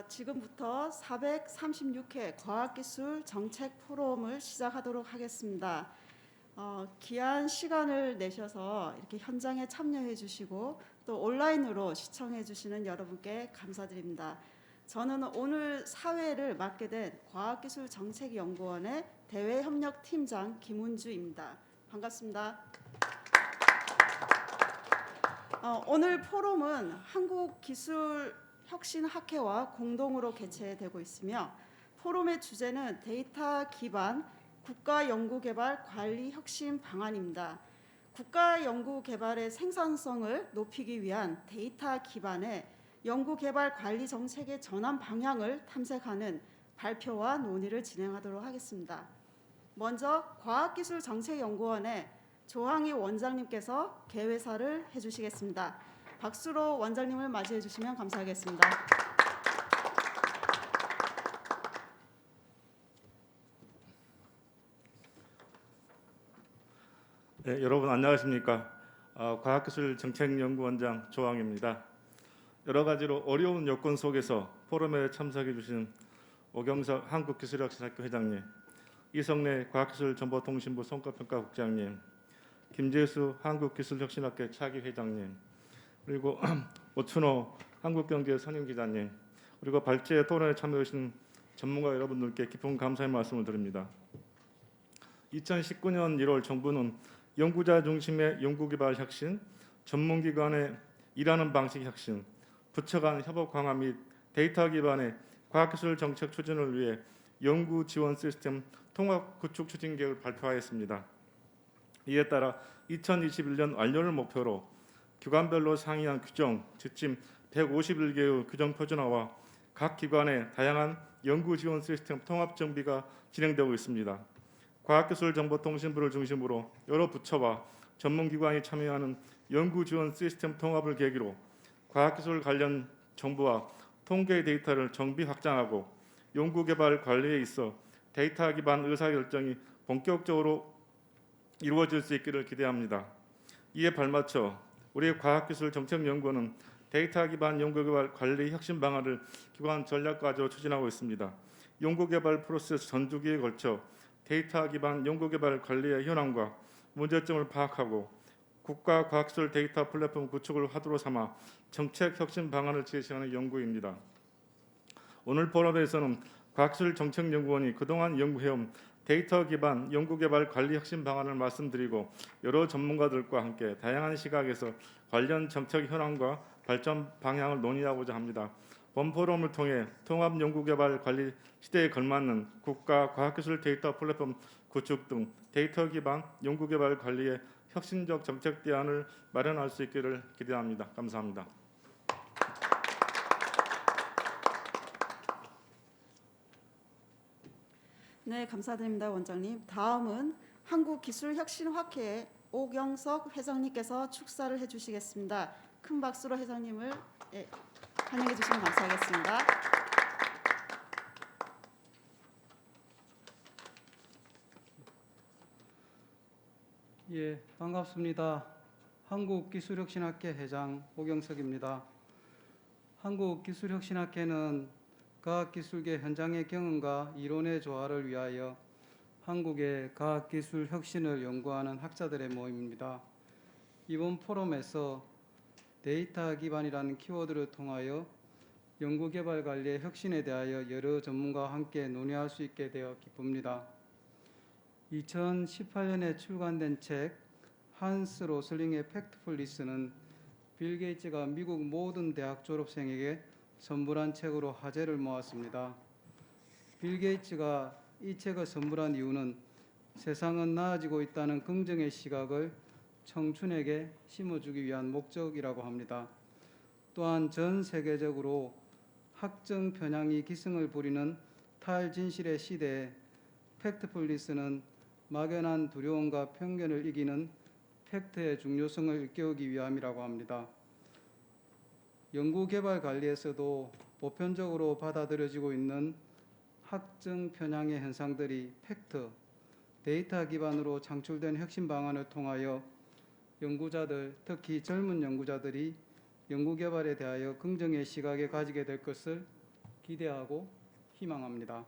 지금부터 436회 과학기술 정책 포럼을 시작하도록 하겠습니다. 귀한 시간을 내셔서 이렇게 현장에 참여해 주시고 또 온라인으로 시청해 주시는 여러분께 감사드립니다. 저는 오늘 사회를 맡게 된 과학기술정책연구원의 대외협력팀장 김은주입니다. 반갑습니다. 오늘 포럼은 한국기술혁신학회와 공동으로 개최되고 있으며 포럼의 주제는 데이터 기반 국가연구개발 관리 혁신 방안입니다. 국가연구개발의 생산성을 높이기 위한 데이터 기반의 연구개발 관리 정책의 전환 방향을 탐색하는 발표와 논의를 진행하도록 하겠습니다. 먼저 과학기술정책연구원의 조항희 원장님께서 개회사를 해주시겠습니다. 박수로 원장님을 맞이해 주시면 감사하겠습니다. 네, 여러분 안녕하십니까? 과학기술정책연구원장 조항희입니다. 여러 가지로 어려운 여건 속에서 포럼에 참석해 주신 오경석 한국기술혁신학교 회장님, 이성래 과학기술정보통신부 성과평가국장님, 김재수 한국기술혁신학회 차기 회장님, 그리고 오춘호 한국경제 선임기자님, 그리고 발제 토론에 참여해 주신 전문가 여러분들께 깊은 감사의 말씀을 드립니다. 2019년 1월 정부는 연구자 중심의 연구개발 혁신, 전문기관의 일하는 방식 혁신, 부처 간 협업 강화 및 데이터 기반의 과학기술 정책 추진을 위해 연구 지원 시스템 통합 구축 추진 계획을 발표하였습니다. 이에 따라 2021년 완료를 목표로 기관별로 상이한 규정, 지침 151개의 규정 표준화와 각 기관의 다양한 연구 지원 시스템 통합 정비가 진행되고 있습니다. 과학기술정보통신부를 중심으로 여러 부처와 전문기관이 참여하는 연구 지원 시스템 통합을 계기로 과학기술 관련 정보와 통계 데이터를 정비 확장하고 연구개발 관리에 있어 데이터 기반 의사결정이 본격적으로 이루어질 수 있기를 기대합니다. 이에 발맞춰 우리 과학기술정책연구원은 데이터 기반 연구개발 관리 혁신 방안을 기관 전략과제로 추진하고 있습니다. 연구개발 프로세스 전주기에 걸쳐 데이터 기반 연구개발 관리의 현황과 문제점을 파악하고 국가과학기술 데이터 플랫폼 구축을 화두로 삼아 정책 혁신 방안을 제시하는 연구입니다. 오늘 포럼에서는 과학기술정책연구원이 그동안 연구해온 데이터 기반 연구개발 관리 혁신 방안을 말씀드리고 여러 전문가들과 함께 다양한 시각에서 관련 정책 현황과 발전 방향을 논의하고자 합니다. 본 포럼을 통해 통합 연구개발 관리 시대에 걸맞는 국가 과학기술 데이터 플랫폼 구축 등 데이터 기반 연구개발 관리의 혁신적 정책 대안을 마련할 수 있기를 기대합니다. 감사합니다. 네, 감사드립니다, 원장님. 다음은 한국기술혁신학회의 오경석 회장님께서 축사를 해주시겠습니다. 큰 박수로 회장님을 환영해 주시면 감사하겠습니다. 예, 반갑습니다. 한국기술혁신학회 회장 오경석입니다. 한국기술혁신학회는 과학기술계 현장의 경험과 이론의 조화를 위하여 한국의 과학기술 혁신을 연구하는 학자들의 모임입니다. 이번 포럼에서 데이터 기반이라는 키워드를 통하여 연구개발 관리의 혁신에 대하여 여러 전문가와 함께 논의할 수 있게 되어 기쁩니다. 2018년에 출간된 책 한스 로슬링의 팩트풀리스는 빌 게이츠가 미국 모든 대학 졸업생에게 선물한 책으로 화제를 모았습니다. 빌 게이츠가 이 책을 선물한 이유는 세상은 나아지고 있다는 긍정의 시각을 청춘에게 심어주기 위한 목적이라고 합니다. 또한 전 세계적으로 학정 편향이 기승을 부리는 탈진실의 시대에 팩트풀리스는 막연한 두려움과 편견을 이기는 팩트의 중요성을 일깨우기 위함이라고 합니다. 연구개발 관리에서도 보편적으로 받아들여지고 있는 학정 편향의 현상들이 팩트, 데이터 기반으로 창출된 혁신 방안을 통하여 연구자들, 특히 젊은 연구자들이 연구개발에 대하여 긍정의 시각을 가지게 될 것을 기대하고 희망합니다.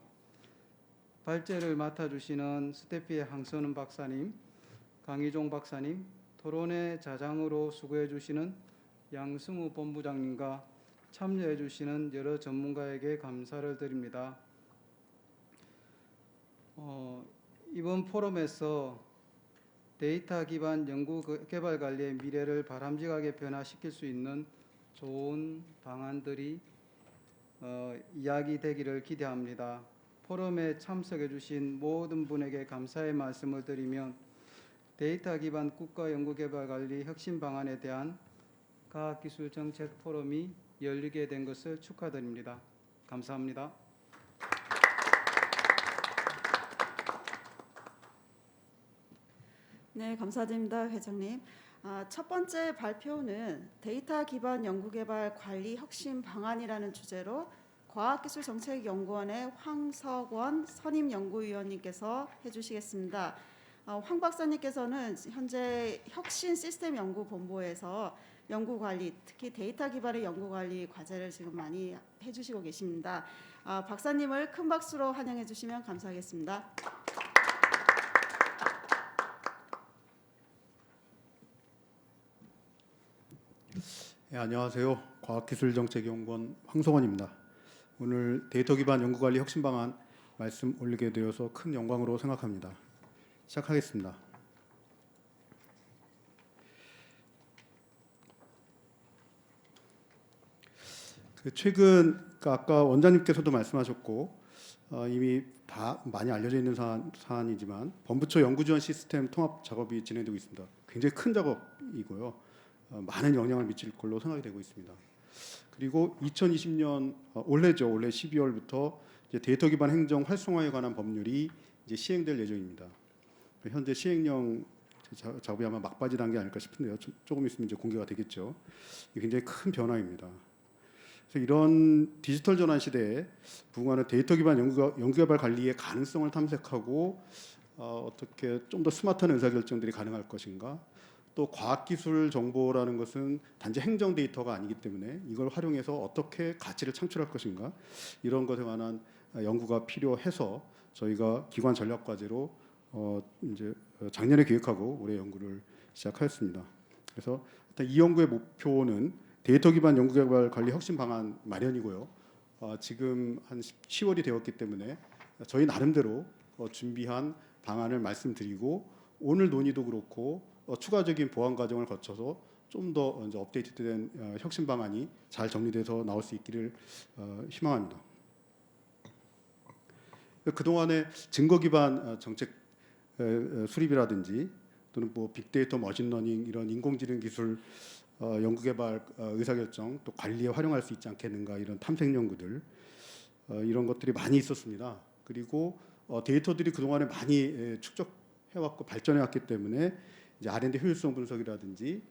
발제를 맡아주시는 스테피의 항선은 박사님, 강희종 박사님, 토론회 자장으로 수고해 주시는 양승우 본부장님과 참여해 주시는 여러 전문가에게 감사를 드립니다. 이번 포럼에서 데이터 기반 연구 개발 관리의 미래를 바람직하게 변화시킬 수 있는 좋은 방안들이 이야기되기를 기대합니다. 포럼에 참석해 주신 모든 분에게 감사의 말씀을 드리면 데이터 기반 국가 연구 개발 관리 혁신 방안에 대한 과학기술 정책 포럼이 열리게 된 것을 축하드립니다. 감사합니다. 네, 감사드립니다, 회장님. 첫 번째 발표는 데이터 기반 연구개발 관리 혁신 방안이라는 주제로 과학기술정책연구원의 황석원 선임연구위원님께서 해주시겠습니다. 황 박사님께서는 현재 혁신시스템연구본부에서 연구관리, 특히 데이터 기반의 연구관리 과제를 지금 많이 해주시고 계십니다. 박사님을 큰 박수로 환영해 주시면 감사하겠습니다. 네, 안녕하세요. 과학기술정책연구원 황성원입니다. 오늘 데이터 기반 연구관리 혁신 방안 말씀 올리게 되어서 큰 영광으로 생각합니다. 시작하겠습니다. 최근 아까 원장님께서도 말씀하셨고 이미 다 많이 알려져 있는 사안이지만 범부처 연구지원 시스템 통합 작업이 진행되고 있습니다. 굉장히 큰 작업이고요. 많은 영향을 미칠 걸로 생각이 되고 있습니다. 그리고 2020년 올해 12월부터 이제 데이터 기반 행정 활성화에 관한 법률이 이제 시행될 예정입니다. 현재 시행령 작업이 아마 막바지 단계 아닐까 싶은데요. 조금 있으면 이제 공개가 되겠죠. 이게 굉장히 큰 변화입니다. 그래서 이런 디지털 전환 시대에 부응하는 데이터 기반 연구개발 관리의 가능성을 탐색하고 어떻게 좀 더 스마트한 의사결정들이 가능할 것인가, 또 과학기술 정보라는 것은 단지 행정 데이터가 아니기 때문에 이걸 활용해서 어떻게 가치를 창출할 것인가, 이런 것에 관한 연구가 필요해서 저희가 기관 전략 과제로 이제 작년에 기획하고 올해 연구를 시작하였습니다. 그래서 일단 이 연구의 목표는 데이터 기반 연구개발 관리 혁신 방안 마련이고요. 지금 한 10월이 되었기 때문에 저희 나름대로 준비한 방안을 말씀드리고, 오늘 논의도 그렇고 추가적인 보완 과정을 거쳐서 좀 더 이제 업데이트된 혁신 방안이 잘 정리돼서 나올 수 있기를 희망합니다. 그동안의 증거 기반 정책 수립이라든지 또는 뭐 빅데이터, 머신러닝 이런 인공지능 기술 연구개발 의사결정 또 관리에 활용할 수 있지 않겠는가, 이런 탐색 연구들 이런 것들이 많이 있었습니다. 그리고 데이터들이 그동안에 많이 축적해왔고 발전해왔기 때문에 이제 R&D 효율성 분석이라든지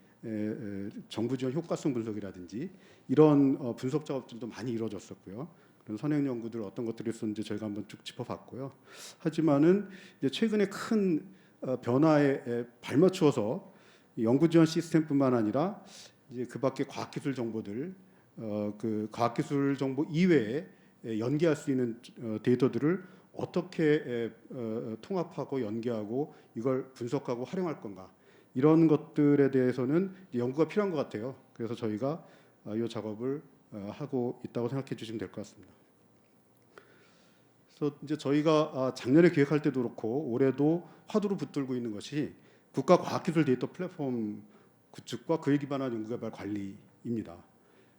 정부 지원 효과성 분석이라든지 이런 분석 작업들도 많이 이루어졌었고요. 그런 선행 연구들 어떤 것들이 있었는지 저희가 한번 쭉 짚어봤고요. 하지만은 이제 최근에 큰 변화에 발맞추어서 연구 지원 시스템뿐만 아니라 이제 그밖에 과학기술 정보들, 그 과학기술 정보 이외에 연계할 수 있는 데이터들을 어떻게 통합하고 연계하고 이걸 분석하고 활용할 건가, 이런 것들에 대해서는 연구가 필요한 것 같아요. 그래서 저희가 이 작업을 하고 있다고 생각해 주시면 될 것 같습니다. 그래서 이제 저희가 작년에 기획할 때도 그렇고 올해도 화두로 붙들고 있는 것이 국가 과학기술 데이터 플랫폼 구축과 그에 기반한 연구개발 관리입니다.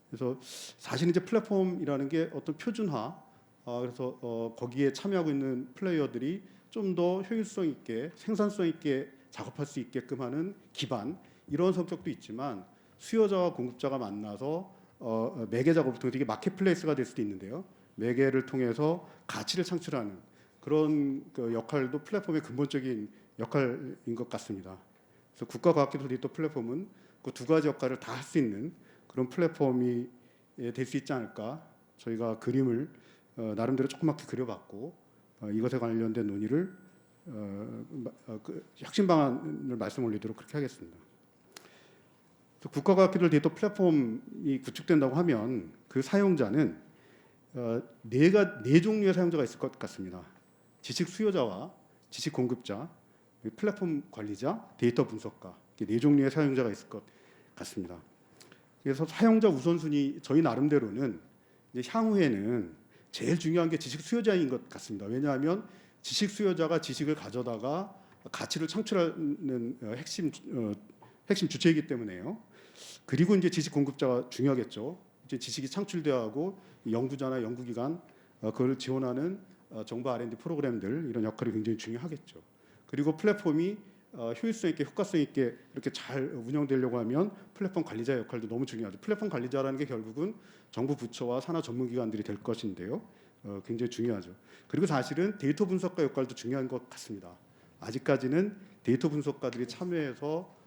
그래서 사실 이제 플랫폼이라는 게 어떤 표준화, 그래서 거기에 참여하고 있는 플레이어들이 좀 더 효율성 있게 생산성 있게 작업할 수 있게끔 하는 기반, 이런 성격도 있지만 수요자와 공급자가 만나서 매개 작업을 통해서 이게 마켓플레이스가 될 수도 있는데요. 매개를 통해서 가치를 창출하는 그런 그 역할도 플랫폼의 근본적인 역할인 것 같습니다. 그래서 국가과학기술 데이터 플랫폼은 그 두 가지 역할을 다 할 수 있는 그런 플랫폼이 될 수 있지 않을까, 저희가 그림을 나름대로 조그맣게 그려봤고 이것에 관련된 논의를 그 혁신 방안을 말씀 올리도록 그렇게 하겠습니다. 국가과학기술 데이터 플랫폼이 구축된다고 하면 그 사용자는 네 종류의 사용자가 있을 것 같습니다. 지식 수요자와 지식 공급자, 플랫폼 관리자, 데이터 분석가, 이렇게 네 종류의 사용자가 있을 것 같습니다. 그래서 사용자 우선순위 저희 나름대로는 이제 향후에는 제일 중요한 게 지식 수요자인 것 같습니다. 왜냐하면 지식 수요자가 지식을 가져다가 가치를 창출하는 핵심 주체이기 때문에요. 그리고 이제 지식 공급자가 중요하겠죠. 이제 지식이 창출되고 연구자나 연구기관 그걸 지원하는 정부 R&D 프로그램들 이런 역할이 굉장히 중요하겠죠. 그리고 플랫폼이 효율성 있게 효과성 있게 이렇게 잘 운영되려고 하면 플랫폼 관리자 역할도 너무 중요하죠. 플랫폼 관리자라는 게 결국은 정부 부처와 산하 전문기관들이 될 것인데요. 굉장히 중요하죠. 그리고 사실은 데이터 분석가 역할도 중요한 것 같습니다. 아직까지는 데이터 분석가들이 참여해서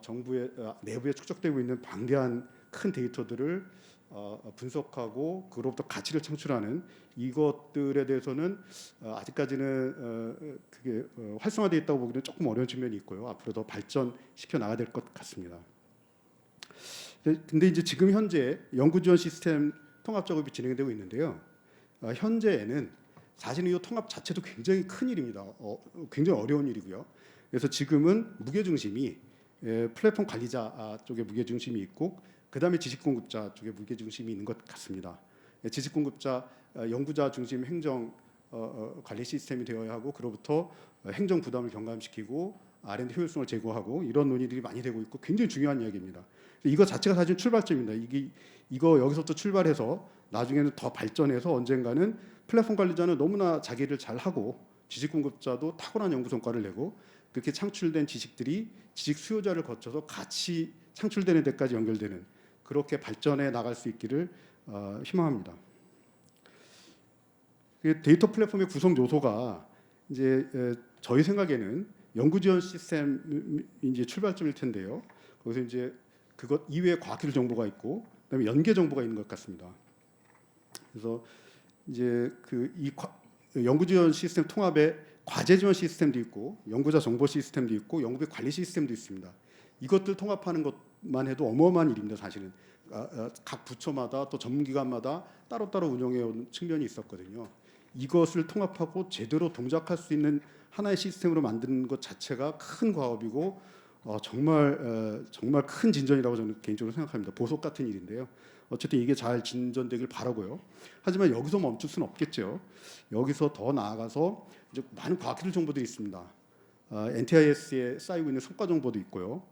정부의 내부에 축적되고 있는 방대한 큰 데이터들을 분석하고 그로부터 가치를 창출하는 이것들에 대해서는 아직까지는 그게 활성화되어 있다고 보기는 조금 어려운 측면이 있고요. 앞으로 더 발전시켜 나가야 될 것 같습니다. 근데 이제 지금 현재 연구 지원 시스템 통합 작업이 진행되고 있는데요. 현재에는 사실은 이 통합 자체도 굉장히 큰 일입니다. 굉장히 어려운 일이고요. 그래서 지금은 무게 중심이 플랫폼 관리자 쪽에 무게 중심이 있고 그다음에 지식 공급자 쪽에 무게 중심이 있는 것 같습니다. 지식 공급자 연구자 중심 행정 관리 시스템이 되어야 하고 그로부터 행정 부담을 경감시키고 R&D 효율성을 제고하고 이런 논의들이 많이 되고 있고 굉장히 중요한 이야기입니다. 이거 자체가 사실 출발점입니다. 이거 여기서부터 출발해서 나중에는 더 발전해서 언젠가는 플랫폼 관리자는 너무나 자기를 잘 하고 지식 공급자도 탁월한 연구 성과를 내고 그렇게 창출된 지식들이 지식 수요자를 거쳐서 같이 창출되는 데까지 연결되는 그렇게 발전해 나갈 수 있기를 희망합니다. 데이터 플랫폼의 구성 요소가 이제 저희 생각에는 연구 지원 시스템이 이제 출발점일 텐데요. 거기서 이제 그것 이외에 과학기술 정보가 있고 그다음에 연계 정보가 있는 것 같습니다. 그래서 이제 연구 지원 시스템 통합에 과제 지원 시스템도 있고 연구자 정보 시스템도 있고 연구비 관리 시스템도 있습니다. 이것들 통합하는 것만 해도 어마어마한 일입니다. 사실은 각 부처마다 또 전문기관마다 따로따로 운영해온 측면이 있었거든요. 이것을 통합하고 제대로 동작할 수 있는 하나의 시스템으로 만드는 것 자체가 큰 과업이고 정말 큰 진전이라고 저는 개인적으로 생각합니다. 보석 같은 일인데요. 어쨌든 이게 잘 진전되길 바라고요. 하지만 여기서 멈출 수는 없겠죠. 여기서 더 나아가서 이제 많은 과학기술 정보들이 있습니다. NTIS에 쌓이고 있는 성과 정보도 있고요.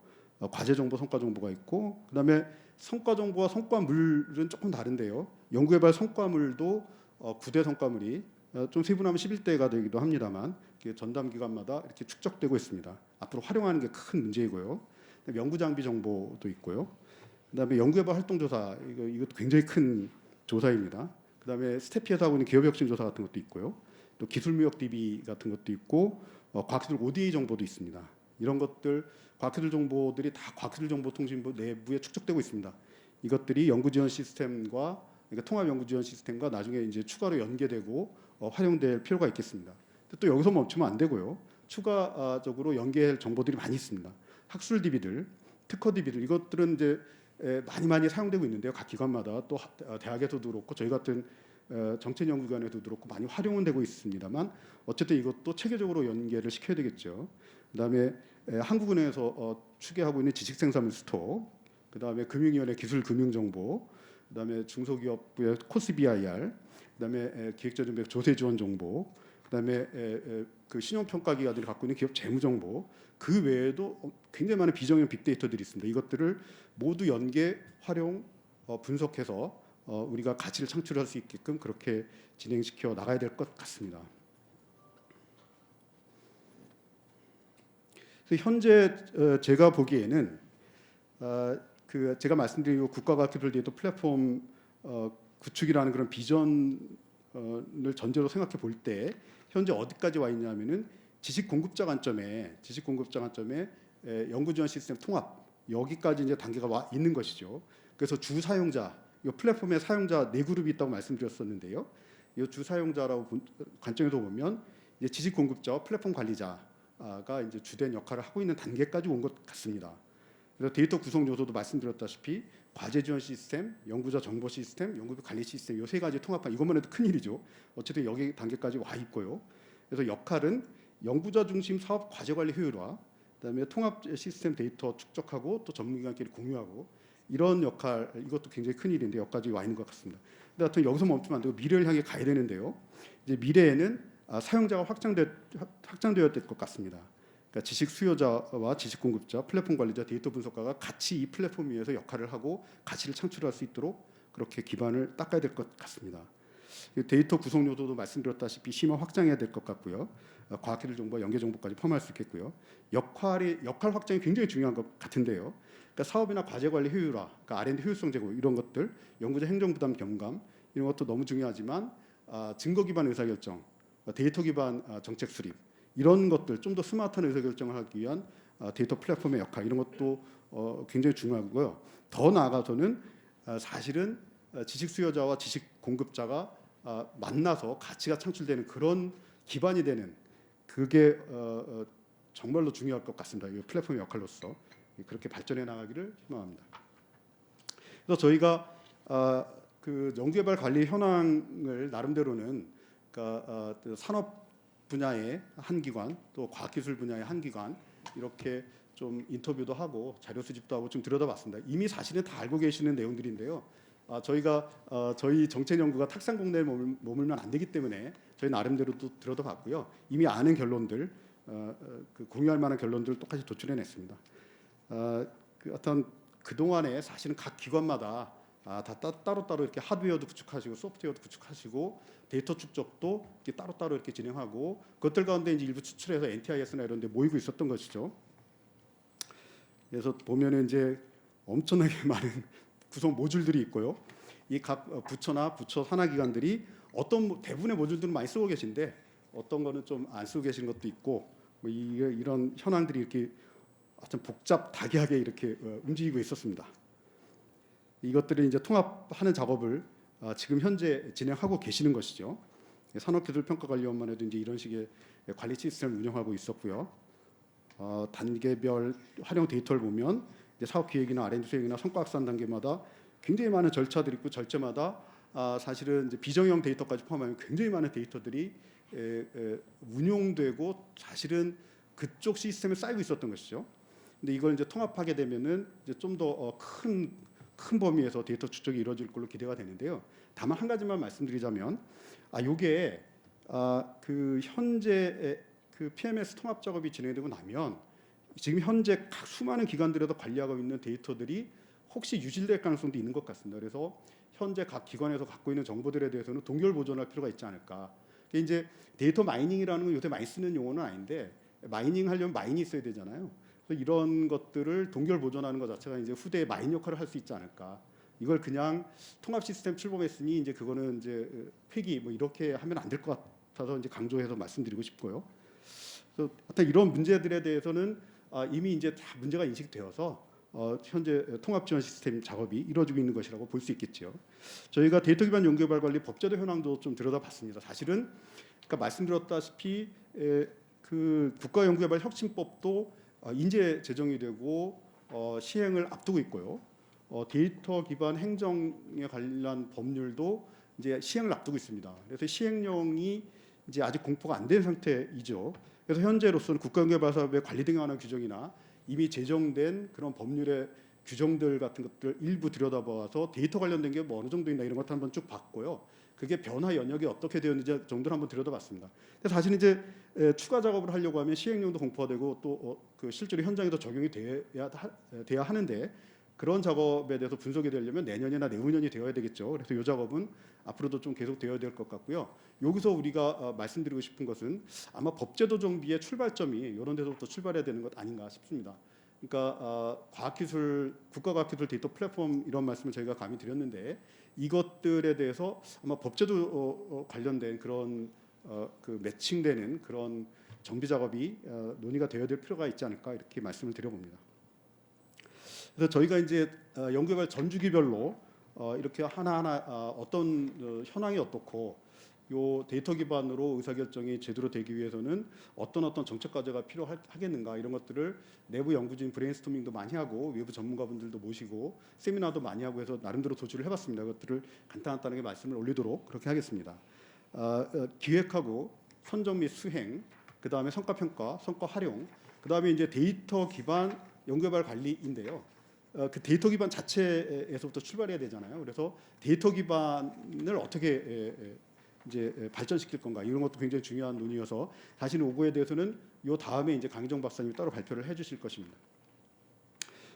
과제 정보, 성과 정보가 있고 그다음에 성과 정보와 성과물은 조금 다른데요. 연구개발 성과물도 9대 성과물이 좀 세분하면 11대가 되기도 합니다만 전담 기관마다 이렇게 축적되고 있습니다. 앞으로 활용하는 게 큰 문제이고요. 연구 장비 정보도 있고요. 그다음에 연구개발 활동조사 이것도 굉장히 큰 조사입니다. 그다음에 스태피에서 하고 있는 기업 혁신 조사 같은 것도 있고요. 또 기술 무역 DB 같은 것도 있고 과학기술 ODA 정보도 있습니다. 이런 것들 과학기술 정보들이 다 과학기술 정보통신부 내부에 축적되고 있습니다. 이것들이 연구 지원 시스템과 그러니까 통합 연구 지원 시스템과 나중에 이제 추가로 연계되고 활용될 필요가 있겠습니다. 또 여기서 멈추면 안 되고요. 추가적으로 연계할 정보들이 많이 있습니다. 학술 DB들, 특허 DB들 이것들은 이제 많이 사용되고 있는데요. 각 기관마다 또 대학에서도 그렇고 저희 같은 정책연구기관에도 그렇고 많이 활용은 되고 있습니다만 어쨌든 이것도 체계적으로 연계를 시켜야 되겠죠. 그다음에 한국은행에서 추계하고 있는 지식생산물 스토어, 그다음에 금융위원회 기술금융정보, 그다음에 중소기업부의 코스BIR, 그다음에 기획자준비 조세지원 정보, 그다음에 그 신용평가기관들이 갖고 있는 기업 재무정보, 그 외에도 굉장히 많은 비정형 빅데이터들이 있습니다. 이것들을 모두 연계, 활용, 분석해서 우리가 가치를 창출할 수 있게끔 그렇게 진행시켜 나가야 될 것 같습니다. 그래서 현재 제가 보기에는 제가 말씀드린 국가과학기술 데이터 플랫폼 구축이라는 그런 비전을 전제로 생각해 볼 때 현재 어디까지 와 있냐면은 지식 공급자 관점에 연구 지원 시스템 통합 여기까지 이제 단계가 와 있는 것이죠. 그래서 주 사용자, 이 플랫폼의 사용자 네 그룹이 있다고 말씀드렸었는데요. 이 주 사용자라고 관점에서 보면 이제 지식 공급자와 플랫폼 관리자가 이제 주된 역할을 하고 있는 단계까지 온 것 같습니다. 그래서 데이터 구성 요소도 말씀드렸다시피 과제 지원 시스템, 연구자 정보 시스템, 연구비 관리 시스템 이 세 가지 통합한 이것만 해도 큰 일이죠. 어쨌든 여기 단계까지 와 있고요. 그래서 역할은 연구자 중심 사업 과제 관리 효율화, 그다음에 통합 시스템 데이터 축적하고 또 전문기관끼리 공유하고 이런 역할 이것도 굉장히 큰 일인데 여기까지 와 있는 것 같습니다. 근데 하여튼 여기서 멈추면 안 되고 미래를 향해 가야 되는데요. 이제 미래에는 사용자가 확장되어야 될 것 같습니다. 그러니까 지식 수요자와 지식 공급자, 플랫폼 관리자, 데이터 분석가가 같이 이 플랫폼 위에서 역할을 하고 가치를 창출할 수 있도록 그렇게 기반을 닦아야 될 것 같습니다. 데이터 구성 요소도 말씀드렸다시피 심화 확장해야 될 것 같고요. 과학기술 정보와 연계 정보까지 포함할 수 있겠고요. 역할 확장이 굉장히 중요한 것 같은데요. 그러니까 사업이나 과제 관리 효율화, 그러니까 R&D 효율성 제고 이런 것들, 연구자 행정 부담 경감 이런 것도 너무 중요하지만 증거 기반 의사결정, 데이터 기반 정책 수립 이런 것들 좀 더 스마트한 의사결정을 하기 위한 데이터 플랫폼의 역할 이런 것도 굉장히 중요하고요. 더 나아가서는 사실은 지식 수요자와 지식 공급자가 만나서 가치가 창출되는 그런 기반이 되는 그게 정말로 중요할 것 같습니다. 이 플랫폼의 역할로서 그렇게 발전해 나가기를 희망합니다. 그래서 저희가 그 연구개발 관리 현황을 나름대로는 그러니까 산업 분야의 한 기관 또 과학기술 분야의 한 기관 이렇게 좀 인터뷰도 하고 자료 수집도 하고 좀 들여다봤습니다. 이미 사실은 다 알고 계시는 내용들인데요. 저희가 저희 정책 연구가 탁상 공내에 머물면 안 되기 때문에 저희 나름대로 또 들여다봤고요. 이미 아는 결론들, 그 공유할 만한 결론들 똑같이 도출해냈습니다. 그 어떤 그 동안에 사실은 각 기관마다 다 따로따로 이렇게 하드웨어도 구축하시고 소프트웨어도 구축하시고 데이터 축적도 이렇게 따로따로 이렇게 진행하고 그것들 가운데 이제 일부 추출해서 NTIS나 이런 데 모이고 있었던 것이죠. 그래서 보면은 이제 엄청나게 많은 구성 모듈들이 있고요. 이 각 부처나 부처 산하 기관들이 어떤 대부분의 모듈들은 많이 쓰고 계신데 어떤 거는 좀 안 쓰고 계신 것도 있고 뭐 이런 현황들이 이렇게 좀 복잡하게 이렇게 움직이고 있었습니다. 이것들을 이제 통합하는 작업을 지금 현재 진행하고 계시는 것이죠. 산업기술평가관리원만 해도 이제 이런 식의 관리 시스템을 운영하고 있었고요. 단계별 활용 데이터를 보면 이제 사업 기획이나 R&D 수행이나 성과 확산 단계마다 굉장히 많은 절차들이 있고 절차마다 사실은 이제 비정형 데이터까지 포함하면 굉장히 많은 데이터들이 운용되고 사실은 그쪽 시스템에 쌓이고 있었던 것이죠. 근데 이걸 이제 통합하게 되면은 이제 좀 더 큰 범위에서 데이터 축적이 이루어질 걸로 기대가 되는데요. 다만 한 가지만 말씀드리자면, 요게 그 현재 그 PMS 통합 작업이 진행되고 나면 지금 현재 각 수많은 기관들에서 관리하고 있는 데이터들이 혹시 유실될 가능성도 있는 것 같습니다. 그래서 현재 각 기관에서 갖고 있는 정보들에 대해서는 동결 보존할 필요가 있지 않을까. 이게 이제 데이터 마이닝이라는 건 요새 많이 쓰는 용어는 아닌데 마이닝 하려면 마인이 있어야 되잖아요. 그래서 이런 것들을 동결 보존하는 것 자체가 이제 후대에 마인 역할을 할 수 있지 않을까. 이걸 그냥 통합 시스템 출범했으니 이제 그거는 이제 폐기 뭐 이렇게 하면 안 될 것 같아서 이제 강조해서 말씀드리고 싶고요. 그래서 하여튼 이런 문제들에 대해서는 이미 이제 다 문제가 인식되어서 현재 통합 지원 시스템 작업이 이루어지고 있는 것이라고 볼 수 있겠죠. 저희가 데이터 기반 연구개발 관리 법제도 현황도 좀 들여다봤습니다. 사실은 그러니까 말씀드렸다시피 그 국가연구개발 혁신법도 인제 제정이 되고 시행을 앞두고 있고요. 데이터 기반 행정에 관련 법률도 이제 시행을 앞두고 있습니다. 그래서 시행령이 이제 아직 공포가 안 된 상태이죠. 그래서 현재로서는 국가연구개발 사업의 관리 등에 관한 규정이나 이미 제정된 그런 법률의 규정들 같은 것들 일부 들여다봐서 데이터 관련된 게 뭐 어느 정도 있나 이런 것도 한번 쭉 봤고요. 그게 변화 연역이 어떻게 되었는지 정도를 한번 들여다봤습니다. 근데 사실 이제 추가 작업을 하려고 하면 시행령도 공포화되고 또 그 실제로 현장에도 적용이 돼야 하는데 그런 작업에 대해서 분석이 되려면 내년이나 내후년이 되어야 되겠죠. 그래서 이 작업은 앞으로도 좀 계속 되어야 될 것 같고요. 여기서 우리가 말씀드리고 싶은 것은 아마 법제도 정비의 출발점이 이런 데서부터 출발해야 되는 것 아닌가 싶습니다. 그러니까 과학기술, 국가과학기술 데이터 플랫폼 이런 말씀을 저희가 감히 드렸는데 이것들에 대해서 아마 법제도 관련된 그런 그 매칭되는 그런 정비 작업이 논의가 되어야 될 필요가 있지 않을까 이렇게 말씀을 드려봅니다. 그래서 저희가 이제 연구개발 전주기별로 이렇게 하나하나 어떤 현황이 어떻고 요 데이터 기반으로 의사결정이 제대로 되기 위해서는 어떤 정책 과제가 필요하겠는가 이런 것들을 내부 연구진 브레인스토밍도 많이 하고 외부 전문가분들도 모시고 세미나도 많이 하고 해서 나름대로 도출을 해봤습니다. 그것들을 간단하게 말씀을 올리도록 그렇게 하겠습니다. 기획하고 선정 및 수행, 그 다음에 성과 평가, 성과 활용, 그 다음에 이제 데이터 기반 연구개발 관리인데요. 그 데이터 기반 자체에서부터 출발해야 되잖아요. 그래서 데이터 기반을 어떻게 이제 발전시킬 건가 이런 것도 굉장히 중요한 논의여서 사실 요거에 대해서는 요 다음에 이제 강희정 박사님이 따로 발표를 해주실 것입니다.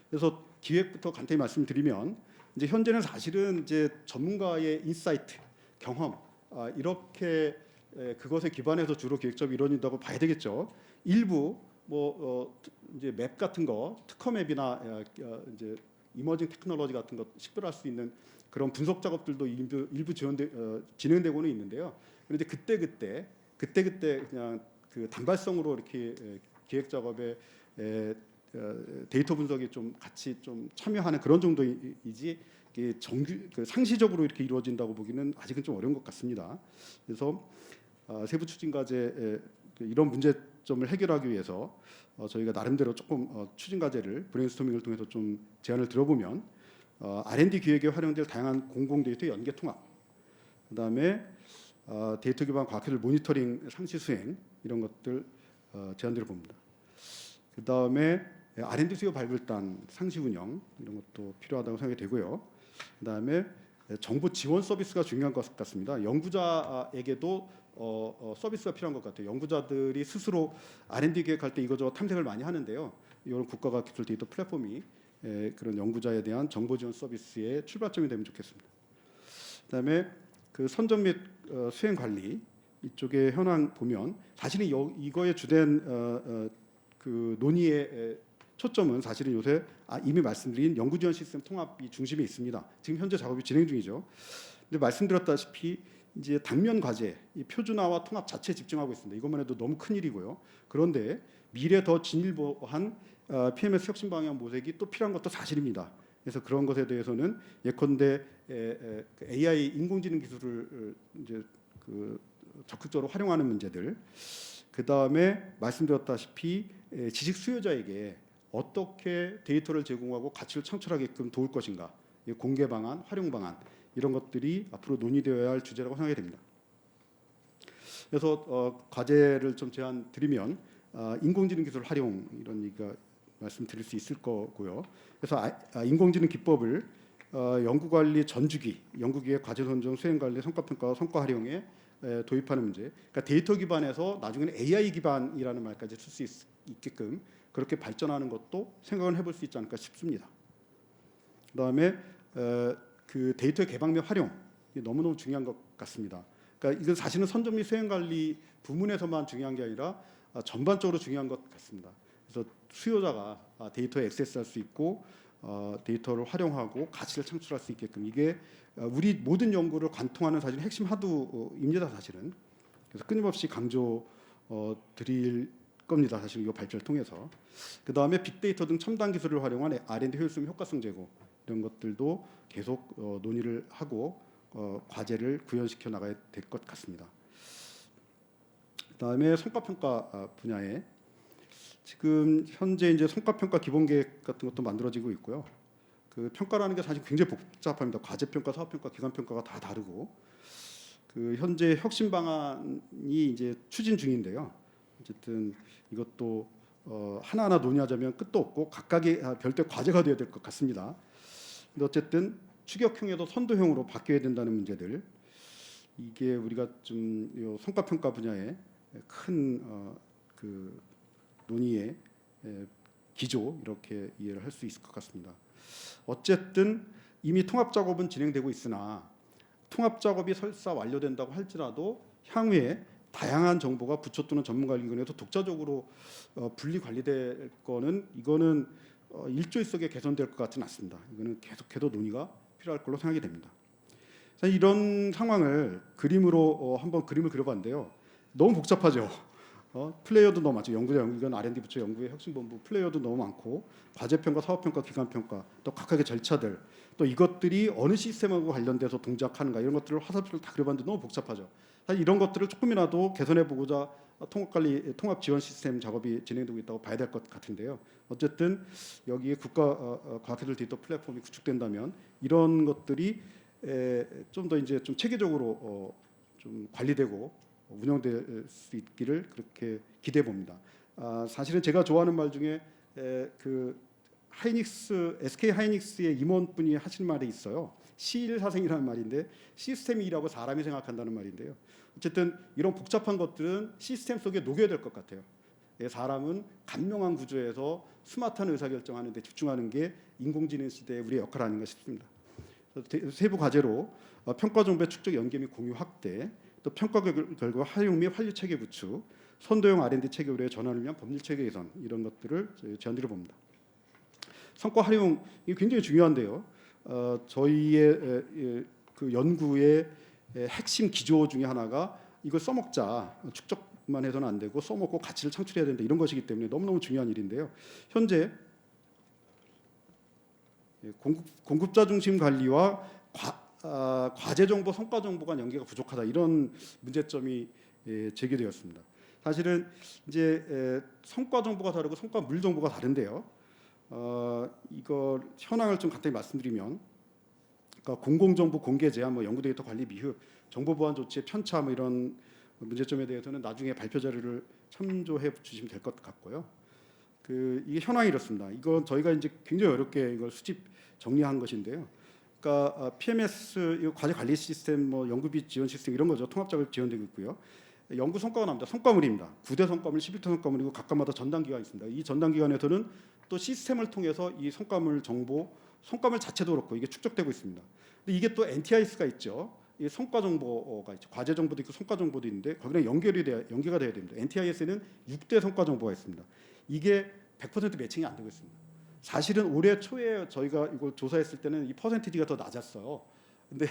그래서 기획부터 간단히 말씀드리면 이제 현재는 사실은 이제 전문가의 인사이트, 경험 이렇게 그것에 기반해서 주로 기획 작업이 이루어진다고 봐야 되겠죠. 일부 이제 맵 같은 거, 특허 맵이나 이제 이머징 테크놀로지 같은 것 식별할 수 있는 그런 분석 작업들도 일부 진행되고는 있는데요. 그런데 그때 그냥 그 단발성으로 이렇게 기획 작업에 데이터 분석이 좀 같이 좀 참여하는 그런 정도이지 상시적으로 이렇게 이루어진다고 보기는 아직은 좀 어려운 것 같습니다. 그래서 세부 추진 과제 이런 문제점을 해결하기 위해서 저희가 나름대로 조금 추진 과제를 브레인스토밍을 통해서 좀 제안을 들어보면 R&D 기획에 활용될 다양한 공공 데이터 연계 통합, 그다음에 데이터 기반 과학기술 모니터링 상시 수행 이런 것들 제안들을 봅니다. 그다음에 R&D 수요 발굴단 상시 운영 이런 것도 필요하다고 생각이 되고요. 그다음에 정보 지원 서비스가 중요한 것 같습니다. 연구자에게도 서비스가 필요한 것 같아요. 연구자들이 스스로 R&D 기획할 때 이거저거 탐색을 많이 하는데요. 이런 국가가 기술 데이터 플랫폼이 그런 연구자에 대한 정보 지원 서비스의 출발점이 되면 좋겠습니다. 그다음에 그 선정 및 수행 관리 이쪽의 현황 보면 사실은 이거의 주된 그 논의의 초점은 사실은 요새 이미 말씀드린 연구 지원 시스템 통합이 중심에 있습니다. 지금 현재 작업이 진행 중이죠. 근데 말씀드렸다시피 이제 당면 과제, 이 표준화와 통합 자체에 집중하고 있습니다. 이것만 해도 너무 큰 일이고요. 그런데 미래 더 진일보한 PMS 혁신 방향 모색이 또 필요한 것도 사실입니다. 그래서 그런 것에 대해서는 예컨대 AI 인공지능 기술을 이제 그 적극적으로 활용하는 문제들, 그 다음에 말씀드렸다시피 지식 수요자에게 어떻게 데이터를 제공하고 가치를 창출하게끔 도울 것인가, 공개 방안, 활용 방안 이런 것들이 앞으로 논의되어야 할 주제라고 생각이 됩니다. 그래서 과제를 좀 제안 드리면 인공지능 기술 활용 이런 얘기가 말씀드릴 수 있을 거고요. 그래서 인공지능 기법을 연구관리 전주기, 연구기획 과제 선정, 수행관리, 성과평가, 성과 활용에 도입하는 문제. 그러니까 데이터 기반에서 나중에는 AI 기반이라는 말까지 쓸 수 있게끔 그렇게 발전하는 것도 생각을 해볼 수 있지 않을까 싶습니다. 그다음에 그 데이터의 개방 및 활용 너무너무 중요한 것 같습니다. 그러니까 이건 사실은 선정 및 수행 관리 부문에서만 중요한 게 아니라 전반적으로 중요한 것 같습니다. 그래서 수요자가 데이터에 액세스할 수 있고 데이터를 활용하고 가치를 창출할 수 있게끔 이게 우리 모든 연구를 관통하는 사실 핵심 하두입니다. 사실은 그래서 끊임없이 강조 드릴 겁니다. 사실 이 발표를 통해서 그 다음에 빅데이터 등 첨단 기술을 활용한 R&D 효율성, 효과성 제고 이런 것들도 계속 논의를 하고 과제를 구현시켜 나가야 될 것 같습니다. 그다음에 성과평가 분야에 지금 현재 이제 성과평가 기본계획 같은 것도 만들어지고 있고요. 그 평가라는 게 사실 굉장히 복잡합니다. 과제평가, 사업평가, 기간평가가 다 다르고 그 현재 혁신 방안이 이제 추진 중인데요. 어쨌든 이것도 하나하나 논의하자면 끝도 없고 각각의 별도의 과제가 되어야 될 것 같습니다. 근데 어쨌든 추격형에서 선도형으로 바뀌어야 된다는 문제들 이게 우리가 좀 성과평가 분야에 큰 그 논의의 기조 이렇게 이해를 할 수 있을 것 같습니다. 어쨌든 이미 통합 작업은 진행되고 있으나 통합 작업이 설사 완료된다고 할지라도 향후에 다양한 정보가 부처 또는 전문가 인근에서 독자적으로 분리 관리될 거는 이거는 일조일석에 개선될 것 같지는 않습니다. 이거는 계속해서 논의가 필요할 걸로 생각이 됩니다. 사실 이런 상황을 그림으로 한번 그림을 그려봤는데요. 너무 복잡하죠. 플레이어도 너무 많죠. 연구자, 연구기관, R&D 부처, 연구의 혁신본부 플레이어도 너무 많고 과제평가, 사업평가, 기간평가 또 각각의 절차들 또 이것들이 어느 시스템하고 관련돼서 동작하는가 이런 것들을 화살표를 다 그려봤는데 너무 복잡하죠. 사실 이런 것들을 조금이라도 개선해 보고자 통합 지원 시스템 작업이 진행되고 있다고 봐야 될 것 같은데요. 어쨌든 여기에 국가 과학기술 데이터 플랫폼이 구축된다면 이런 것들이 좀 더 이제 좀 체계적으로 좀 관리되고 운영될 수 있기를 그렇게 기대해 봅니다. 사실은 제가 좋아하는 말 중에 그 SK 하이닉스의 임원분이 하신 말이 있어요. 시일사생이라는 말인데 시스템이 일하고 사람이 생각한다는 말인데요. 어쨌든 이런 복잡한 것들은 시스템 속에 녹여야 될 것 같아요. 사람은 간명한 구조에서 스마트한 의사결정하는 데 집중하는 게 인공지능 시대의 우리의 역할 아닌가 싶습니다. 세부 과제로 평가 정보의 축적 연계 및 공유 확대, 또 평가 결과 활용 및 환류 체계 구축, 선도형 R&D 체계로의 전환을 위한 법률 체계 개선 이런 것들을 제안드려 봅니다. 성과 활용이 굉장히 중요한데요. 저희의 그 연구의 핵심 기조 중에 하나가 이걸 써먹자, 축적만 해서는 안 되고 써먹고 가치를 창출해야 된다 이런 것이기 때문에 너무너무 중요한 일인데요. 현재 공급자 중심 관리와 과제 정보, 성과 정보 간 연계가 부족하다 이런 문제점이 제기되었습니다. 사실은 이제 성과 정보가 다르고 성과물 정보가 다른데요. 이거 현황을 좀 간단히 말씀드리면, 그러니까 공공정보 공개 제한, 뭐 연구 데이터 관리 미흡, 정보 보안 조치의 편차, 뭐 이런 문제점에 대해서는 나중에 발표 자료를 참조해 주시면 될 것 같고요. 이게 현황이 이렇습니다. 이건 저희가 이제 굉장히 어렵게 이걸 수집 정리한 것인데요. 그러니까 PMS 이거 과제 관리 시스템, 뭐 연구비 지원 시스템 이런 거죠. 통합 작업이 지원되고 있고요. 연구 성과가 나옵니다. 성과물입니다. 9대 성과물, 11대 성과물이고 각각마다 전담 기관이 있습니다. 이 전담 기관에서는 또 시스템을 통해서 이 성과물 정보, 성과물 자체도 그렇고 이게 축적되고 있습니다. 근데 이게 또 NTIS가 있죠. 이 성과 정보가 있죠. 과제 정보도 있고 성과 정보도 있는데 거기랑 연계가 돼야 됩니다. NTIS에는 6대 성과 정보가 있습니다. 이게 100% 매칭이 안 되고 있습니다. 사실은 올해 초에 저희가 이걸 조사했을 때는 이 퍼센티지가 더 낮았어요. 근데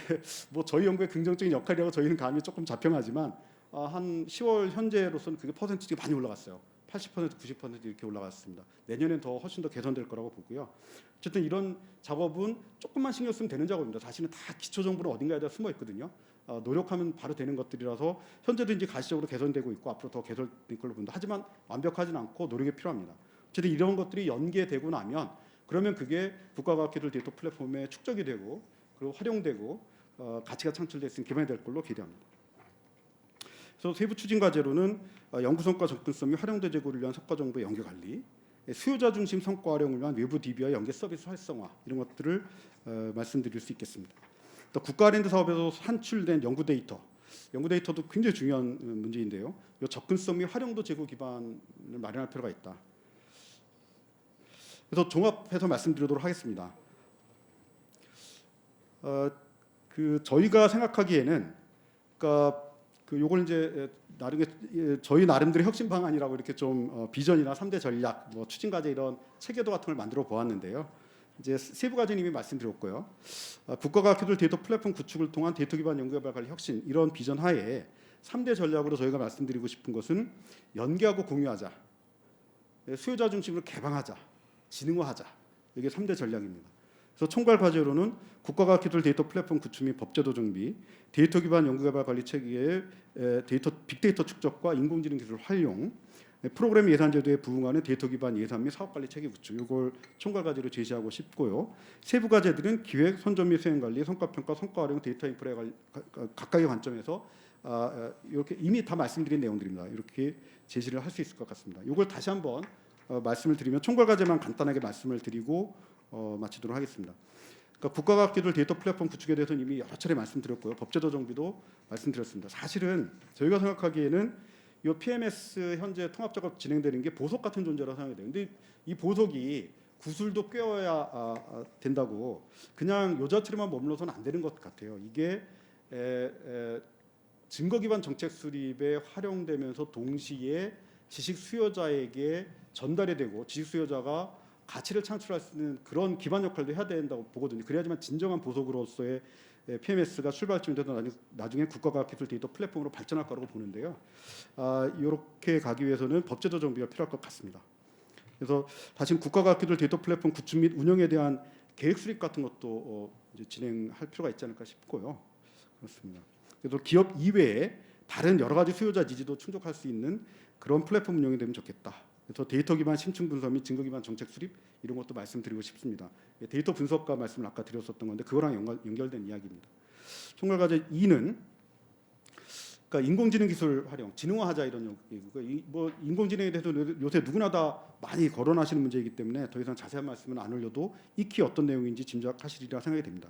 뭐 저희 연구의 긍정적인 역할이라고 저희는 감이 조금 자평하지만 한 10월 현재로서는 그게 퍼센티지가 많이 올라갔어요. 80%, 90% 이렇게 올라갔습니다. 내년엔 더 훨씬 더 개선될 거라고 보고요. 어쨌든 이런 작업은 조금만 신경 쓰면 되는 작업입니다. 사실은 다 기초 정보는 어딘가에다 숨어 있거든요. 노력하면 바로 되는 것들이라서 현재도 이제 가시적으로 개선되고 있고 앞으로 더 개선될 걸로 봅니다. 하지만 완벽하진 않고 노력이 필요합니다. 어쨌든 이런 것들이 연계되고 나면 그러면 그게 국가과학기술 데이터 플랫폼에 축적이 되고 그리고 활용되고 가치가 창출될 수 있는 기반이 될 걸로 기대합니다. 그래서 세부 추진 과제로는 연구 성과 접근성 및 활용도 제고를 위한 성과 정보 연계 관리, 수요자 중심 성과 활용을 위한 외부 DB와 연계 서비스 활성화 이런 것들을 말씀드릴 수 있겠습니다. 또 국가 R&D 사업에서 산출된 연구 데이터도 굉장히 중요한 문제인데요. 이 접근성 및 활용도 제고 기반을 마련할 필요가 있다. 그래서 종합해서 말씀드리도록 하겠습니다. 저희가 생각하기에는, 그러니까 요걸 이제 저희 나름대로 혁신 방안이라고 이렇게 좀 비전이나 3대 전략, 뭐 추진 과제 이런 체계도 같은 걸 만들어 보았는데요. 이제 세부 과제는 이미 말씀드렸고요. 국가과학기술 데이터 플랫폼 구축을 통한 데이터 기반 연구개발 관리 혁신 이런 비전 하에 3대 전략으로 저희가 말씀드리고 싶은 것은 연계하고 공유하자, 수요자 중심으로 개방하자, 지능화하자. 이게 3대 전략입니다. 그래서 총괄 과제로는 국가과학기술 데이터 플랫폼 구축 및 법제도 정비, 데이터 기반 연구개발 관리 체계의 빅데이터 축적과 인공지능 기술 활용, 프로그램 예산 제도에 부응하는 데이터 기반 예산 및 사업 관리 체계 구축 이걸 총괄 과제로 제시하고 싶고요. 세부 과제들은 기획, 선점 및 수행 관리, 성과 평가, 성과 활용, 데이터 인프라의 관리 각각의 관점에서 이렇게 이미 다 말씀드린 내용들입니다. 이렇게 제시를 할 수 있을 것 같습니다. 이걸 다시 한번 말씀을 드리면 총괄 과제만 간단하게 말씀을 드리고 마치도록 하겠습니다. 그러니까 국가과학기술 데이터 플랫폼 구축에 대해서는 이미 여러 차례 말씀드렸고요. 법제도 정비도 말씀드렸습니다. 사실은 저희가 생각하기에는 이 PMS 현재 통합 작업 진행되는 게 보석 같은 존재라고 생각이 돼요. 근데 이 보석이 구슬도 꿰어야 된다고 그냥 요 자체로만 머물러서는 안 되는 것 같아요. 이게 증거 기반 정책 수립에 활용되면서 동시에 지식 수요자에게 전달이 되고 지식 수요자가 가치를 창출할 수 있는 그런 기반 역할도 해야 된다고 보거든요. 그래야지만 진정한 보석으로서의 PMS가 출발점이 돼서 나중에 국가과학기술 데이터 플랫폼으로 발전할 거라고 보는데요. 이렇게 가기 위해서는 법제도 정비가 필요할 것 같습니다. 그래서 다시 국가과학기술 데이터 플랫폼 구축 및 운영에 대한 계획 수립 같은 것도 이제 진행할 필요가 있지 않을까 싶고요. 그렇습니다. 그래서 기업 이외에 다른 여러 가지 수요자 니즈도 충족할 수 있는 그런 플랫폼 운영이 되면 좋겠다. 그래서 데이터 기반 심층 분석 및 증거 기반 정책 수립 이런 것도 말씀드리고 싶습니다. 데이터 분석과 말씀을 아까 드렸었던 건데 그거랑 연결된 이야기입니다. 총괄 과제 2는 그러니까 인공지능 기술 활용, 지능화하자 이런 얘기고, 뭐 인공지능에 대해서 요새 누구나 다 많이 거론하시는 문제이기 때문에 더 이상 자세한 말씀은 안 올려도 익히 어떤 내용인지 짐작하시리라 생각이 됩니다.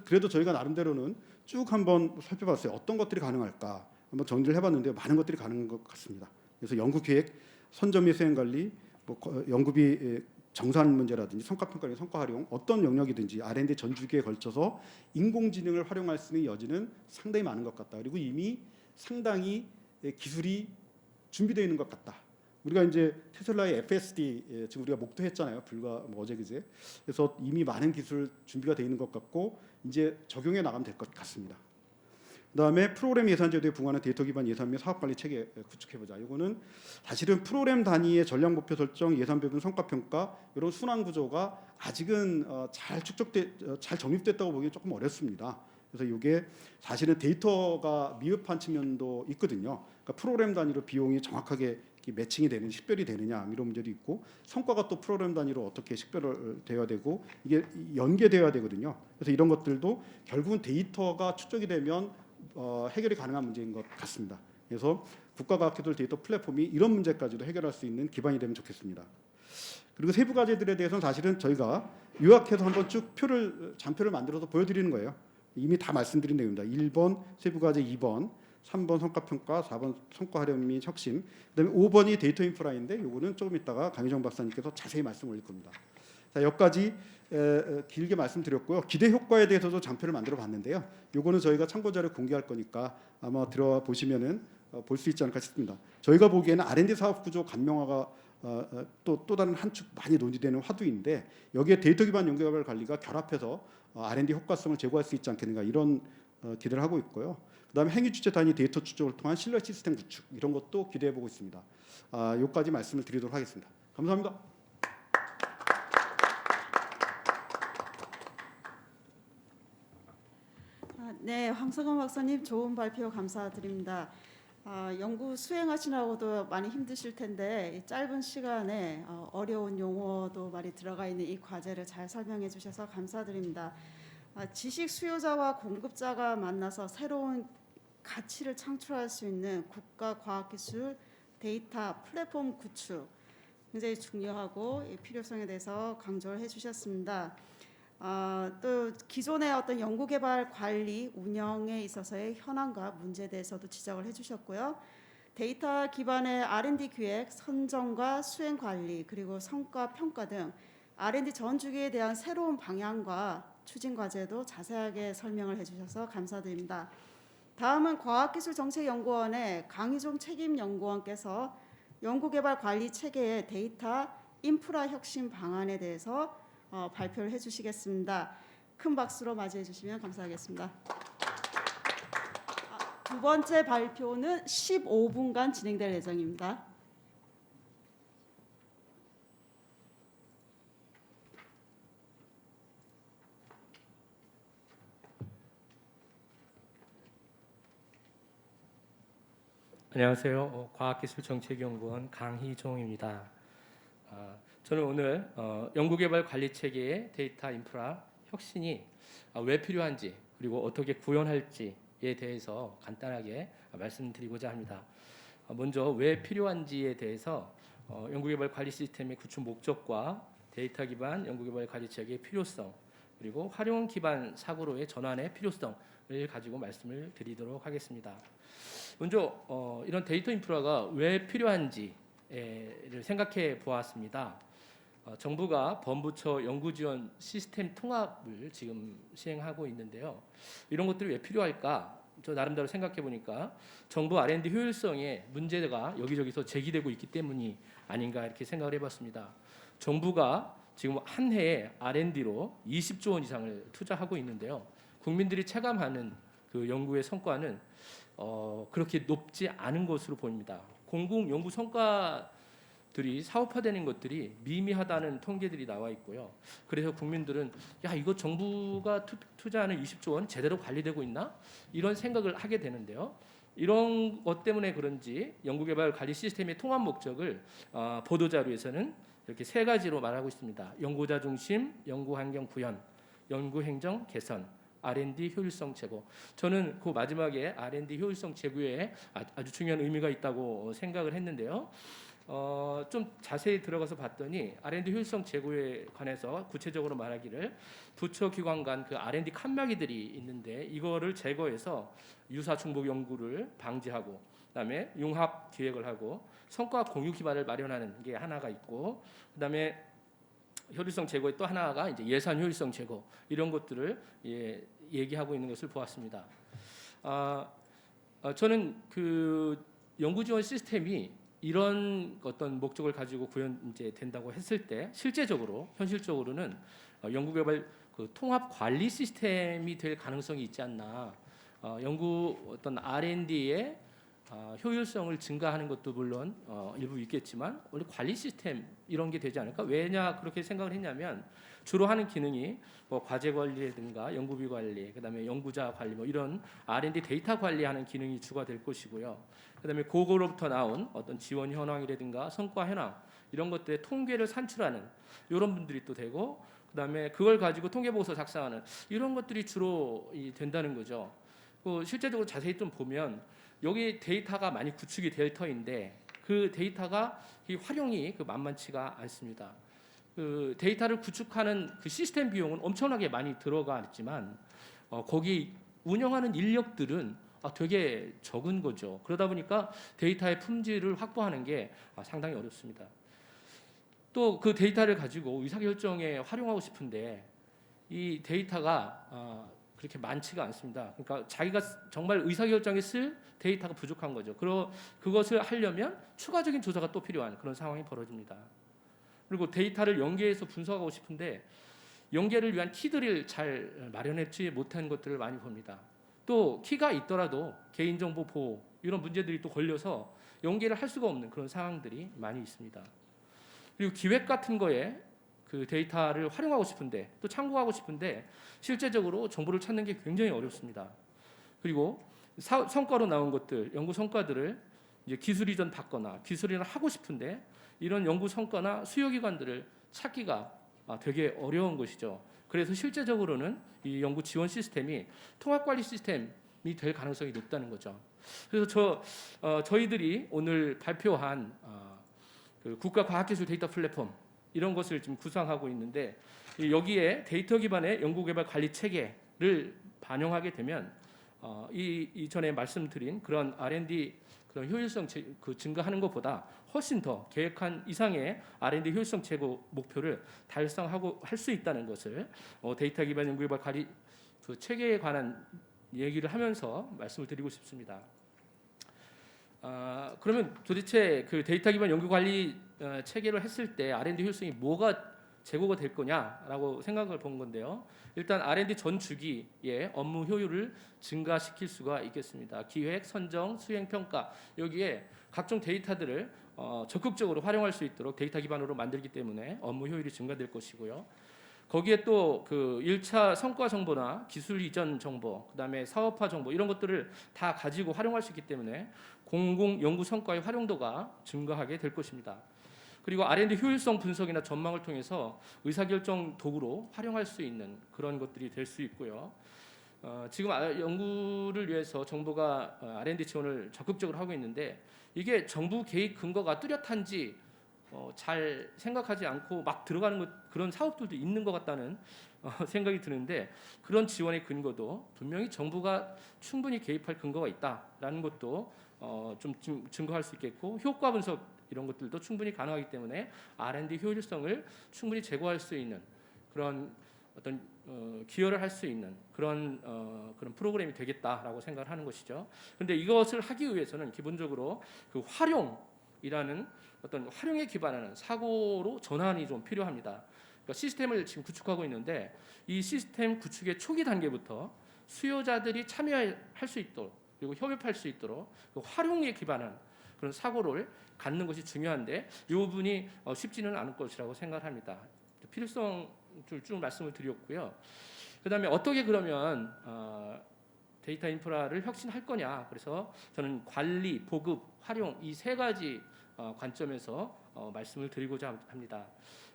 그래도 저희가 나름대로는 쭉 한번 살펴봤어요. 어떤 것들이 가능할까 한번 정리를 해봤는데요. 많은 것들이 가능한 것 같습니다. 그래서 연구 기획, 선점 및 수행 관리, 뭐 연구비 정산 문제라든지 성과 평가, 성과 활용, 어떤 영역이든지 R&D 전 주기에 걸쳐서 인공지능을 활용할 수 있는 여지는 상당히 많은 것 같다. 그리고 이미 상당히 기술이 준비되어 있는 것 같다. 우리가 이제 테슬라의 FSD 지금 우리가 목도했잖아요. 불과 뭐 어제 그제. 그래서 이미 많은 기술 준비가 되어 있는 것 같고 이제 적용해 나가면 될 것 같습니다. 그다음에 프로그램 예산제도에 부응하는 데이터 기반 예산 및 사업 관리 체계 구축해보자. 이거는 사실은 프로그램 단위의 전략 목표 설정, 예산 배분, 성과 평가 이런 순환 구조가 아직은 잘 정립됐다고 보기 조금 어렵습니다. 그래서 이게 사실은 데이터가 미흡한 측면도 있거든요. 그러니까 프로그램 단위로 비용이 정확하게 매칭이 되는, 식별이 되느냐 이런 문제도 있고, 성과가 또 프로그램 단위로 어떻게 식별되어야 되고 이게 연계되어야 되거든요. 그래서 이런 것들도 결국은 데이터가 축적이 되면 해결이 가능한 문제인 것 같습니다. 그래서 국가과학기술 데이터 플랫폼이 이런 문제까지도 해결할 수 있는 기반이 되면 좋겠습니다. 그리고 세부 과제들에 대해서는 사실은 저희가 요약해서 한번 쭉 장표를 만들어서 보여드리는 거예요. 이미 다 말씀드린 내용입니다. 1번 세부 과제 2번, 3번 성과평가, 4번 성과 활용 및 혁신, 그다음에 5번이 데이터 인프라인데 요거는 조금 있다가 강희정 박사님께서 자세히 말씀 올릴 겁니다. 자, 여기까지 길게 말씀드렸고요. 기대 효과에 대해서도 장표를 만들어 봤는데요. 요거는 저희가 참고 자료 공개할 거니까 아마 들어와 보시면은 볼 수 있지 않을까 싶습니다. 저희가 보기에는 R&D 사업 구조 간명화가 또 다른 한 축 많이 논의되는 화두인데 여기에 데이터 기반 연구개발 관리가 결합해서 R&D 효과성을 제고할 수 있지 않겠는가 이런 기대를 하고 있고요. 그다음에 행위 주체 단위 데이터 추적을 통한 신뢰 시스템 구축 이런 것도 기대해 보고 있습니다. 여기까지 말씀을 드리도록 하겠습니다. 감사합니다. 네, 황석원 박사님 좋은 발표 감사드립니다. 연구 수행하시느라고도 많이 힘드실 텐데 이 짧은 시간에 어려운 용어도 많이 들어가 있는 이 과제를 잘 설명해 주셔서 감사드립니다. 지식 수요자와 공급자가 만나서 새로운 가치를 창출할 수 있는 국가 과학기술 데이터 플랫폼 구축 굉장히 중요하고 이 필요성에 대해서 강조를 해주셨습니다. 또 기존의 어떤 연구개발 관리 운영에 있어서의 현황과 문제에 대해서도 지적을 해주셨고요. 데이터 기반의 R&D 기획, 선정과 수행 관리 그리고 성과 평가 등 R&D 전 주기에 대한 새로운 방향과 추진 과제도 자세하게 설명을 해주셔서 감사드립니다. 다음은 과학기술정책연구원의 강희종 책임연구원께서 연구개발 관리 체계의 데이터 인프라 혁신 방안에 대해서 발표를 해주시겠습니다. 큰 박수로 맞이해 주시면 감사하겠습니다. 두 번째 발표는 15분간 진행될 예정입니다. 안녕하세요. 과학기술정책연구원 강희종입니다. 저는 오늘 연구개발 관리 체계의 데이터 인프라 혁신이 왜 필요한지 그리고 어떻게 구현할지에 대해서 간단하게 말씀드리고자 합니다. 먼저 왜 필요한지에 대해서 연구개발 관리 시스템의 구축 목적과 데이터 기반 연구개발 관리 체계의 필요성 그리고 활용 기반 사고로의 전환의 필요성을 가지고 말씀을 드리도록 하겠습니다. 먼저 이런 데이터 인프라가 왜 필요한지를 생각해 보았습니다. 정부가 범부처 연구지원 시스템 통합을 지금 시행하고 있는데요. 이런 것들이 왜 필요할까? 저 나름대로 생각해 보니까 정부 R&D 효율성에 문제가 여기저기서 제기되고 있기 때문이 아닌가 이렇게 생각을 해봤습니다. 정부가 지금 한 해에 R&D로 20조 원 이상을 투자하고 있는데요. 국민들이 체감하는 그 연구의 성과는 그렇게 높지 않은 것으로 보입니다. 공공 연구 성과들이 사업화되는 것들이 미미하다는 통계들이 나와 있고요. 그래서 국민들은 야 이거 정부가 투자하는 20조 원 제대로 관리되고 있나? 이런 생각을 하게 되는데요. 이런 것 때문에 그런지 연구개발 관리 시스템의 통합 목적을 보도자료에서는 이렇게 세 가지로 말하고 있습니다. 연구자 중심, 연구환경 구현, 연구행정 개선, R&D 효율성 제고. 저는 그 마지막에 R&D 효율성 제고에 아주 중요한 의미가 있다고 생각을 했는데요. 좀 자세히 들어가서 봤더니 R&D 효율성 제고에 관해서 구체적으로 말하기를 부처 기관 간 그 R&D 칸막이들이 있는데 이거를 제거해서 유사 중복 연구를 방지하고 그다음에 융합 기획을 하고 성과 공유 기반을 마련하는 게 하나가 있고 그다음에 효율성 제고의 또 하나가 이제 예산 효율성 제고 이런 것들을 얘기하고 있는 것을 보았습니다. 저는 그 연구 지원 시스템이 이런 어떤 목적을 가지고 이제 된다고 했을 때 실제적으로 현실적으로는 연구개발 그 통합 관리 시스템이 될 가능성이 있지 않나. 연구 어떤 R&D의 효율성을 증가하는 것도 물론 일부 있겠지만 원래 관리 시스템 이런 게 되지 않을까? 왜냐 그렇게 생각을 했냐면 주로 하는 기능이 뭐 과제 관리라든가 연구비 관리, 그다음에 연구자 관리 뭐 이런 R&D 데이터 관리하는 기능이 주가 될 것이고요. 그다음에 그거로부터 나온 어떤 지원 현황이라든가 성과 현황 이런 것들의 통계를 산출하는 이런 분들이 또 되고 그다음에 그걸 가지고 통계 보고서 작성하는 이런 것들이 주로 된다는 거죠. 실제적으로 자세히 좀 보면 여기 데이터가 많이 구축이 될 터인데 그 데이터가 이 활용이 만만치가 않습니다. 그 데이터를 구축하는 그 시스템 비용은 엄청나게 많이 들어가지만 거기 운영하는 인력들은 되게 적은 거죠. 그러다 보니까 데이터의 품질을 확보하는 게 상당히 어렵습니다. 또 그 데이터를 가지고 의사결정에 활용하고 싶은데 이 데이터가 그렇게 많지가 않습니다. 그러니까 자기가 정말 의사결정에 쓸 데이터가 부족한 거죠. 그것을 하려면 추가적인 조사가 또 필요한 그런 상황이 벌어집니다. 그리고 데이터를 연계해서 분석하고 싶은데 연계를 위한 키들을 잘 마련하지 못한 것들을 많이 봅니다. 또 키가 있더라도 개인정보 보호 이런 문제들이 또 걸려서 연계를 할 수가 없는 그런 상황들이 많이 있습니다. 그리고 기획 같은 거에 그 데이터를 활용하고 싶은데 또 참고하고 싶은데 실제적으로 정보를 찾는 게 굉장히 어렵습니다. 그리고 성과로 나온 것들, 연구 성과들을 이제 기술 이전 받거나 기술 이전을 하고 싶은데 이런 연구 성과나 수요 기관들을 찾기가 되게 어려운 것이죠. 그래서 실제적으로는 이 연구 지원 시스템이 통합 관리 시스템이 될 가능성이 높다는 거죠. 그래서 저희들이 오늘 발표한 그 국가 과학기술 데이터 플랫폼 이런 것을 지금 구상하고 있는데 여기에 데이터 기반의 연구개발 관리 체계를 반영하게 되면 이전에 말씀드린 그런 R&D 그런 효율성 증가하는 것보다 훨씬 더 계획한 이상의 R&D 효율성 제고 목표를 달성하고 할 수 있다는 것을 데이터 기반 연구개발 관리 그 체계에 관한 얘기를 하면서 말씀을 드리고 싶습니다. 그러면 도대체 그 데이터 기반 연구 관리 체계를 했을 때 R&D 효율성이 뭐가 제고가 될 거냐라고 생각을 본 건데요. 일단 R&D 전 주기의 업무 효율을 증가시킬 수가 있겠습니다. 기획, 선정, 수행, 평가 여기에 각종 데이터들을 적극적으로 활용할 수 있도록 데이터 기반으로 만들기 때문에 업무 효율이 증가될 것이고요. 거기에 또 그 1차 성과 정보나 기술 이전 정보, 그다음에 사업화 정보 이런 것들을 다 가지고 활용할 수 있기 때문에 공공 연구 성과의 활용도가 증가하게 될 것입니다. 그리고 R&D 효율성 분석이나 전망을 통해서 의사결정 도구로 활용할 수 있는 그런 것들이 될 수 있고요. 지금 연구를 위해서 정부가 R&D 지원을 적극적으로 하고 있는데 이게 정부 개입 근거가 뚜렷한지 잘 생각하지 않고 막 들어가는 그런 사업들도 있는 것 같다는 생각이 드는데 그런 지원의 근거도 분명히 정부가 충분히 개입할 근거가 있다라는 것도 좀 증거할 수 있겠고 효과 분석 이런 것들도 충분히 가능하기 때문에 R&D 효율성을 충분히 제고할 수 있는 그런 어떤 기여를 할 수 있는 그런 프로그램이 되겠다라고 생각을 하는 것이죠. 그런데 이것을 하기 위해서는 기본적으로 그 활용이라는 어떤 활용에 기반하는 사고로 전환이 좀 필요합니다. 그러니까 시스템을 지금 구축하고 있는데 이 시스템 구축의 초기 단계부터 수요자들이 참여할 수 있도록 그리고 협업할 수 있도록 그 활용에 기반한 그런 사고를 갖는 것이 중요한데 이 부분이 쉽지는 않을 것이라고 생각합니다. 필요성을 쭉 말씀을 드렸고요. 그다음에 어떻게 그러면 데이터 인프라를 혁신할 거냐. 그래서 저는 관리, 보급, 활용 이 세 가지 관점에서 말씀을 드리고자 합니다.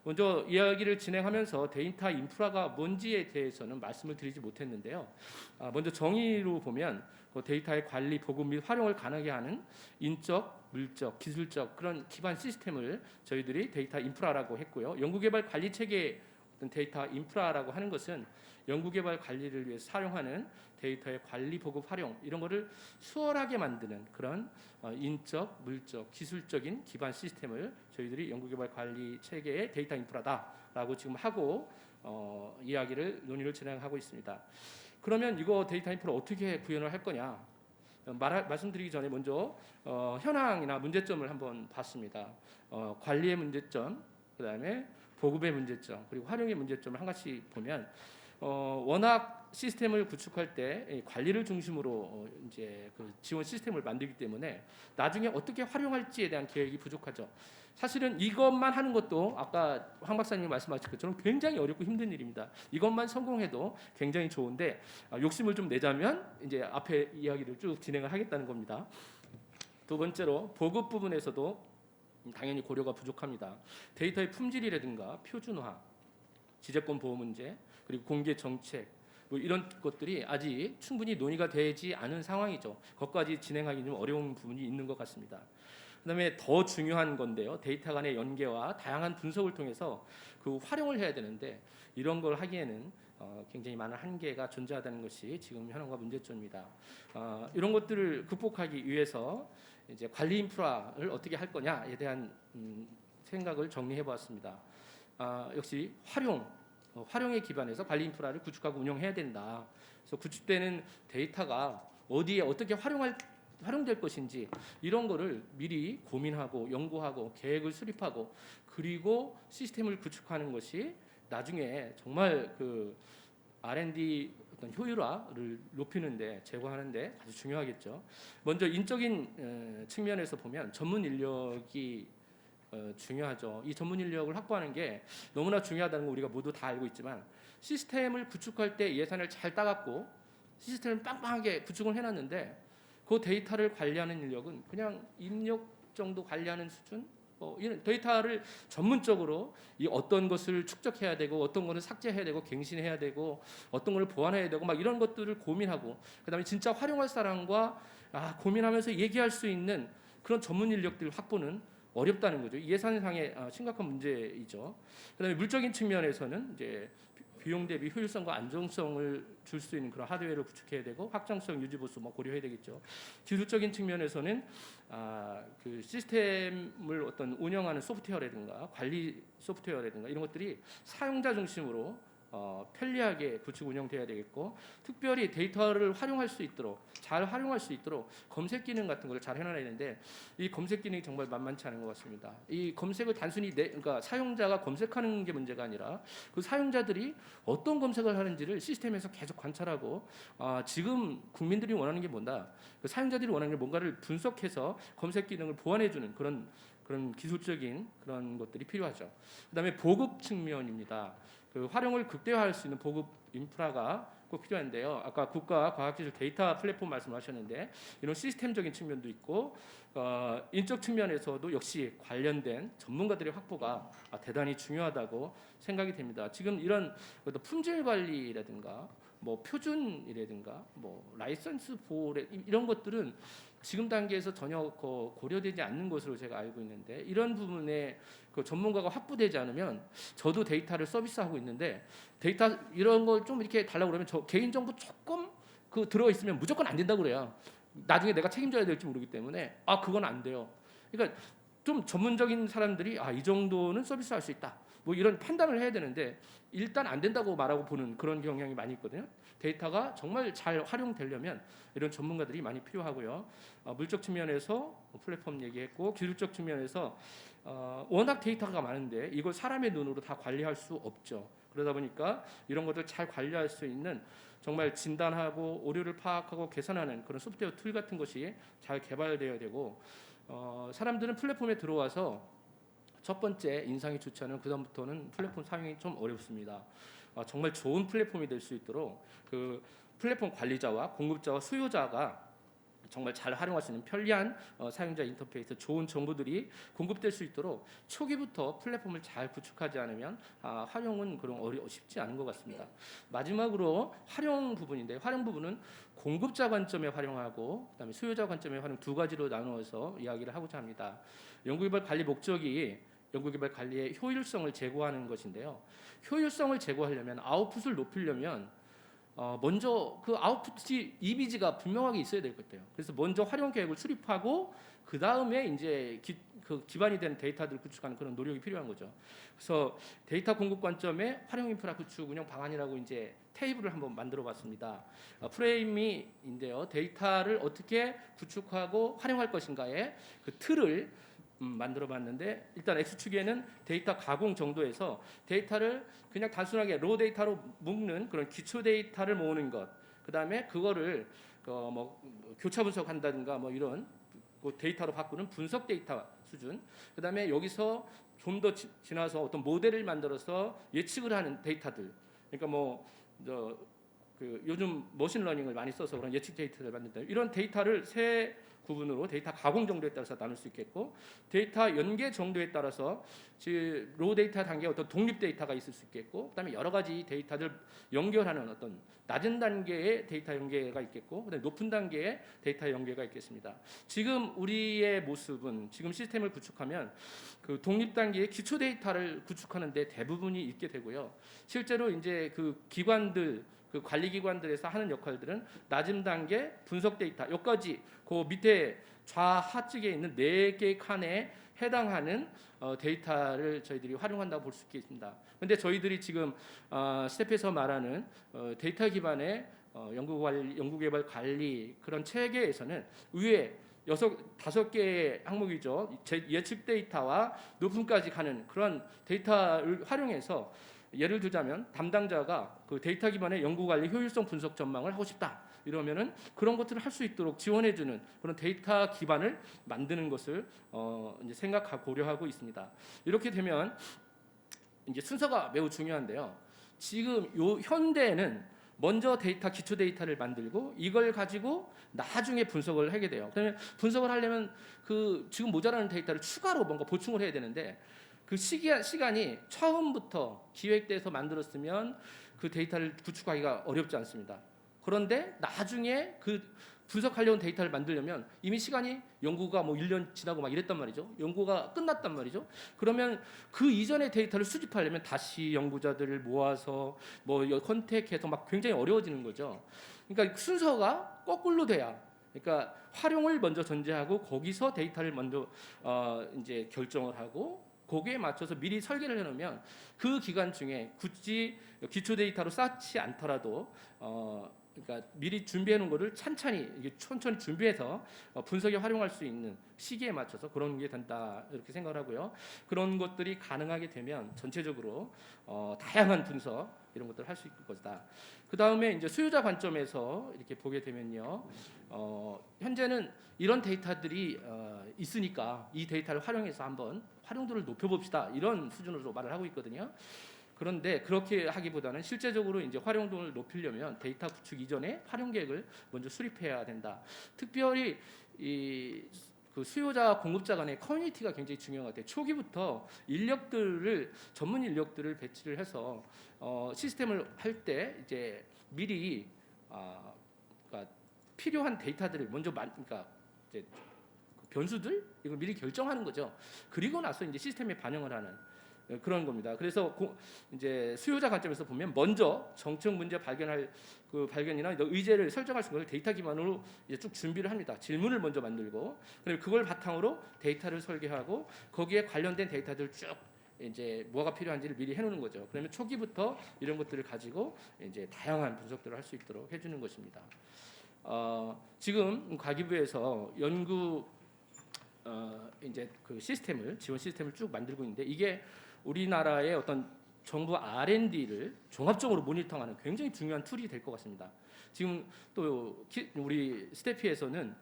먼저 이야기를 진행하면서 데이터 인프라가 뭔지에 대해서는 말씀을 드리지 못했는데요. 먼저 정의로 보면 데이터의 관리, 보급 및 활용을 가능하게 하는 인적, 물적, 기술적 그런 기반 시스템을 저희들이 데이터 인프라라고 했고요. 연구개발 관리 체계 어떤 데이터 인프라라고 하는 것은 연구개발 관리를 위해서 사용하는 데이터의 관리, 보급, 활용 이런 거를 수월하게 만드는 그런 인적, 물적, 기술적인 기반 시스템을 저희들이 연구개발 관리 체계의 데이터 인프라다라고 지금 하고 이야기를 논의를 진행하고 있습니다. 그러면 이거 데이터 인프라 어떻게 구현을 할 거냐? 말씀드리기 전에 먼저 현황이나 문제점을 한번 봤습니다. 관리의 문제점, 그다음에 보급의 문제점, 그리고 활용의 문제점을 한 가지 보면 워낙 시스템을 구축할 때 관리를 중심으로 이제 그 지원 시스템을 만들기 때문에 나중에 어떻게 활용할지에 대한 계획이 부족하죠. 사실은 이것만 하는 것도 아까 황 박사님이 말씀하신 것처럼 굉장히 어렵고 힘든 일입니다. 이것만 성공해도 굉장히 좋은데 욕심을 좀 내자면 이제 앞에 이야기를 쭉 진행을 하겠다는 겁니다. 두 번째로 보급 부분에서도 당연히 고려가 부족합니다. 데이터의 품질이라든가 표준화, 지재권 보호 문제, 그리고 공개 정책 뭐 이런 것들이 아직 충분히 논의가 되지 않은 상황이죠. 그것까지 진행하기 좀 어려운 부분이 있는 것 같습니다. 그다음에 더 중요한 건데요. 데이터 간의 연계와 다양한 분석을 통해서 그 활용을 해야 되는데 이런 걸 하기에는 굉장히 많은 한계가 존재하다는 것이 지금 현황과 문제점입니다. 이런 것들을 극복하기 위해서 이제 관리 인프라를 어떻게 할 거냐에 대한 생각을 정리해 보았습니다. 역시 활용에 기반해서 관리 인프라를 구축하고 운영해야 된다. 그래서 구축되는 데이터가 어디에 어떻게 활용될 것인지 이런 거를 미리 고민하고 연구하고 계획을 수립하고 그리고 시스템을 구축하는 것이 나중에 정말 그 R&D 어떤 효율화를 높이는데 제고하는데 아주 중요하겠죠. 먼저 인적인 측면에서 보면 전문 인력이 중요하죠. 이 전문 인력을 확보하는 게 너무나 중요하다는 거 우리가 모두 다 알고 있지만 시스템을 구축할 때 예산을 잘 따갖고 시스템을 빵빵하게 구축을 해놨는데 그 데이터를 관리하는 인력은 그냥 입력 정도 관리하는 수준. 이런 데이터를 전문적으로 이 어떤 것을 축적해야 되고 어떤 것을 삭제해야 되고 갱신해야 되고 어떤 것을 보완해야 되고 막 이런 것들을 고민하고 그다음에 진짜 활용할 사람과 고민하면서 얘기할 수 있는 그런 전문 인력들 확보는 어렵다는 거죠. 예산상의 심각한 문제이죠. 그다음에 물적인 측면에서는 이제 비용 대비 효율성과 안정성을 줄 수 있는 그런 하드웨어를 구축해야 되고 확장성 유지 보수 고려해야 되겠죠. 기술적인 측면에서는 그 시스템을 어떤 운영하는 소프트웨어라든가 관리 소프트웨어라든가 이런 것들이 사용자 중심으로 편리하게 구축 운영돼야 되겠고 특별히 데이터를 활용할 수 있도록 잘 활용할 수 있도록 검색 기능 같은 걸 잘 해놔야 되는데 이 검색 기능이 정말 만만치 않은 것 같습니다. 이 검색을 단순히 그러니까 사용자가 검색하는 게 문제가 아니라 그 사용자들이 어떤 검색을 하는지를 시스템에서 계속 관찰하고 지금 국민들이 원하는 게 뭔가 그 사용자들이 원하는 게 뭔가를 분석해서 검색 기능을 보완해주는 그런 기술적인 그런 것들이 필요하죠. 그다음에 보급 측면입니다. 그 활용을 극대화할 수 있는 보급 인프라가 꼭 필요한데요. 아까 국가 과학기술 데이터 플랫폼 말씀하셨는데 이런 시스템적인 측면도 있고 인적 측면에서도 역시 관련된 전문가들의 확보가 대단히 중요하다고 생각이 됩니다. 지금 이런 품질 관리라든가 뭐 표준이라든가 뭐 라이선스 보호 이런 것들은 지금 단계에서 전혀 고려되지 않는 것으로 제가 알고 있는데 이런 부분에 그 전문가가 확보되지 않으면 저도 데이터를 서비스하고 있는데 데이터 이런 걸 좀 이렇게 달라고 그러면 저 개인정보 조금 그 들어 있으면 무조건 안 된다고 그래요. 나중에 내가 책임져야 될지 모르기 때문에 그건 안 돼요. 그러니까 좀 전문적인 사람들이 이 정도는 서비스할 수 있다. 뭐 이런 판단을 해야 되는데 일단 안 된다고 말하고 보는 그런 경향이 많이 있거든요. 데이터가 정말 잘 활용되려면 이런 전문가들이 많이 필요하고요. 물적 측면에서 플랫폼 얘기했고 기술적 측면에서 워낙 데이터가 많은데 이걸 사람의 눈으로 다 관리할 수 없죠. 그러다 보니까 이런 것들 잘 관리할 수 있는 정말 진단하고 오류를 파악하고 개선하는 그런 소프트웨어 툴 같은 것이 잘 개발되어야 되고 사람들은 플랫폼에 들어와서 첫 번째 인상이 좋지 않으면 그다음부터는 플랫폼 사용이 좀 어렵습니다. 정말 좋은 플랫폼이 될 수 있도록 그 플랫폼 관리자와 공급자와 수요자가 정말 잘 활용할 수 있는 편리한 사용자 인터페이스, 좋은 정보들이 공급될 수 있도록 초기부터 플랫폼을 잘 구축하지 않으면 활용은 쉽지 않은 것 같습니다. 마지막으로 활용 부분인데, 활용 부분은 공급자 관점에 활용하고 그다음에 수요자 관점에 활용 두 가지로 나누어서 이야기를 하고자 합니다. 연구개발 관리 목적이 연구개발 관리의 효율성을 제고하는 것인데요. 효율성을 제고하려면, 아웃풋을 높이려면 먼저 그 아웃풋이 이미지가 분명하게 있어야 될 것 같아요. 그래서 먼저 활용 계획을 수립하고 그 다음에 이제 기반이 되는 데이터들을 구축하는 그런 노력이 필요한 거죠. 그래서 데이터 공급 관점의 활용 인프라 구축 운영 방안이라고 이제 테이블을 한번 만들어봤습니다. 프레임인데요, 데이터를 어떻게 구축하고 활용할 것인가의 그 틀을 만들어봤는데, 일단 X축에는 데이터 가공 정도에서 데이터를 그냥 단순하게 로 데이터로 묶는 그런 기초 데이터를 모으는 것, 그 다음에 그거를 교차 분석한다든가 이런 데이터로 바꾸는 분석 데이터 수준, 그 다음에 여기서 좀 더 지나서 어떤 모델을 만들어서 예측을 하는 데이터들, 그러니까 요즘 머신러닝을 많이 써서 그런 예측 데이터를 만든다. 이런 데이터를 세 구분으로 데이터 가공 정도에 따라서 나눌 수 있겠고, 데이터 연계 정도에 따라서 로 데이터 단계의 어떤 독립 데이터가 있을 수 있겠고, 그다음에 여러 가지 데이터들 연결하는 어떤 낮은 단계의 데이터 연계가 있겠고, 그다음에 높은 단계의 데이터 연계가 있겠습니다. 지금 우리의 모습은, 지금 시스템을 구축하면 그 독립 단계의 기초 데이터를 구축하는데 대부분이 있게 되고요. 실제로 이제 그 기관들, 그 관리기관들에서 하는 역할들은 낮은 단계 분석 데이터, 여기까지 그 밑에 좌하측에 있는 4개의 칸에 해당하는 데이터를 저희들이 활용한다고 볼 수 있겠습니다. 그런데 저희들이 지금 스텝에서 말하는 데이터 기반의 연구개발 관리 그런 체계에서는 위에 5개의 항목이죠. 예측 데이터와 높음까지 가는 그런 데이터를 활용해서, 예를 들자면 담당자가 그 데이터 기반의 연구관리 효율성 분석 전망을 하고 싶다 이러면은 그런 것들을 할 수 있도록 지원해주는 그런 데이터 기반을 만드는 것을 이제 생각하고 고려하고 있습니다. 이렇게 되면 이제 순서가 매우 중요한데요. 지금 현대에는 먼저 기초 데이터를 만들고 이걸 가지고 나중에 분석을 하게 돼요. 그러면 분석을 하려면 그 지금 모자라는 데이터를 추가로 뭔가 보충을 해야 되는데, 그 시간이 처음부터 기획돼서 만들었으면 그 데이터를 구축하기가 어렵지 않습니다. 그런데 나중에 그 분석하려는 데이터를 만들려면 이미 시간이, 연구가 1년 지나고 막 이랬단 말이죠. 연구가 끝났단 말이죠. 그러면 그 이전의 데이터를 수집하려면 다시 연구자들을 모아서 컨택해서 막 굉장히 어려워지는 거죠. 그러니까 순서가 거꾸로 돼야, 그러니까 활용을 먼저 전제하고 거기서 데이터를 먼저 이제 결정을 하고 거기에 맞춰서 미리 설계를 해놓으면 그 기간 중에 굳이 기초 데이터로 쌓지 않더라도 그러니까 미리 준비해 놓은 거를 천천히 준비해서 분석에 활용할 수 있는 시기에 맞춰서 그런 게 된다 이렇게 생각을 하고요. 그런 것들이 가능하게 되면 전체적으로 다양한 분석 이런 것들을 할 수 있을 것이다. 그 다음에 이제 수요자 관점에서 이렇게 보게 되면요, 현재는 이런 데이터들이 있으니까 이 데이터를 활용해서 한번 활용도를 높여봅시다 이런 수준으로 말을 하고 있거든요. 그런데 그렇게 하기보다는 실제적으로 이제 활용도를 높이려면 데이터 구축 이전에 활용 계획을 먼저 수립해야 된다. 특별히 그 수요자와 공급자 간의 커뮤니티가 굉장히 중요한 것 같아요. 초기부터 전문 인력들을 배치를 해서 시스템을 할 때 이제 미리 그러니까 필요한 데이터들을 먼저 그러니까 이제 변수들 이걸 미리 결정하는 거죠. 그리고 나서 이제 시스템에 반영을 하는 그런 겁니다. 그래서 이제 수요자 관점에서 보면 먼저 정책 문제 발견이나 의제를 설정할 수 있는 걸 데이터 기반으로 이제 쭉 준비를 합니다. 질문을 먼저 만들고, 그리고 그걸 바탕으로 데이터를 설계하고 거기에 관련된 데이터들 쭉 이제 뭐가 필요한지를 미리 해놓는 거죠. 그러면 초기부터 이런 것들을 가지고 이제 다양한 분석들을 할 수 있도록 해주는 것입니다. 지금 과기부에서 연구 이제 그 지원 시스템을 쭉 만들고 있는데, 이게 우리나라의 어떤 정부 R&D를 종합적으로 모니터하는 굉장히 중요한 툴이 될 것 같습니다. 지금 또 우리 스태피에서는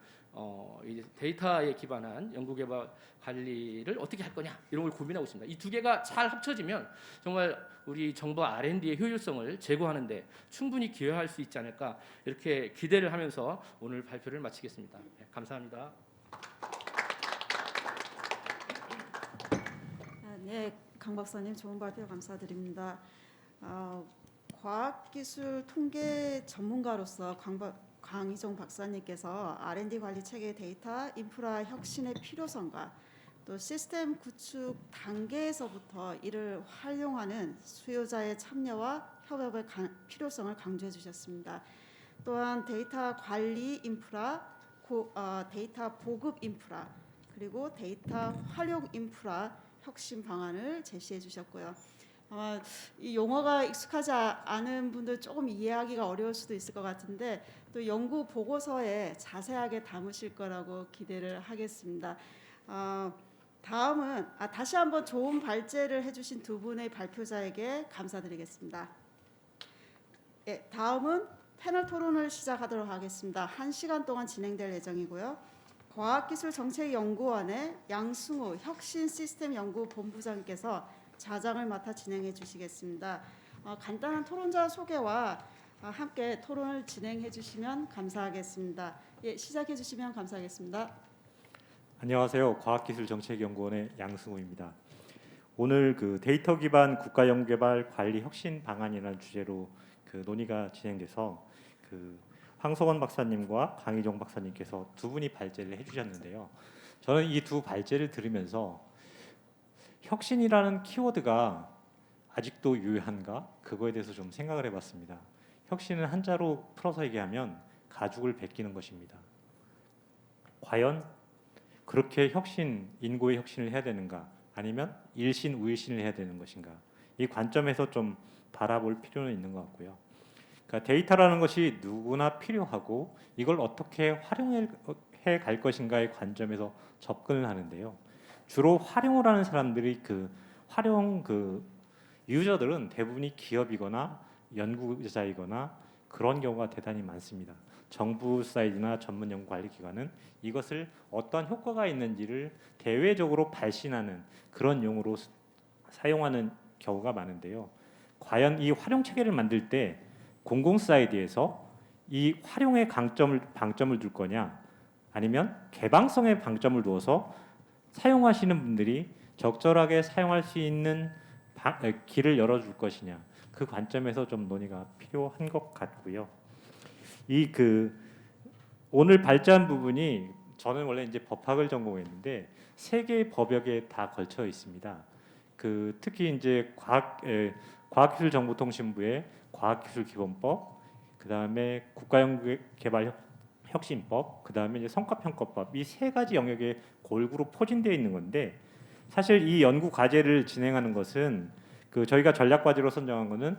이제 데이터에 기반한 연구개발 관리를 어떻게 할 거냐 이런 걸 고민하고 있습니다. 이 두 개가 잘 합쳐지면 정말 우리 정부 R&D의 효율성을 제고하는데 충분히 기여할 수 있지 않을까 이렇게 기대를 하면서 오늘 발표를 마치겠습니다. 네, 감사합니다. 네, 강 박사님 좋은 발표 감사드립니다. 과학기술 통계 전문가로서 강희종 박사님께서 R&D 관리 체계 데이터 인프라 혁신의 필요성과 또 시스템 구축 단계에서부터 이를 활용하는 수요자의 참여와 협업의 필요성을 강조해 주셨습니다. 또한 데이터 관리 인프라, 데이터 보급 인프라, 그리고 데이터 활용 인프라 혁신 방안을 제시해 주셨고요. 아마 이 용어가 익숙하지 않은 분들 조금 이해하기가 어려울 수도 있을 것 같은데 또 연구 보고서에 자세하게 담으실 거라고 기대를 하겠습니다. 다음은 다시 한번 좋은 발제를 해주신 두 분의 발표자에게 감사드리겠습니다. 예, 다음은 패널 토론을 시작하도록 하겠습니다. 1시간 동안 진행될 예정이고요. 과학기술정책연구원의 양승우 혁신시스템연구본부장께서 자장을 맡아 진행해 주시겠습니다. 간단한 토론자 소개와 함께 토론을 진행해 주시면 감사하겠습니다. 예, 시작해 주시면 감사하겠습니다. 안녕하세요. 과학기술정책연구원의 양승우입니다. 오늘 그 데이터 기반 국가연구개발 관리 혁신 방안이라는 주제로 그 논의가 진행돼서 그 황석원 박사님과 강희종 박사님께서 두 분이 발제를 해주셨는데요. 저는 이 두 발제를 들으면서 혁신이라는 키워드가 아직도 유효한가? 그거에 대해서 좀 생각을 해봤습니다. 혁신은 한자로 풀어서 얘기하면 가죽을 벗기는 것입니다. 과연 그렇게 인고의 혁신을 해야 되는가? 아니면 일신 우일신을 해야 되는 것인가? 이 관점에서 좀 바라볼 필요는 있는 것 같고요. 그러니까 데이터라는 것이 누구나 필요하고 이걸 어떻게 활용해 갈 것인가의 관점에서 접근을 하는데요. 주로 활용을 하는 사람들이 유저들은 대부분이 기업이거나 연구자이거나 그런 경우가 대단히 많습니다. 정부 사이드나 전문 연구관리기관은 이것을 어떠한 효과가 있는지를 대외적으로 발신하는 그런 용어로 사용하는 경우가 많은데요. 과연 이 활용 체계를 만들 때 공공 사이드에서 이 활용의 방점을 둘 거냐, 아니면 개방성에 방점을 두어서 사용하시는 분들이 적절하게 사용할 수 있는 길을 열어줄 것이냐, 그 관점에서 좀 논의가 필요한 것 같고요. 오늘 발제한 부분이 저는 원래 이제 법학을 전공했는데 세 개의 법역에 다 걸쳐 있습니다. 특히 이제 과학기술정보통신부의 과학기술기본법, 그 다음에 국가연구개발혁신법, 그 다음에 이제 성과평가법, 이 세 가지 영역에 골고루 포진되어 있는 건데, 사실 이 연구 과제를 진행하는 것은 저희가 전략 과제로 선정한 것은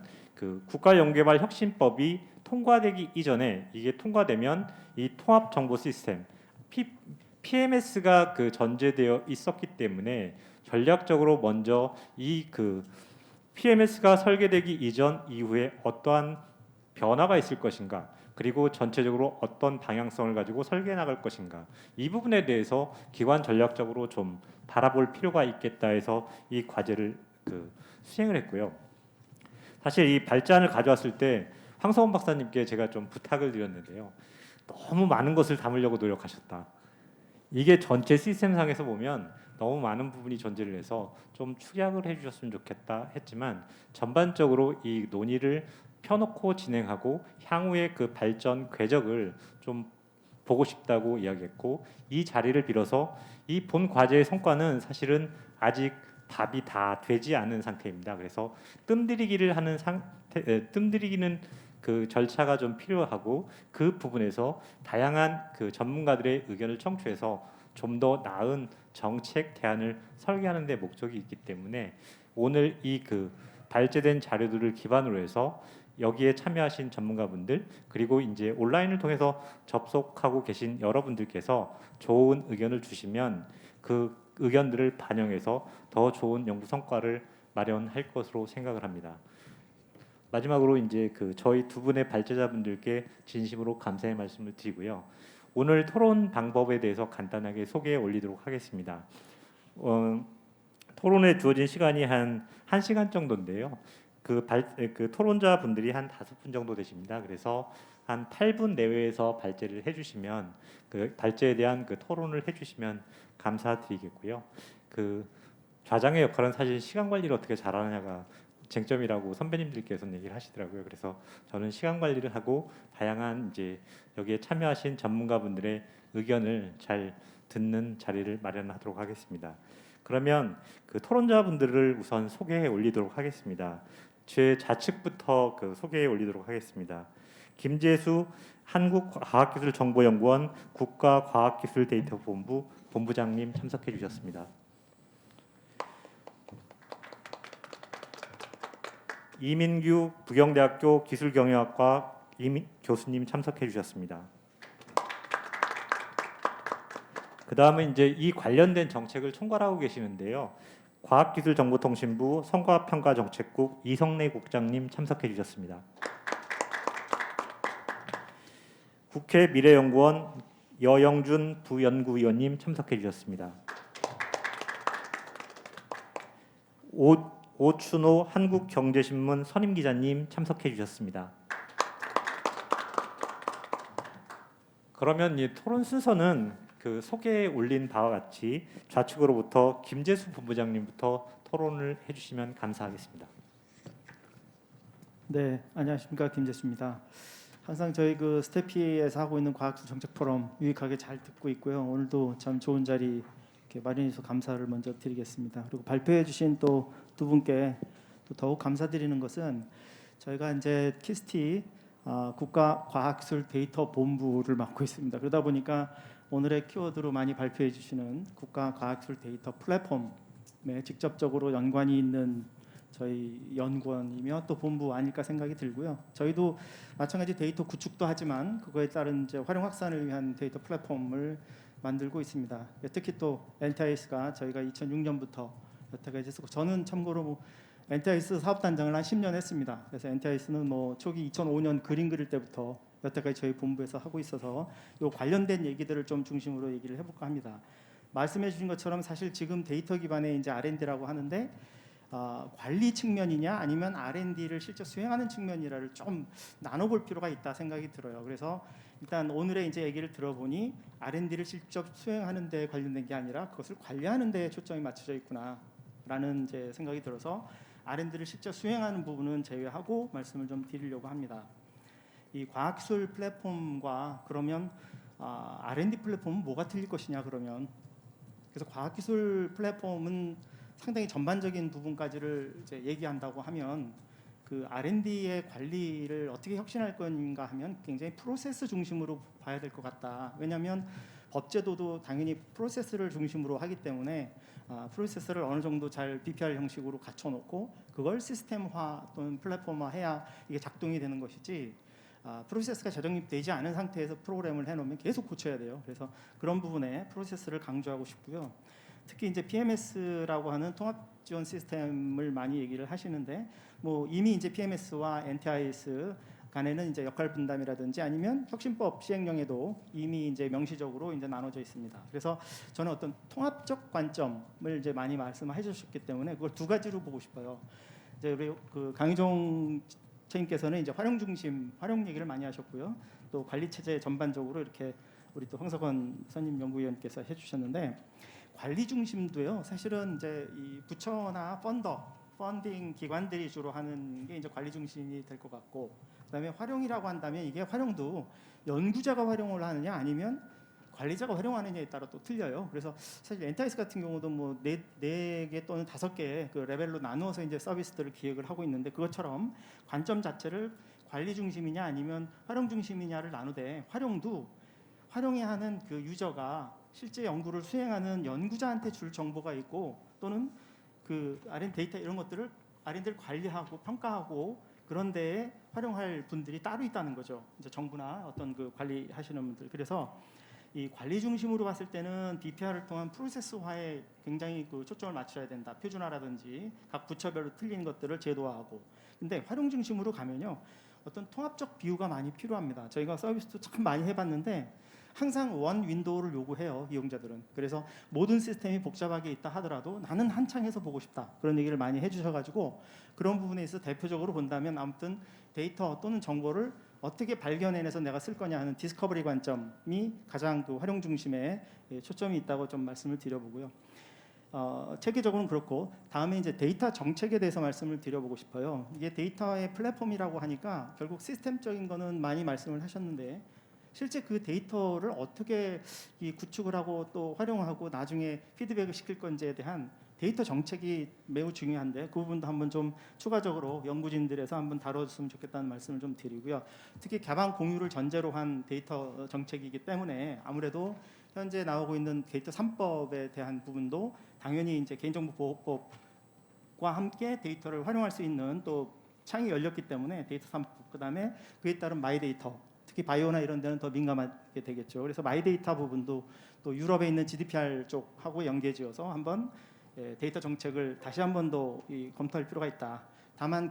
국가연구개발혁신법이 통과되기 이전에, 이게 통과되면 이 통합정보 시스템 PMS가 전제되어 있었기 때문에 전략적으로 먼저 PMS가 설계되기 이전 이후에 어떠한 변화가 있을 것인가, 그리고 전체적으로 어떤 방향성을 가지고 설계해 나갈 것인가, 이 부분에 대해서 기관 전략적으로 좀 바라볼 필요가 있겠다 해서 이 과제를 수행을 했고요. 사실 이 발제안을 가져왔을 때 황석원 박사님께 제가 좀 부탁을 드렸는데요. 너무 많은 것을 담으려고 노력하셨다. 이게 전체 시스템상에서 보면 너무 많은 부분이 존재를 해서 좀 축약을 해주셨으면 좋겠다 했지만, 전반적으로 이 논의를 펴놓고 진행하고 향후의 발전 궤적을 좀 보고 싶다고 이야기했고, 이 자리를 빌어서 이 본 과제의 성과는 사실은 아직 답이 다 되지 않은 상태입니다. 그래서 뜸들이기는 절차가 좀 필요하고, 그 부분에서 다양한 전문가들의 의견을 청취해서 좀 더 나은 정책 대안을 설계하는 데 목적이 있기 때문에 오늘 이 발제된 자료들을 기반으로 해서 여기에 참여하신 전문가분들, 그리고 이제 온라인을 통해서 접속하고 계신 여러분들께서 좋은 의견을 주시면 그 의견들을 반영해서 더 좋은 연구 성과를 마련할 것으로 생각을 합니다. 마지막으로 이제 저희 두 분의 발제자분들께 진심으로 감사의 말씀을 드리고요. 오늘 토론 방법에 대해서 간단하게 소개해 올리도록 하겠습니다. 토론에 주어진 시간이 한 1시간 정도인데요. 그 토론자 분들이 한 5분 정도 되십니다. 그래서 한 8분 내외에서 발제를 해주시면 그 발제에 대한 그 토론을 해주시면 감사드리겠고요. 그 좌장의 역할은 사실 시간 관리를 어떻게 잘하느냐가 쟁점이라고 선배님들께서는 얘기를 하시더라고요. 그래서 저는 시간 관리를 하고 다양한 이제 여기에 참여하신 전문가분들의 의견을 잘 듣는 자리를 마련하도록 하겠습니다. 그러면 그 토론자분들을 우선 소개해 올리도록 하겠습니다. 제 좌측부터 그 소개해 올리도록 하겠습니다. 김재수 한국과학기술정보연구원 국가과학기술데이터본부 본부장님 참석해 주셨습니다. 이민규 부경대학교 기술경영학과 교수님 참석해 주셨습니다. 그 다음에 이제 이 관련된 정책을 총괄하고 계시는데요. 과학기술정보통신부 성과평가정책국 이성래 국장님 참석해 주셨습니다. 국회 미래연구원 여영준 부연구위원님 참석해 주셨습니다. 오춘호 한국경제신문 선임기자님 참석해 주셨습니다. 그러면 이 토론 순서는 그 소개에 올린 바와 같이 좌측으로부터 김재수 본부장님부터 토론을 해주시면 감사하겠습니다. 네, 안녕하십니까, 김재수입니다. 항상 저희 그 스태피에서 하고 있는 과학기술 정책 포럼 유익하게 잘 듣고 있고요. 오늘도 참 좋은 자리 이렇게 마련해 주셔서 감사를 먼저 드리겠습니다. 그리고 발표해 주신 또 두 분께 또 더욱 감사드리는 것은 저희가 이제 키스티 국가과학기술데이터본부를 맡고 있습니다. 그러다 보니까 오늘의 키워드로 많이 발표해 주시는 국가과학기술데이터 플랫폼에 직접적으로 연관이 있는 저희 연구원이며 또 본부 아닐까 생각이 들고요. 저희도 마찬가지 데이터 구축도 하지만 그거에 따른 이제 활용 확산을 위한 데이터 플랫폼을 만들고 있습니다. 특히 또 NTIS가 저희가 2006년부터 여태까지 했었고, 저는 참고로 뭐 NTIS 사업단장을 한 10년 했습니다. 그래서 NTIS는 뭐 초기 2005년 그림 그릴 때부터 여태까지 저희 본부에서 하고 있어서 이 관련된 얘기들을 좀 중심으로 얘기를 해볼까 합니다. 말씀해 주신 것처럼 사실 지금 데이터 기반의 이제 R&D라고 하는데 관리 측면이냐 아니면 R&D를 실제 수행하는 측면이라를 좀 나눠볼 필요가 있다 생각이 들어요. 그래서 일단 오늘의 이제 얘기를 들어보니 R&D를 직접 수행하는 데 관련된 게 아니라 그것을 관리하는 데 초점이 맞춰져 있구나라는 이제 생각이 들어서 R&D를 실제 수행하는 부분은 제외하고 말씀을 좀 드리려고 합니다. 이 과학기술 플랫폼과 그러면 R&D 플랫폼은 뭐가 틀릴 것이냐 그러면, 그래서 과학기술 플랫폼은 상당히 전반적인 부분까지를 이제 얘기한다고 하면 그 R&D의 관리를 어떻게 혁신할 건가 하면 굉장히 프로세스 중심으로 봐야 될 것 같다. 왜냐하면 법제도도 당연히 프로세스를 중심으로 하기 때문에 프로세스를 어느 정도 잘 BPR 형식으로 갖춰놓고 그걸 시스템화 또는 플랫폼화해야 이게 작동이 되는 것이지, 프로세스가 재정립되지 않은 상태에서 프로그램을 해놓으면 계속 고쳐야 돼요. 그래서 그런 부분에 프로세스를 강조하고 싶고요. 특히 이제 PMS라고 하는 통합 지원 시스템을 많이 얘기를 하시는데, 뭐 이미 이제 PMS와 NTIS 간에는 이제 역할 분담이라든지 아니면 혁신법 시행령에도 이미 이제 명시적으로 이제 나눠져 있습니다. 그래서 저는 어떤 통합적 관점을 이제 많이 말씀해 주셨기 때문에 그걸 두 가지로 보고 싶어요. 이제 우리 그 강희종 책임께서는 이제 활용 중심, 활용 얘기를 많이 하셨고요. 또 관리 체제 전반적으로 이렇게 우리 또 황석원 선임 연구위원께서 해주셨는데, 관리 중심도요. 사실은 이제 이 부처나 펀딩 기관들이 주로 하는 게 이제 관리 중심이 될 것 같고, 그다음에 활용이라고 한다면 이게 활용도 연구자가 활용을 하느냐 아니면 관리자가 활용하느냐에 따라 또 틀려요. 그래서 사실 엔타이스 같은 경우도 뭐 4개 또는 5개 그 레벨로 나누어서 이제 서비스들을 기획을 하고 있는데, 그것처럼 관점 자체를 관리 중심이냐 아니면 활용 중심이냐를 나누되, 활용도 활용해야 하는 그 유저가 실제 연구를 수행하는 연구자한테 줄 정보가 있고, 또는 그 R&D 데이터 이런 것들을 R&D를 관리하고 평가하고 그런 데에 활용할 분들이 따로 있다는 거죠. 이제 정부나 어떤 그 관리하시는 분들. 그래서 이 관리 중심으로 봤을 때는 BPR을 통한 프로세스화에 굉장히 그 초점을 맞춰야 된다. 표준화라든지 각 부처별로 틀린 것들을 제도화하고. 근데 활용 중심으로 가면요, 어떤 통합적 비유가 많이 필요합니다. 저희가 서비스도 참 많이 해봤는데 항상 원 윈도우를 요구해요, 이용자들은. 그래서 모든 시스템이 복잡하게 있다 하더라도 나는 한 창에서 보고 싶다, 그런 얘기를 많이 해주셔가지고 그런 부분에 있어서 대표적으로 본다면 아무튼 데이터 또는 정보를 어떻게 발견해내서 내가 쓸 거냐 하는 디스커버리 관점이 가장 그 활용 중심에 초점이 있다고 좀 말씀을 드려보고요. 체계적으로는 그렇고, 다음에 이제 데이터 정책에 대해서 말씀을 드려보고 싶어요. 이게 데이터의 플랫폼이라고 하니까 결국 시스템적인 거는 많이 말씀을 하셨는데, 실제 그 데이터를 어떻게 이 구축을 하고 또 활용하고 나중에 피드백을 시킬 건지에 대한 데이터 정책이 매우 중요한데, 그 부분도 한번 좀 추가적으로 연구진들에서 한번 다뤄줬으면 좋겠다는 말씀을 좀 드리고요. 특히 개방 공유를 전제로 한 데이터 정책이기 때문에 아무래도 현재 나오고 있는 데이터 3법에 대한 부분도 당연히 이제 개인정보보호법과 함께 데이터를 활용할 수 있는 또 창이 열렸기 때문에 데이터 3법, 그다음에 그에 따른 마이데이터, 특히 바이오나 이런 데는 더 민감하게 되겠죠. 그래서 마이데이터 부분도 또 유럽에 있는 GDPR 쪽하고 연계지어서 한번 데이터 정책을 다시 한 번 더 검토할 필요가 있다. 다만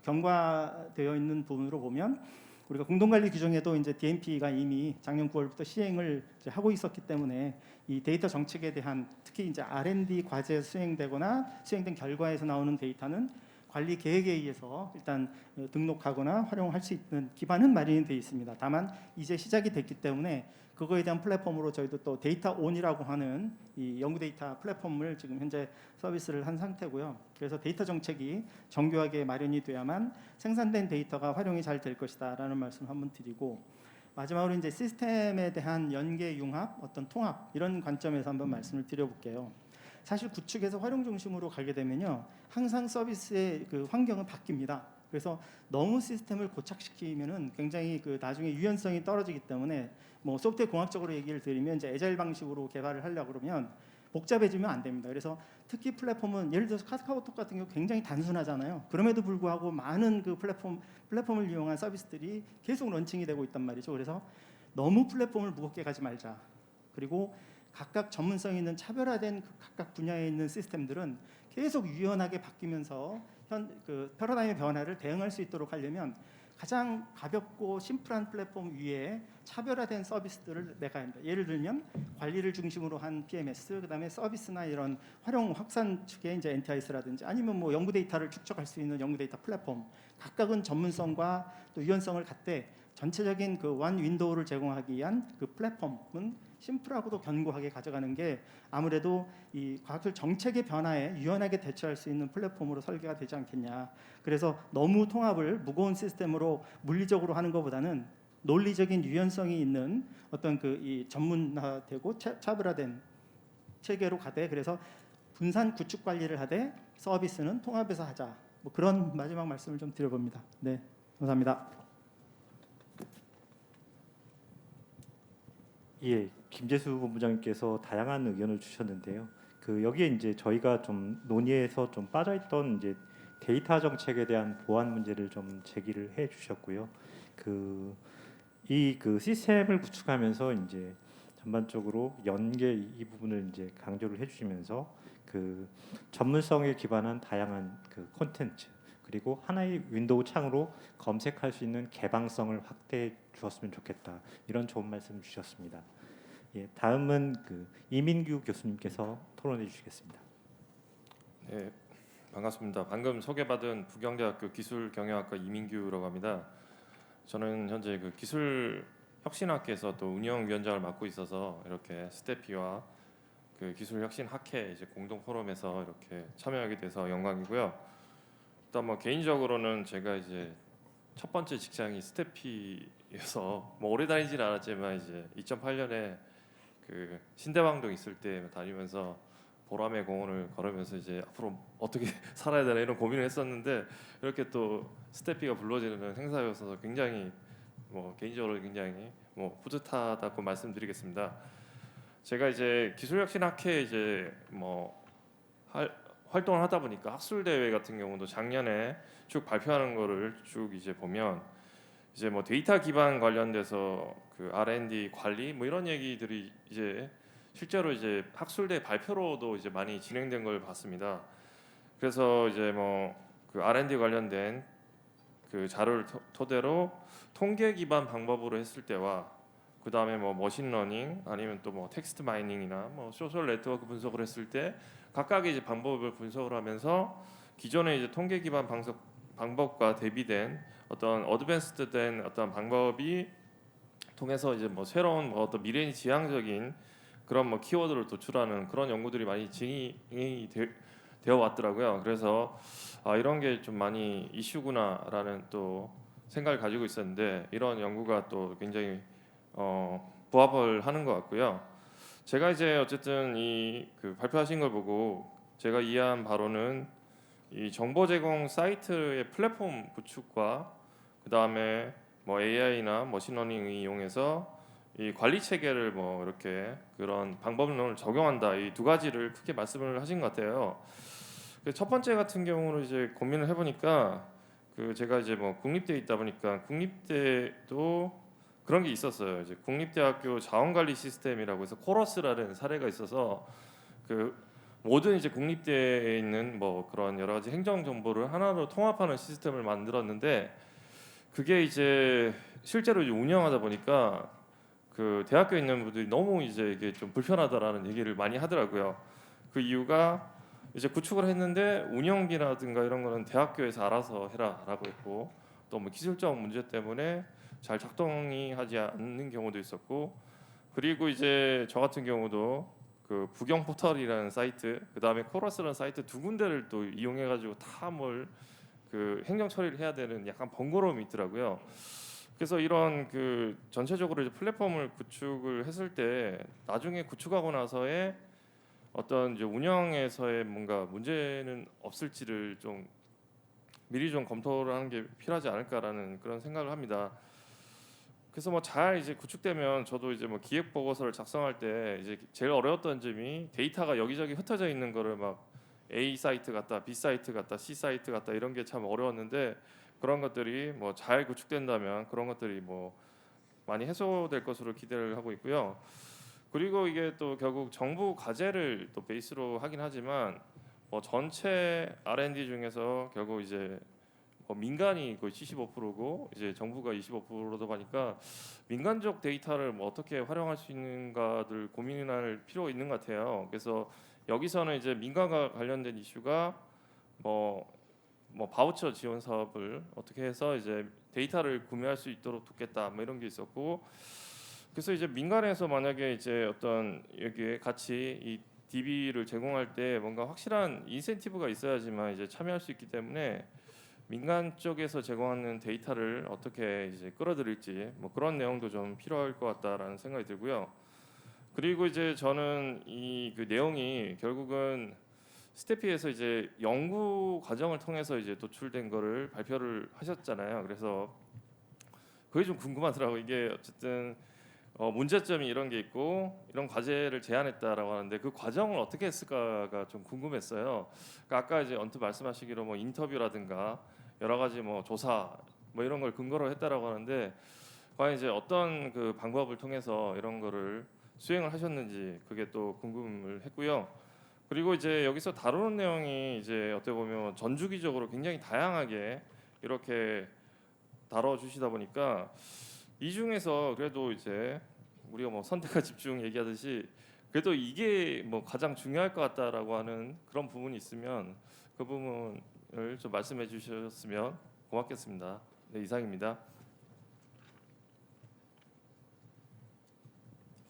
경과되어 있는 부분으로 보면 우리가 공동관리 규정에도 이제 DMP가 이미 작년 9월부터 시행을 이제 하고 있었기 때문에 이 데이터 정책에 대한, 특히 이제 R&D 과제 수행되거나 수행된 결과에서 나오는 데이터는 관리 계획에 의해서 일단 등록하거나 활용할 수 있는 기반은 마련이 되어 있습니다. 다만 이제 시작이 됐기 때문에 그거에 대한 플랫폼으로 저희도 또 데이터 온이라고 하는 이 연구 데이터 플랫폼을 지금 현재 서비스를 한 상태고요. 그래서 데이터 정책이 정교하게 마련이 돼야만 생산된 데이터가 활용이 잘 될 것이다라는 말씀 한번 드리고, 마지막으로 이제 시스템에 대한 연계 융합, 어떤 통합, 이런 관점에서 한번 말씀을 드려볼게요. 사실 구축에서 활용 중심으로 가게 되면요, 항상 서비스의 그 환경은 바뀝니다. 그래서 너무 시스템을 고착시키면은 굉장히 그 나중에 유연성이 떨어지기 때문에, 뭐 소프트웨어 공학적으로 얘기를 드리면 이제 애자일 방식으로 개발을 하려고 그러면 복잡해지면 안 됩니다. 그래서 특히 플랫폼은 예를 들어서 카카오톡 같은 경우 굉장히 단순하잖아요. 그럼에도 불구하고 많은 그 플랫폼을 이용한 서비스들이 계속 런칭이 되고 있단 말이죠. 그래서 너무 플랫폼을 무겁게 가지 말자. 그리고 각각 전문성 있는 차별화된 그 각각 분야에 있는 시스템들은 계속 유연하게 바뀌면서 그 패러다임의 변화를 대응할 수 있도록 하려면 가장 가볍고 심플한 플랫폼 위에 차별화된 서비스들을 내가 합니다. 예를 들면 관리를 중심으로 한 PMS, 그다음에 서비스나 이런 활용 확산 측의 이제 NTIS라든지, 아니면 뭐 연구 데이터를 축적할 수 있는 연구 데이터 플랫폼, 각각은 전문성과 또 유연성을 갖되 전체적인 그 원 윈도우를 제공하기 위한 그 플랫폼은 심플하고도 견고하게 가져가는 게 아무래도 이 과학기술 정책의 변화에 유연하게 대처할 수 있는 플랫폼으로 설계가 되지 않겠냐. 그래서 너무 통합을 무거운 시스템으로 물리적으로 하는 것보다는 논리적인 유연성이 있는 어떤 그 이 전문화되고 차별화된 체계로 가되, 그래서 분산 구축 관리를 하되 서비스는 통합해서 하자. 뭐 그런 마지막 말씀을 좀 드려봅니다. 네, 감사합니다. 예, 김재수 본부장님께서 다양한 의견을 주셨는데요. 그 여기에 이제 저희가 좀 논의에서 좀 빠져있던 이제 데이터 정책에 대한 보안 문제를 좀 제기를 해주셨고요. 그 시스템을 구축하면서 이제 전반적으로 연계 이 부분을 이제 강조를 해주시면서 그 전문성에 기반한 다양한 그 콘텐츠, 그리고 하나의 윈도우 창으로 검색할 수 있는 개방성을 확대해 주었으면 좋겠다, 이런 좋은 말씀 주셨습니다. 예, 다음은 그 이민규 교수님께서 토론해 주시겠습니다. 네, 반갑습니다. 방금 소개받은 부경대학교 기술경영학과 이민규라고 합니다. 저는 현재 그 기술혁신학회에서 또 운영위원장을 맡고 있어서 이렇게 스태피와 그 기술혁신학회 이제 공동 포럼에서 이렇게 참여하게 돼서 영광이고요. 일단 뭐 개인적으로는 제가 이제 첫 번째 직장이 스태피여서 뭐 오래 다니지는 않았지만 이제 2008년에 그 신대방동 있을 때 다니면서 보람의 공원을 걸으면서 이제 앞으로 어떻게 살아야 되나 이런 고민을 했었는데, 이렇게 또 스태피가 불러지는 행사였어서 굉장히 뭐 개인적으로 굉장히 뭐 뿌듯하다고 말씀드리겠습니다. 제가 이제 기술혁신학회 이제 뭐 활동을 하다 보니까 학술 대회 같은 경우도 작년에 쭉 발표하는 거를 쭉 이제 보면 이제 뭐 데이터 기반 관련돼서 그 R&D 관리 뭐 이런 얘기들이 이제 실제로 이제 학술대 발표로도 이제 많이 진행된 걸 봤습니다. 그래서 이제 뭐 그 R&D 관련된 그 자료를 토대로 통계 기반 방법으로 했을 때와 그 다음에 뭐 머신러닝 아니면 또 뭐 텍스트 마이닝이나 뭐 소셜 네트워크 분석을 했을 때 각각의 이제 방법을 분석을 하면서 기존의 이제 통계 기반 방법과 대비된 어떤 어드밴스드된 어떤 방법이 통해서 이제 뭐 새로운 뭐 어떤 미래의 지향적인 그런 뭐 키워드를 도출하는 그런 연구들이 많이 진행이 되어 왔더라고요. 그래서 이런 게 좀 많이 이슈구나라는 또 생각을 가지고 있었는데 이런 연구가 또 굉장히 부합을 하는 것 같고요. 제가 이제 어쨌든 이 그 발표하신 걸 보고 제가 이해한 바로는 이 정보 제공 사이트의 플랫폼 구축과 그 다음에 뭐 AI나 머신러닝을 이용해서 이 관리 체계를 뭐 이렇게 그런 방법론을 적용한다 이 두 가지를 크게 말씀을 하신 것 같아요. 첫 번째 같은 경우는 이제 고민을 해보니까 그 제가 이제 뭐 국립대에 있다 보니까 국립대도 그런 게 있었어요. 이제 국립대학교 자원관리 시스템이라고 해서 코러스라는 사례가 있어서 그 모든 이제 국립대에 있는 뭐 그런 여러 가지 행정 정보를 하나로 통합하는 시스템을 만들었는데 그게 이제 실제로 이제 운영하다 보니까 그 대학교에 있는 분들이 너무 이제 이게 좀 불편하다라는 얘기를 많이 하더라고요. 그 이유가 이제 구축을 했는데 운영비라든가 이런 거는 대학교에서 알아서 해라라고 했고 또 뭐 기술적 문제 때문에 잘 작동이 하지 않는 경우도 있었고 그리고 이제 저 같은 경우도 그 부경 포털이라는 사이트 그다음에 코러스라는 사이트 두 군데를 또 이용해 가지고 다 뭘 그 행정 처리를 해야 되는 약간 번거로움이 있더라고요. 그래서 이런 그 전체적으로 이제 플랫폼을 구축을 했을 때 나중에 구축하고 나서의 어떤 이제 운영에서의 뭔가 문제는 없을지를 좀 미리 좀 검토를 하는 게 필요하지 않을까라는 그런 생각을 합니다. 그래서 뭐 잘 이제 구축되면 저도 이제 뭐 기획 보고서를 작성할 때 이제 제일 어려웠던 점이 데이터가 여기저기 흩어져 있는 거를 막 A 사이트 같다, B 사이트 같다, C 사이트 같다 이런 게 참 어려웠는데 그런 것들이 뭐 잘 구축된다면 그런 것들이 뭐 많이 해소될 것으로 기대를 하고 있고요. 그리고 이게 또 결국 정부 과제를 또 베이스로 하긴 하지만 뭐 전체 R&D 중에서 결국 이제 뭐 민간이 거의 75%고 이제 정부가 25%도 하니까 민간적 데이터를 뭐 어떻게 활용할 수 있는가를 고민할 필요가 있는 것 같아요. 그래서 여기서는 이제 민간과 관련된 이슈가 뭐 바우처 지원 사업을 어떻게 해서 이제 데이터를 구매할 수 있도록 돕겠다 뭐 이런 게 있었고 그래서 이제 민간에서 만약에 이제 어떤 여기에 같이 이 DB를 제공할 때 뭔가 확실한 인센티브가 있어야지만 이제 참여할 수 있기 때문에 민간 쪽에서 제공하는 데이터를 어떻게 이제 끌어들일지 뭐 그런 내용도 좀 필요할 것 같다라는 생각이 들고요. 그리고 이제 저는 이 그 내용이 결국은 스태피에서 이제 연구 과정을 통해서 이제 도출된 거를 발표를 하셨잖아요. 그래서 그게 좀 궁금하더라고요. 이게 어쨌든 문제점이 이런 게 있고 이런 과제를 제안했다라고 하는데 그 과정을 어떻게 했을까가 좀 궁금했어요. 그러니까 아까 이제 언뜻 말씀하시기로 뭐 인터뷰라든가 여러 가지 뭐 조사 뭐 이런 걸 근거로 했다라고 하는데 과연 이제 어떤 그 방법을 통해서 이런 거를 수행을 하셨는지 그게 또 궁금을 했고요. 그리고 이제 여기서 다루는 내용이 이제 어떻게 보면 전주기적으로 굉장히 다양하게 이렇게 다뤄주시다 보니까 이 중에서 그래도 이제 우리가 뭐 선택과 집중 얘기하듯이 그래도 이게 뭐 가장 중요할 것 같다라고 하는 그런 부분이 있으면 그 부분을 좀 말씀해 주셨으면 고맙겠습니다. 네, 이상입니다.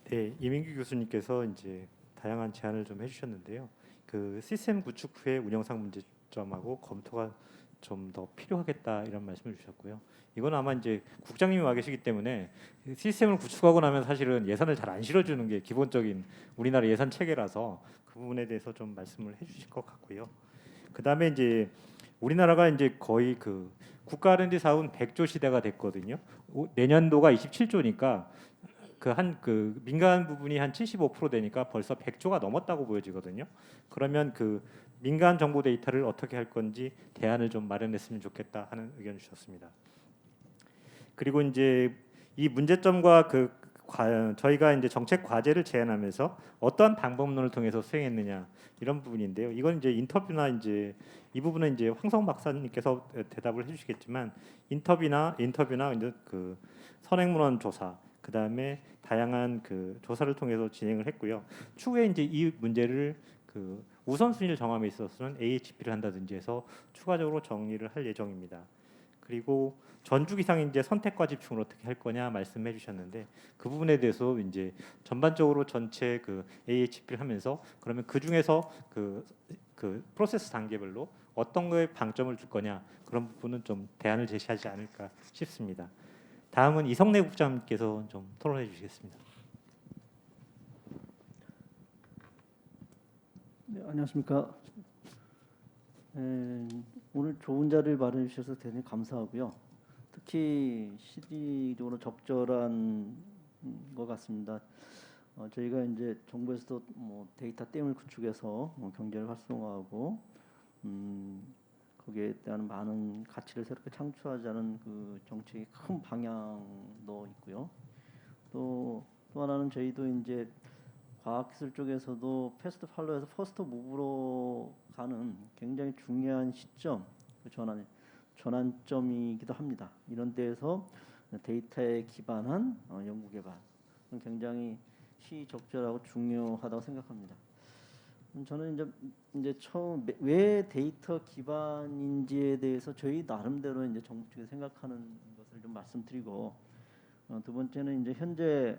네, 이민규 교수님께서 이제 다양한 제안을 좀 해주셨는데요. 그 시스템 구축 후의 운영상 문제점하고 검토가 좀 더 필요하겠다 이런 말씀을 주셨고요. 이건 아마 이제 국장님이 와 계시기 때문에 시스템을 구축하고 나면 사실은 예산을 잘 안 실어주는 게 기본적인 우리나라 예산 체계라서 그 부분에 대해서 좀 말씀을 해주실 것 같고요. 그 다음에 이제 우리나라가 이제 거의 그 국가 R&D 사업은 100조 시대가 됐거든요. 내년도가 27조니까 그 민간 부분이 한 75% 되니까 벌써 100조가 넘었다고 보여지거든요. 그러면 그 민간 정보 데이터를 어떻게 할 건지 대안을 좀 마련했으면 좋겠다 하는 의견을 주셨습니다. 그리고 이제 이 문제점과 저희가 이제 정책 과제를 제안하면서 어떤 방법론을 통해서 수행했느냐 이런 부분인데요. 이건 이제 인터뷰나 이제 이 부분은 이제 황성 박사님께서 대답을 해주시겠지만 인터뷰나 이제 그 선행문헌 조사 그다음에 다양한 그 조사를 통해서 진행을 했고요. 추후에 이제 이 문제를 그 우선순위를 정함에 있어서는 AHP를 한다든지 해서 추가적으로 정리를 할 예정입니다. 그리고 전주기상 이제 선택과 집중을 어떻게 할 거냐 말씀해 주셨는데 그 부분에 대해서 이제 전반적으로 전체 그 AHP를 하면서 그러면 그 중에서 그 프로세스 단계별로 어떤 거에 방점을 줄 거냐 그런 부분은 좀 대안을 제시하지 않을까 싶습니다. 다음은 이성래 국장님께서 좀 토론해 주시겠습니다. 네, 안녕하십니까. 오늘 좋은 자리를 마련해 주셔서 대단히 감사하고요. 특히 시기적으로 적절한 것 같습니다. 저희가 이제 정부에서도 뭐 데이터 댐을 구축해서 경제를 활성화하고 거기에 대한 많은 가치를 새롭게 창출하자는 그 정책의 큰 방향도 있고요. 또 하나는 저희도 이제 과학기술 쪽에서도 패스트 팔로우에서 퍼스트 무브로 가는 굉장히 중요한 시점, 그 전환점이기도 합니다. 이런 데에서 데이터에 기반한 연구 개발은 굉장히 시적절하고 중요하다고 생각합니다. 저는 이제 처음 왜 데이터 기반인지에 대해서 저희 나름대로 이제 정부 측에서 생각하는 것을 좀 말씀드리고, 두 번째는 이제 현재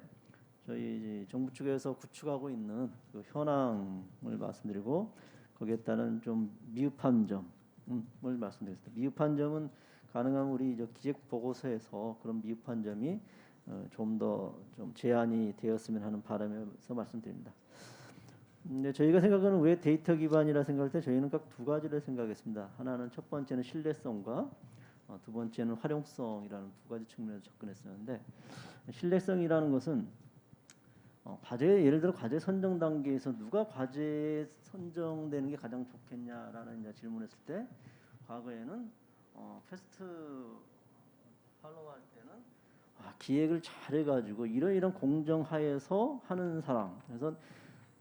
저희 정부 측에서 구축하고 있는 그 현황을 말씀드리고 거기에 따른 좀 미흡한 점을 말씀드리겠습니다. 미흡한 점은 가능하면 우리 기획 보고서에서 그런 미흡한 점이 좀 더 좀 제한이 되었으면 하는 바람에서 말씀드립니다. 근데 저희가 생각하는 왜 데이터 기반이라 생각할 때 저희는 각 두 가지를 생각했습니다. 하나는 첫 번째는 신뢰성과 두 번째는 활용성이라는 두 가지 측면에서 접근했었는데, 신뢰성이라는 것은 과제, 예를 들어 과제 선정 단계에서 누가 과제 선정되는 게 가장 좋겠냐라는 이제 질문했을 때, 과거에는 패스트 팔로우 할 때는 기획을 잘해가지고 이런 공정하에서 하는 사람, 그래서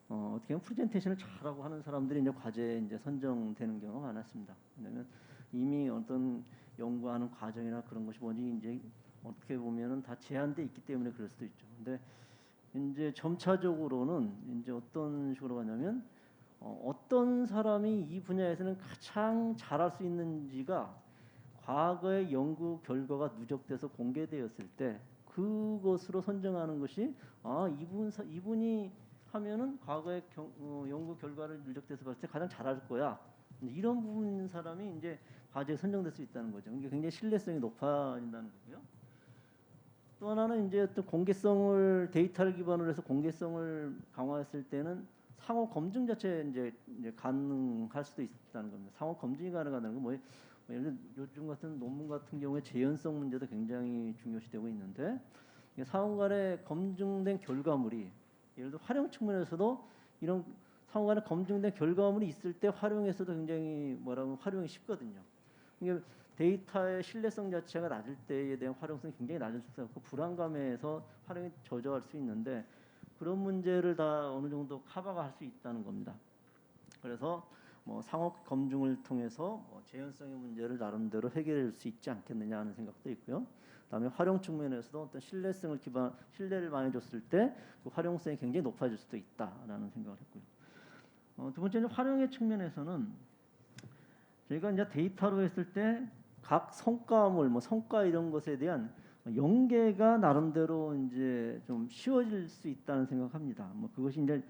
어떻게 보면 프레젠테이션을 잘하고 하는 사람들이 이제 과제에 이제 선정되는 경우가 많았습니다. 왜냐하면 이미 어떤 연구하는 과정이나 그런 것이 뭔지 이제 어떻게 보면은 다 제한돼 있기 때문에 그럴 수도 있죠. 근데 이제 점차적으로는 이제 어떤 식으로 가냐면 어떤 사람이 이 분야에서는 가장 잘할 수 있는지가 과거의 연구 결과가 누적돼서 공개되었을 때 그것으로 선정하는 것이 이분이 하면은 과거의 연구 결과를 누적돼서 봤을 때 가장 잘할 거야. 이런 부분 사람이 이제 과제에 선정될 수 있다는 거죠. 이게 굉장히 신뢰성이 높아진다는 거고요. 또 하나는 이제 어떤 공개성을 데이터를 기반으로 해서 공개성을 강화했을 때는 상호 검증 자체 이제 가능할 수도 있다는 겁니다. 상호 검증이 가능하다는 건 뭐 예를 들어 요즘 같은 논문 같은 경우에 재현성 문제도 굉장히 중요시되고 있는데, 상호 간에 검증된 결과물이 예를 들어 활용 측면에서도 이런 상호 간에 검증된 결과물이 있을 때 활용해서도 굉장히 활용이 쉽거든요. 이게 데이터의 신뢰성 자체가 낮을 때에 대한 활용성이 굉장히 낮을 수 있고 불안감에서 활용이 저조할 수 있는데, 그런 문제를 다 어느 정도 커버가 할 수 있다는 겁니다. 그래서 상호 검증을 통해서 재현성의 문제를 나름대로 해결할 수 있지 않겠느냐 하는 생각도 있고요. 그다음에 활용 측면에서도 어떤 신뢰를 많이 줬을 때 그 활용성이 굉장히 높아질 수도 있다라는 생각을 했고요. 두 번째는 활용의 측면에서는 저희가 이제 데이터로 했을 때 각 성과물, 성과 이런 것에 대한 연계가 나름대로 이제 좀 쉬워질 수 있다는 생각합니다. 그것이 이제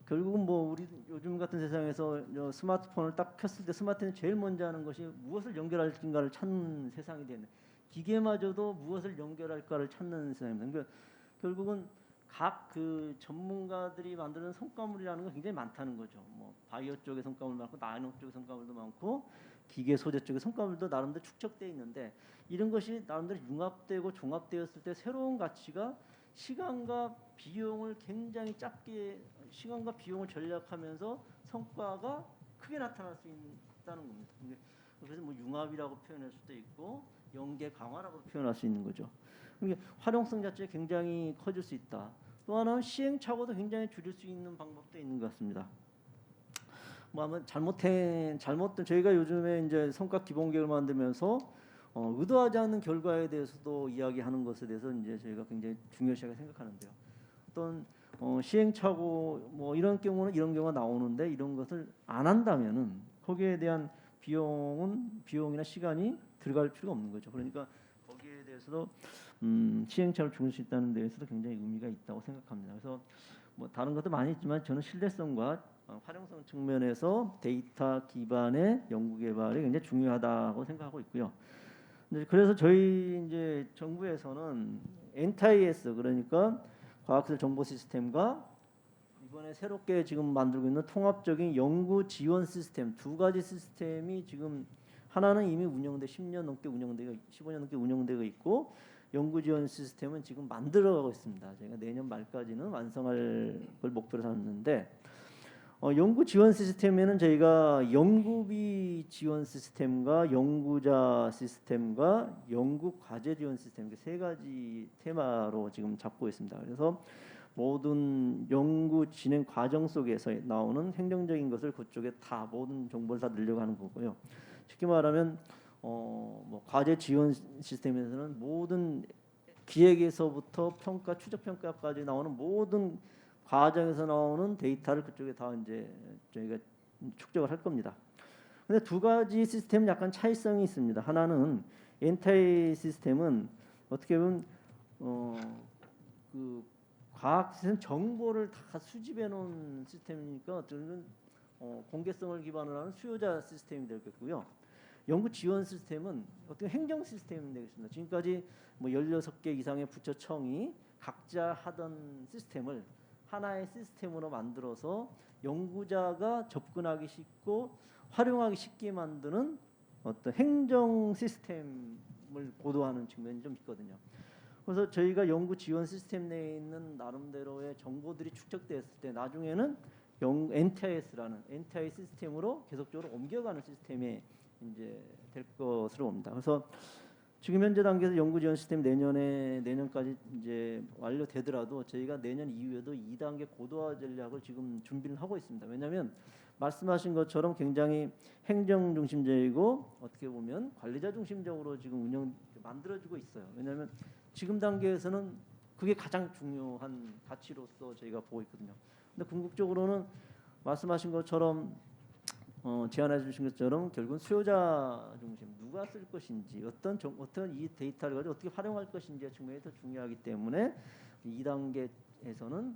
결국은 우리 요즘 같은 세상에서 스마트폰을 딱 켰을 때 스마트폰이 제일 먼저 하는 것이 무엇을 연결할지를 찾는 세상이 되는, 기계마저도 무엇을 연결할까를 찾는 세상입니다. 그러니까 결국은 각 그 전문가들이 만드는 성과물이라는 건 굉장히 많다는 거죠. 바이오 쪽의 성과물 많고 나노 쪽의 성과물도 많고 기계 소재 쪽의 성과물도 나름대로 축적되어 있는데, 이런 것이 나름대로 융합되고 종합되었을 때 새로운 가치가 시간과 비용을 굉장히 시간과 비용을 절약하면서 성과가 크게 나타날 수 있다는 겁니다. 그래서 융합이라고 표현할 수도 있고 연계 강화라고 표현할 수 있는 거죠. 그러니까 활용성 자체가 굉장히 커질 수 있다. 또 하나는 시행착오도 굉장히 줄일 수 있는 방법도 있는 것 같습니다. 아마 잘못된 저희가 요즘에 이제 성과 기본 계획을 만들면서 의도하지 않는 결과에 대해서도 이야기하는 것에 대해서 이제 저희가 굉장히 중요시하게 생각하는데요. 어떤 시행착오 뭐 이런 경우는 이런 경우가 나오는데 이런 것을 안 한다면은 거기에 대한 비용이나 시간이 들어갈 필요가 없는 거죠. 그러니까 거기에 대해서도 시행착오를 줄일 수 있다는 데에서도 굉장히 의미가 있다고 생각합니다. 그래서 뭐 다른 것도 많이 있지만 저는 신뢰성과 활용성 측면에서 데이터 기반의 연구 개발이 굉장히 중요하다고 생각하고 있고요. 그래서 저희 이제 정부에서는 NTIS 그러니까 과학기술 정보 시스템과 이번에 새롭게 지금 만들고 있는 통합적인 연구 지원 시스템 두 가지 시스템이 지금 하나는 이미 운영돼 10년 넘게 운영되고 15년 넘게 운영되고 있고 연구 지원 시스템은 지금 만들어가고 있습니다. 저희가 내년 말까지는 완성할 걸 목표로 삼는데 연구 지원 시스템에는 저희가 연구비 지원 시스템과 연구자 시스템과 연구 과제 지원 시스템 이렇게 세 가지 테마로 지금 잡고 있습니다. 그래서 모든 연구 진행 과정 속에서 나오는 행정적인 것을 그쪽에 다 모든 정보를 다 넣으려고 하는 거고요. 쉽게 말하면 뭐 과제 지원 시스템에서는 모든 기획에서부터 평가, 추적 평가까지 나오는 모든 과정에서 나오는 데이터를 그쪽에 다 이제 저희가 축적을 할 겁니다. 근데 두 가지 시스템은 약간 차이성이 있습니다. 하나는 엔타이 시스템은 어떻게 보면 그 과학 시스템 정보를 다 수집해 놓은 시스템이니까 어쩌면 공개성을 기반으로 하는 수요자 시스템이 되겠고요. 연구 지원 시스템은 어떻게 행정 시스템이 되겠습니다. 지금까지 뭐 16개 이상의 부처청이 각자 하던 시스템을 하나의 시스템으로 만들어서 연구자가 접근하기 쉽고 활용하기 쉽게 만드는 어떤 행정 시스템을 보도하는 측면이 좀 있거든요. 그래서 저희가 연구 지원 시스템 내에 있는 나름대로의 정보들이 축적됐을 때 나중에는 NTIS라는 NTI 시스템으로 계속적으로 옮겨가는 시스템이 이제 될 것으로 봅니다. 그래서 지금 현재 단계에서 연구 지원 시스템 내년까지 이제 완료되더라도 저희가 내년 이후에도 2단계 고도화 전략을 지금 준비를 하고 있습니다. 왜냐하면 말씀하신 것처럼 굉장히 행정 중심적이고 어떻게 보면 관리자 중심적으로 지금 만들어지고 있어요. 왜냐하면 지금 단계에서는 그게 가장 중요한 가치로서 저희가 보고 있거든요. 근데 궁극적으로는 말씀하신 것처럼 제안해 주신 것처럼 결국은 수요자 중심 누가 쓸 것인지 어떤 이 데이터를 가지고 어떻게 활용할 것인지의 측면이 더 중요하기 때문에 2단계에서는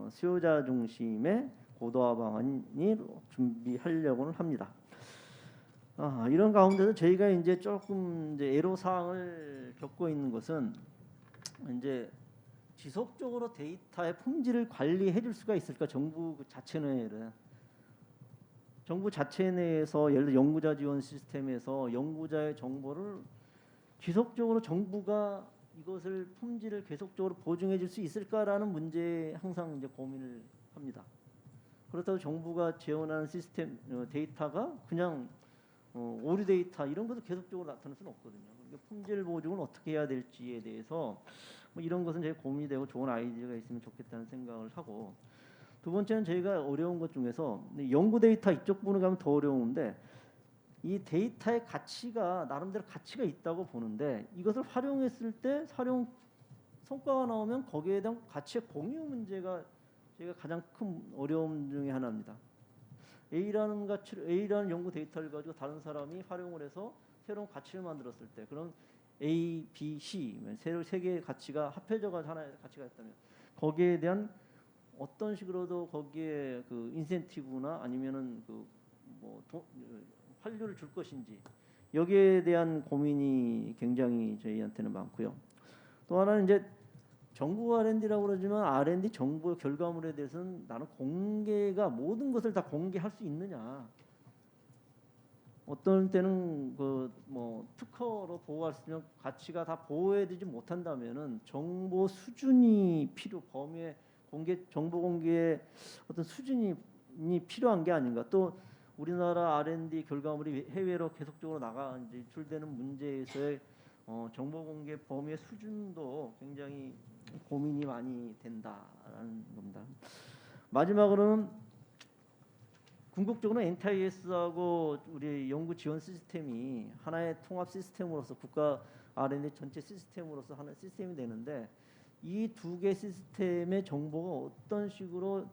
수요자 중심의 고도화 방안이 준비하려고는 합니다. 이런 가운데서 저희가 이제 조금 이제 애로 사항을 겪고 있는 것은 이제 지속적으로 데이터의 품질을 관리해 줄 수가 있을까 정부 자체 내에는 정부 자체 내에서 예를 들어 연구자 지원 시스템에서 연구자의 정보를 지속적으로 정부가 이것을 품질을 계속적으로 보증해 줄 수 있을까라는 문제에 항상 이제 고민을 합니다. 그렇다고 정부가 지원하는 시스템 데이터가 그냥 오류 데이터 이런 것도 계속적으로 나타날 수는 없거든요. 그러니까 품질 보증을 어떻게 해야 될지에 대해서 뭐 이런 것은 제가 고민이 되고 좋은 아이디어가 있으면 좋겠다는 생각을 하고 두 번째는 저희가 어려운 것 중에서 연구 데이터 이쪽 부분을 가면 더 어려운데 이 데이터의 가치가 나름대로 가치가 있다고 보는데 이것을 활용했을 때 활용 성과가 나오면 거기에 대한 가치의 공유 문제가 저희가 가장 큰 어려움 중에 하나입니다. A라는 연구 데이터를 가지고 다른 사람이 활용을 해서 새로운 가치를 만들었을 때 그럼 A, B, C 세 개의 가치가 합해져가 하나의 가치가 있다면 거기에 대한 어떤 식으로도 거기에 그 인센티브나 아니면은 환류를 줄 것인지 여기에 대한 고민이 굉장히 저희한테는 많고요. 또 하나는 이제 정부 R&D라고 그러지만 R&D 정보 결과물에 대해서는 나는 공개가 모든 것을 다 공개할 수 있느냐? 어떤 때는 특허로 보호할 수 있는 가치가 다 보호해지지 못한다면은 정보 수준이 범위에 정보 공개의 어떤 수준이 필요한 게 아닌가? 또 우리나라 R&D 결과물이 해외로 계속적으로 유출되는 문제에서의 정보 공개 범위의 수준도 굉장히 고민이 많이 된다라는 겁니다. 마지막으로는 궁극적으로 NTIS하고 우리 연구 지원 시스템이 하나의 통합 시스템으로서 국가 R&D 전체 시스템으로서 하나의 시스템이 되는데 이 두 개 시스템의 정보가 어떤 식으로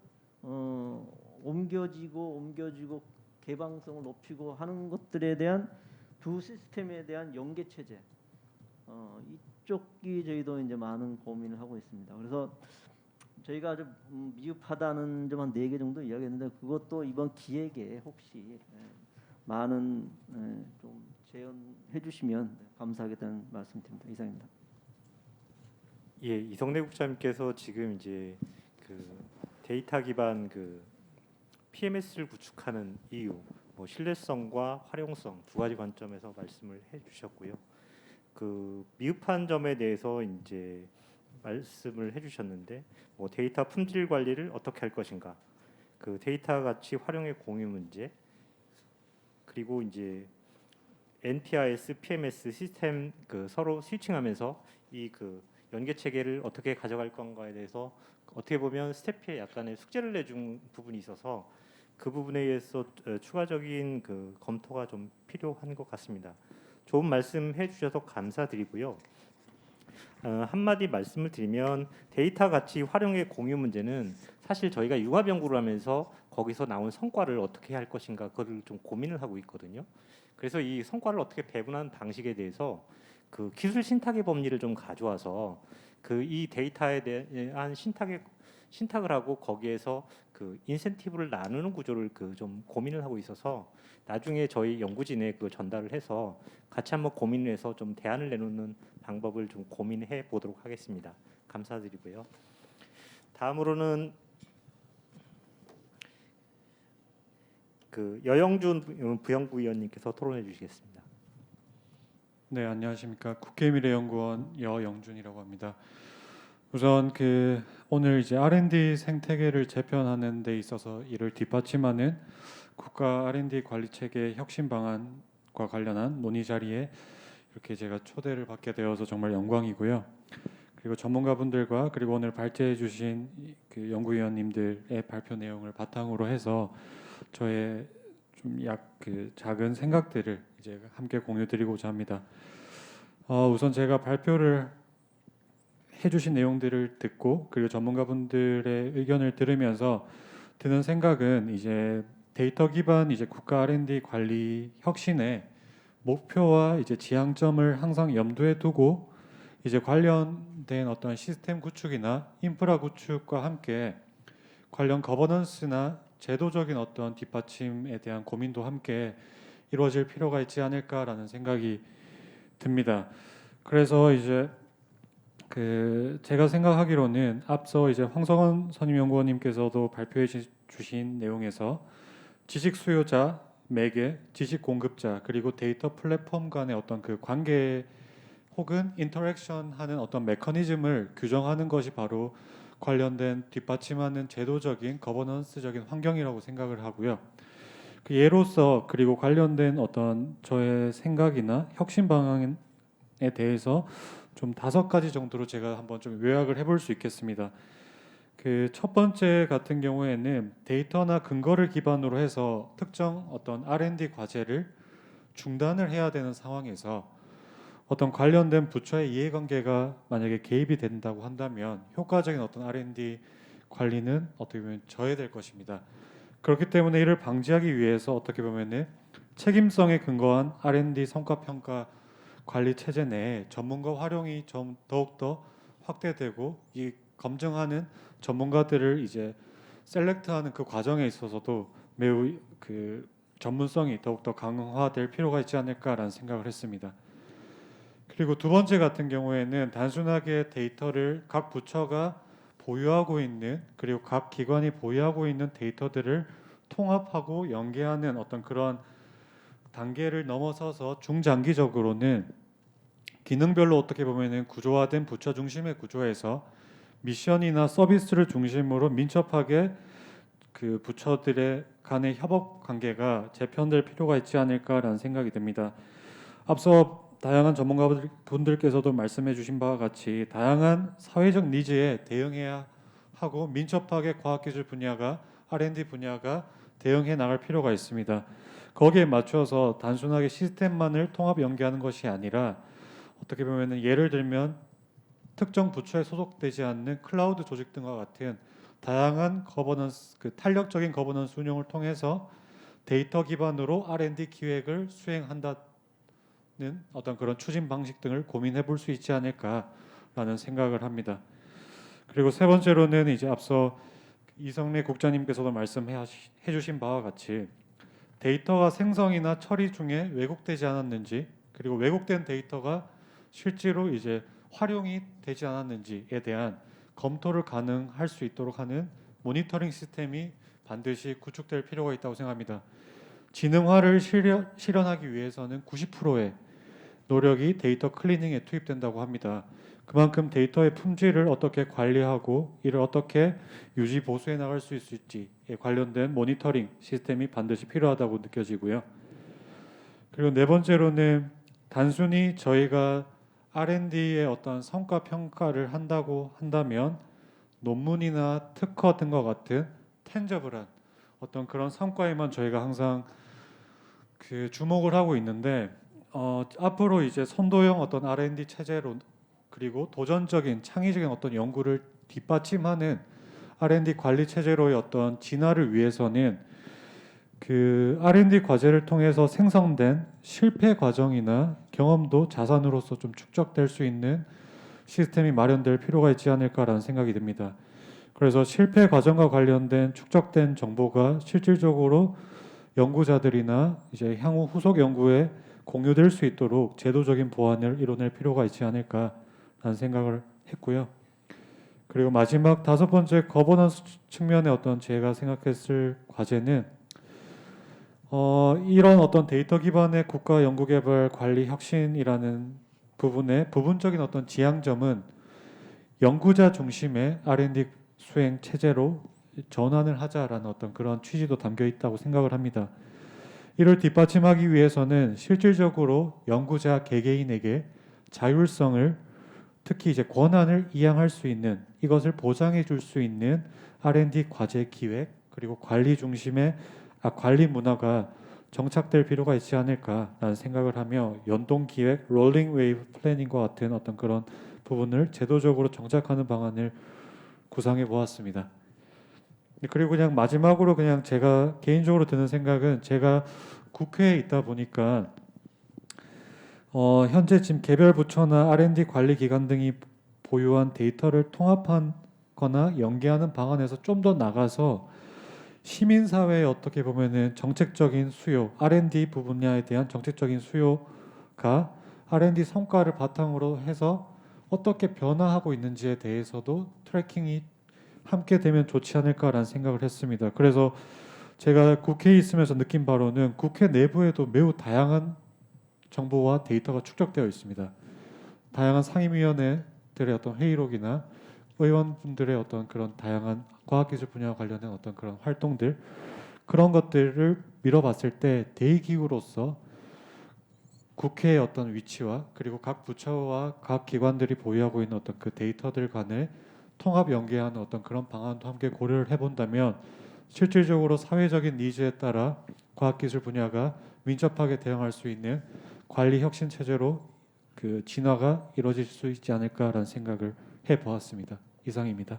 옮겨지고 개방성을 높이고 하는 것들에 대한 두 시스템에 대한 연계 체제 이쪽이 저희도 이제 많은 고민을 하고 있습니다. 그래서 저희가 아주 미흡하다는 점 한 4개 정도 이야기했는데 그것도 이번 기획에 혹시 많은 좀 재현해 주시면 감사하겠다는 말씀드립니다. 이상입니다. 예, 이성래 국장님께서 지금 이제 그 데이터 기반 그 PMS를 구축하는 이유, 뭐 신뢰성과 활용성 두 가지 관점에서 말씀을 해주셨고요. 그 미흡한 점에 대해서 이제 말씀을 해주셨는데, 뭐 데이터 품질 관리를 어떻게 할 것인가, 그 데이터 가치 활용의 공유 문제, 그리고 이제 NTIS, PMS 시스템 그 서로 스위칭하면서 이 그 연계 체계를 어떻게 가져갈 건가에 대해서 어떻게 보면 스태프에 약간의 숙제를 내준 부분이 있어서 그 부분에 의해서 추가적인 그 검토가 좀 필요한 것 같습니다. 좋은 말씀해 주셔서 감사드리고요. 한마디 말씀을 드리면 데이터 가치 활용의 공유 문제는 사실 저희가 융합 연구를 하면서 거기서 나온 성과를 어떻게 할 것인가 그걸 좀 고민을 하고 있거든요. 그래서 이 성과를 어떻게 배분하는 방식에 대해서 그 기술 신탁의 법리를 좀 가져와서 그 이 데이터에 대한 신탁을 하고 거기에서 그 인센티브를 나누는 구조를 그 좀 고민을 하고 있어서 나중에 저희 연구진에 그 전달을 해서 같이 한번 고민을 해서 좀 대안을 내놓는 방법을 좀 고민해 보도록 하겠습니다. 감사드리고요. 다음으로는 그 여영준 부연구위원님께서 토론해 주시겠습니다. 네, 안녕하십니까. 국회미래연구원 여영준이라고 합니다. 우선 그 오늘 이제 R&D 생태계를 재편하는 데 있어서 이를 뒷받침하는 국가 R&D 관리 체계 혁신 방안과 관련한 논의 자리에 이렇게 제가 초대를 받게 되어서 정말 영광이고요. 그리고 전문가분들과 그리고 오늘 발제해 주신 그 연구위원님들의 발표 내용을 바탕으로 해서 저의 좀 그 작은 생각들을 이제 함께 공유드리고자 합니다. 우선 제가 발표를 해주신 내용들을 듣고 그리고 전문가분들의 의견을 들으면서 드는 생각은 이제 데이터 기반 이제 국가 R&D 관리 혁신의 목표와 이제 지향점을 항상 염두에 두고 이제 관련된 어떤 시스템 구축이나 인프라 구축과 함께 관련 거버넌스나 제도적인 어떤 뒷받침에 대한 고민도 함께 이루어질 필요가 있지 않을까라는 생각이 듭니다. 그래서 이제 그 제가 생각하기로는 앞서 이제 황석원 선임연구원님께서도 발표해 주신 내용에서 지식 수요자, 매개, 지식 공급자 그리고 데이터 플랫폼 간의 어떤 그 관계 혹은 인터랙션하는 어떤 메커니즘을 규정하는 것이 바로 관련된 뒷받침하는 제도적인 거버넌스적인 환경이라고 생각을 하고요. 그 예로서 그리고 관련된 어떤 저의 생각이나 혁신 방안에 대해서 좀 5가지 정도로 제가 한번 좀 요약을 해볼 수 있겠습니다. 그 첫 번째 같은 경우에는 데이터나 근거를 기반으로 해서 특정 어떤 R&D 과제를 중단을 해야 되는 상황에서 어떤 관련된 부처의 이해관계가 만약에 개입이 된다고 한다면 효과적인 어떤 R&D 관리는 어떻게 보면 저해될 것입니다. 그렇기 때문에 이를 방지하기 위해서 어떻게 보면은 책임성에 근거한 R&D 성과 평가 관리 체제 내에 전문가 활용이 좀 더욱더 확대되고 이 검증하는 전문가들을 이제 셀렉트하는 그 과정에 있어서도 매우 그 전문성이 더욱더 강화될 필요가 있지 않을까라는 생각을 했습니다. 그리고 두 번째 같은 경우에는 단순하게 데이터를 각 부처가 보유하고 있는 그리고 각 기관이 보유하고 있는 데이터들을 통합하고 연계하는 어떤 그런 단계를 넘어서서 중장기적으로는 기능별로 어떻게 보면은 구조화된 부처 중심의 구조에서 미션이나 서비스를 중심으로 민첩하게 그 부처들의 간의 협업 관계가 재편될 필요가 있지 않을까라는 생각이 듭니다. 앞서 다양한 전문가분들께서도 말씀해 주신 바와 같이 다양한 사회적 니즈에 대응해야 하고 민첩하게 과학기술 분야가 R&D 분야가 대응해 나갈 필요가 있습니다. 거기에 맞춰서 단순하게 시스템만을 통합 연계하는 것이 아니라 어떻게 보면은 예를 들면 특정 부처에 소속되지 않는 클라우드 조직 등과 같은 다양한 거버넌스, 탄력적인 거버넌스 운영을 통해서 데이터 기반으로 R&D 기획을 수행한다는 어떤 그런 추진 방식 등을 고민해 볼 수 있지 않을까라는 생각을 합니다. 그리고 세 번째로는 이제 앞서 이성래 국장님께서도 말씀해 주신 바와 같이 데이터가 생성이나 처리 중에 왜곡되지 않았는지, 그리고 왜곡된 데이터가 실제로 이제 활용이 되지 않았는지에 대한 검토를 가능할 수 있도록 하는 모니터링 시스템이 반드시 구축될 필요가 있다고 생각합니다. 지능화를 실현하기 위해서는 90%의 노력이 데이터 클리닝에 투입된다고 합니다. 그만큼 데이터의 품질을 어떻게 관리하고 이를 어떻게 유지 보수해 나갈 수 있을지에 관련된 모니터링 시스템이 반드시 필요하다고 느껴지고요. 그리고 네 번째로는 단순히 저희가 R&D의 어떤 성과 평가를 한다고 한다면 논문이나 특허 등과 같은 텐저블한 어떤 그런 성과에만 저희가 항상 주목을 하고 있는데 앞으로 이제 선도형 어떤 R&D 체제로 그리고 도전적인 창의적인 어떤 연구를 뒷받침하는 R&D 관리 체제로의 어떤 진화를 위해서는 R&D 과제를 통해서 생성된 실패 과정이나 경험도 자산으로서 좀 축적될 수 있는 시스템이 마련될 필요가 있지 않을까라는 생각이 듭니다. 그래서 실패 과정과 관련된 축적된 정보가 실질적으로 연구자들이나 이제 향후 후속 연구에 공유될 수 있도록 제도적인 보완을 이뤄낼 필요가 있지 않을까라는 생각을 했고요. 그리고 마지막 다섯 번째 거버넌스 측면의 어떤 제가 생각했을 과제는 이런 어떤 데이터 기반의 국가 연구개발 관리 혁신이라는 부분의 부분적인 어떤 지향점은 연구자 중심의 R&D 수행 체제로 전환을 하자라는 어떤 그런 취지도 담겨 있다고 생각을 합니다. 이를 뒷받침하기 위해서는 실질적으로 연구자 개개인에게 자율성을 특히 이제 권한을 이양할 수 있는 이것을 보장해 줄 수 있는 R&D 과제 기획 그리고 관리 중심의 관리 문화가 정착될 필요가 있지 않을까라는 생각을 하며 연동 기획, 롤링 웨이브 플래닝과 같은 어떤 그런 부분을 제도적으로 정착하는 방안을 구상해 보았습니다. 그리고 그냥 마지막으로 그냥 제가 개인적으로 드는 생각은 제가 국회에 있다 보니까 현재 지금 개별 부처나 R&D 관리 기관 등이 보유한 데이터를 통합하거나 연계하는 방안에서 좀 더 나가서 시민사회의 어떻게 보면은 정책적인 수요, R&D 분야에 대한 정책적인 수요가 R&D 성과를 바탕으로 해서 어떻게 변화하고 있는지에 대해서도 트래킹이 함께 되면 좋지 않을까라는 생각을 했습니다. 그래서 제가 국회에 있으면서 느낀 바로는 국회 내부에도 매우 다양한 정보와 데이터가 축적되어 있습니다. 다양한 상임위원회들의 어떤 회의록이나 의원분들의 어떤 그런 다양한 과학기술 분야와 관련된 어떤 그런 활동들 그런 것들을 밀어봤을 때 대의기구로서 국회의 어떤 위치와 그리고 각 부처와 각 기관들이 보유하고 있는 어떤 그 데이터들 간의 통합 연계하는 어떤 그런 방안도 함께 고려를 해본다면 실질적으로 사회적인 니즈에 따라 과학기술 분야가 민첩하게 대응할 수 있는 관리 혁신 체제로 진화가 이루어질 수 있지 않을까라는 생각을 해보았습니다. 이상입니다.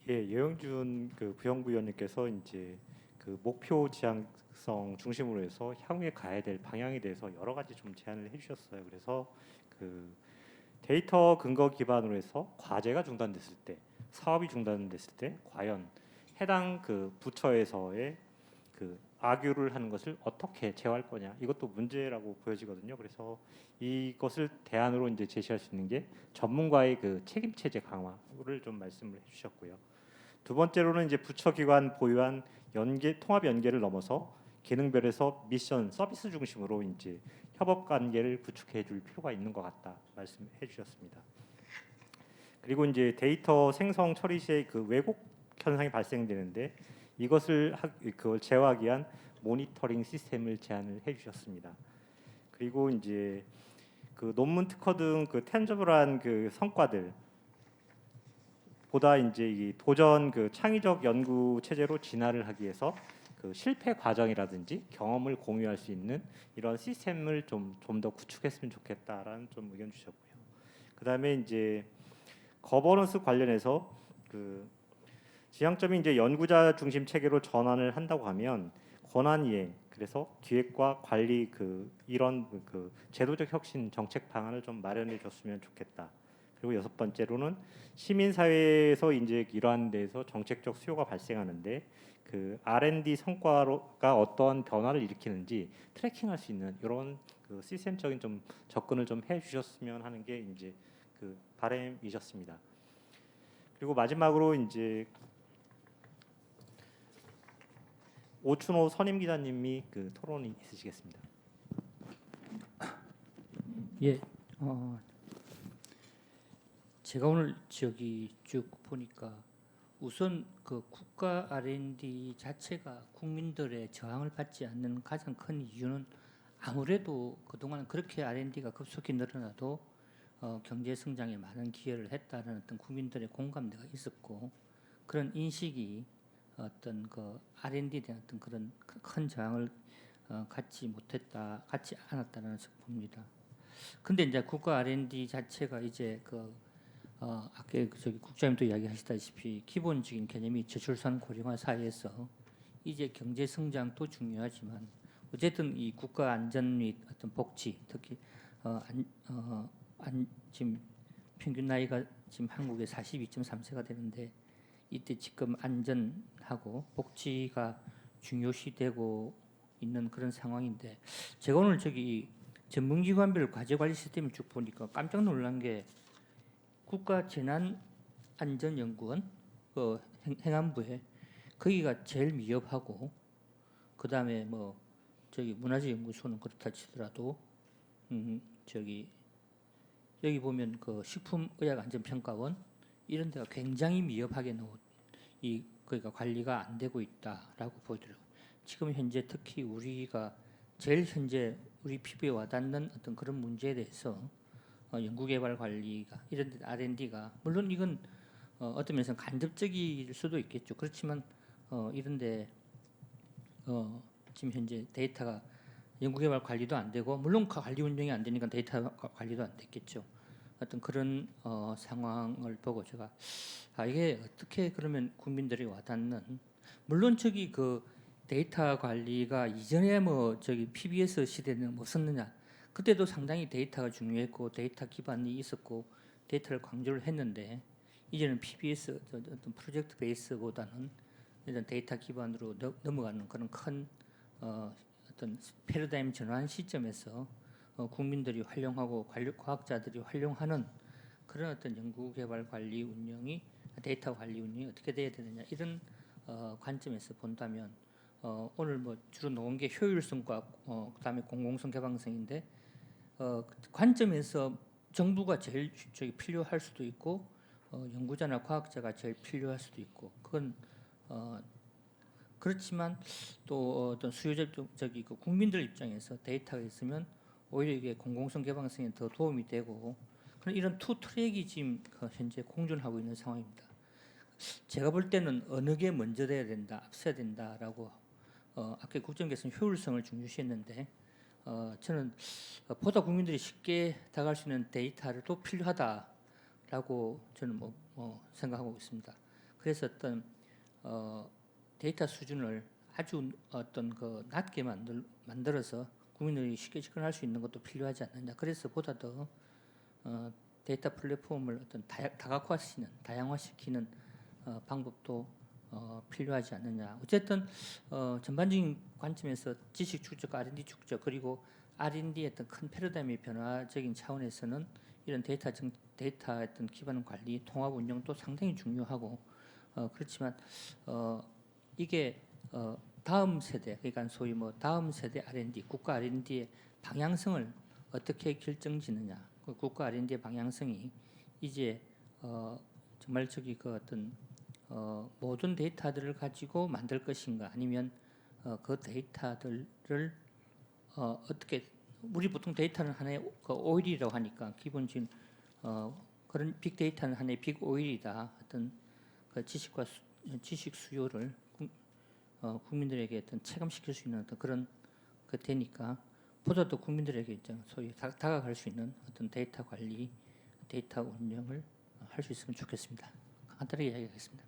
예, 여영준 부영부위원님께서 이제 목표 지향성 중심으로 해서 향후에 가야 될 방향에 대해서 여러 가지 좀 제안을 해주셨어요. 그래서 데이터 근거 기반으로 해서 과제가 중단됐을 때, 사업이 중단됐을 때 과연 해당 부처에서의 악유를 하는 것을 어떻게 제어할 거냐 이것도 문제라고 보여지거든요. 그래서 이것을 대안으로 이제 제시할 수 있는 게 전문가의 책임 체제 강화를 좀 말씀을 해주셨고요. 두 번째로는 이제 부처 기관 보유한 통합 연계를 넘어서 기능별에서 미션 서비스 중심으로 이제 협업 관계를 구축해 줄 필요가 있는 것 같다 말씀해 주셨습니다. 그리고 이제 데이터 생성 처리 시에 왜곡 현상이 발생되는데 그걸 제어하기 위한 모니터링 시스템을 제안을 해주셨습니다. 그리고 이제 논문 특허 등 텐저블한 성과들 보다 이제 이 도전 그 창의적 연구 체제로 진화를 하기 위해서 그 실패 과정이라든지 경험을 공유할 수 있는 이런 시스템을 좀 더 구축했으면 좋겠다라는 좀 의견 주셨고요. 그다음에 이제 거버넌스 관련해서 그 지향점이 이제 연구자 중심 체계로 전환을 한다고 하면 권한 이행, 그래서 기획과 관리 이런 제도적 혁신 정책 방안을 좀 마련해 줬으면 좋겠다. 그리고 여섯 번째로는 시민 사회에서 이제 이러한 데서 정책적 수요가 발생하는데 그 R&D 성과가 어떤 변화를 일으키는지 트래킹할 수 있는 이런 그 시스템적인 좀 접근을 좀 해주셨으면 하는 게 이제 그 바람이셨습니다. 그리고 마지막으로 이제 오춘호 선임 기자님이 그 토론이 있으시겠습니다. 예, 제가 오늘 저기 쭉 보니까 우선 그 국가 R&D 자체가 국민들의 저항을 받지 않는 가장 큰 이유는 아무래도 그동안 그렇게 R&D가 급속히 늘어나도 경제 성장에 많은 기여를 했다는 어떤 국민들의 공감대가 있었고 그런 인식이 어떤 그 R&D에 대한 어떤 그런 큰 저항을 갖지 않았다는 것을 봅니다. 근데 이제 국가 R&D 자체가 이제 아까 저기 국장님도 이야기하시다시피 기본적인 개념이 저출산 고령화 사회에서 이제 경제 성장도 중요하지만 어쨌든 이 국가 안전 및 어떤 복지, 특히 지금 평균 나이가 지금 한국에 42.3세가 되는데 이때 지금 안전하고 복지가 중요시되고 있는 그런 상황인데 제가 오늘 저기 전문기관별 과제관리 시스템을 쭉 보니까 깜짝 놀란 게 국가재난안전연구원 행안부에 거기가 제일 미흡하고 그 다음에 뭐 저기 문화재연구소는 그렇다 치더라도 저기 여기 보면 그 식품의약안전평가원 이런 데가 굉장히 미흡하게 그러니까 관리가 안 되고 있다라고 보이더라고요. 지금 현재 특히 우리가 제일 현재 우리 피부에 와닿는 어떤 그런 문제에 대해서 연구개발 관리가 이런 데 R&D가 물론 이건 어떤 면에서 간접적일 수도 있겠죠. 그렇지만 이런데 지금 현재 데이터가 연구개발 관리도 안 되고 물론 관리 운영이 안 되니까 데이터 관리도 안 됐겠죠. 어떤 그런 상황을 보고 제가 이게 어떻게 그러면 국민들이 와닿는 물론 저기 그 데이터 관리가 이전에 뭐 저기 PBS 시대는 뭐 썼느냐 그때도 상당히 데이터가 중요했고 데이터 기반이 있었고 데이터를 강조를 했는데 이제는 PBS 어떤 프로젝트 베이스보다는 일단 데이터 기반으로 넘어가는 그런 큰 어떤 패러다임 전환 시점에서 국민들이 활용하고 과학자들이 활용하는 그런 어떤 연구개발 관리 운영이 데이터 관리 운영이 어떻게 돼야 되느냐 이런 관점에서 본다면 오늘 뭐 주로 나온 게 효율성과 그다음에 공공성 개방성인데 관점에서 정부가 제일 저기 필요할 수도 있고 연구자나 과학자가 제일 필요할 수도 있고 그건 그렇지만 또 어떤 수요자적이 국민들 입장에서 데이터가 있으면 오히려 이게 공공성 개방성에 더 도움이 되고 그런 이런 투 트랙이 지금 현재 공존하고 있는 상황입니다. 제가 볼 때는 어느 게 먼저 돼야 된다, 앞서야 된다라고 아까 국정께서는 효율성을 중요시했는데 저는 보다 국민들이 쉽게 다가갈 수 있는 데이터를 또 필요하다라고 저는 생각하고 있습니다. 그래서 어떤 데이터 수준을 아주 어떤 낮게 만들어서 국민들이 쉽게 접근할 수 있는 것도 필요하지 않느냐. 그래서 보다 더 데이터 플랫폼을 어떤 다양화시키는 방법도 필요하지 않느냐. 어쨌든 전반적인 관점에서 지식 축적, R&D 축적 그리고 R&D의 어떤 큰 패러다임의 변화적인 차원에서는 이런 데이터 어떤 기반 관리, 통합 운영도 상당히 중요하고 그렇지만 이게 다음 세대 그러니까 소위 뭐 다음 세대 R&D, 국가 R&D의 방향성을 어떻게 결정짓느냐. 그 국가 R&D의 방향성이 이제 정말 저기 어떤 모든 데이터들을 가지고 만들 것인가 아니면 그 데이터들을 어떻게 우리 보통 데이터는 하나의 오일이라고 하니까 기본적인 그런 빅데이터는 하나의 빅 오일이다. 어떤 그 지식 수요를 국민들에게 어떤 체감시킬 수 있는 어떤 그런 그 되니까 보다 더 국민들에게 이제 소위 다가갈 수 있는 어떤 데이터 관리, 데이터 운영을 할 수 있으면 좋겠습니다. 간단하게 이야기하겠습니다.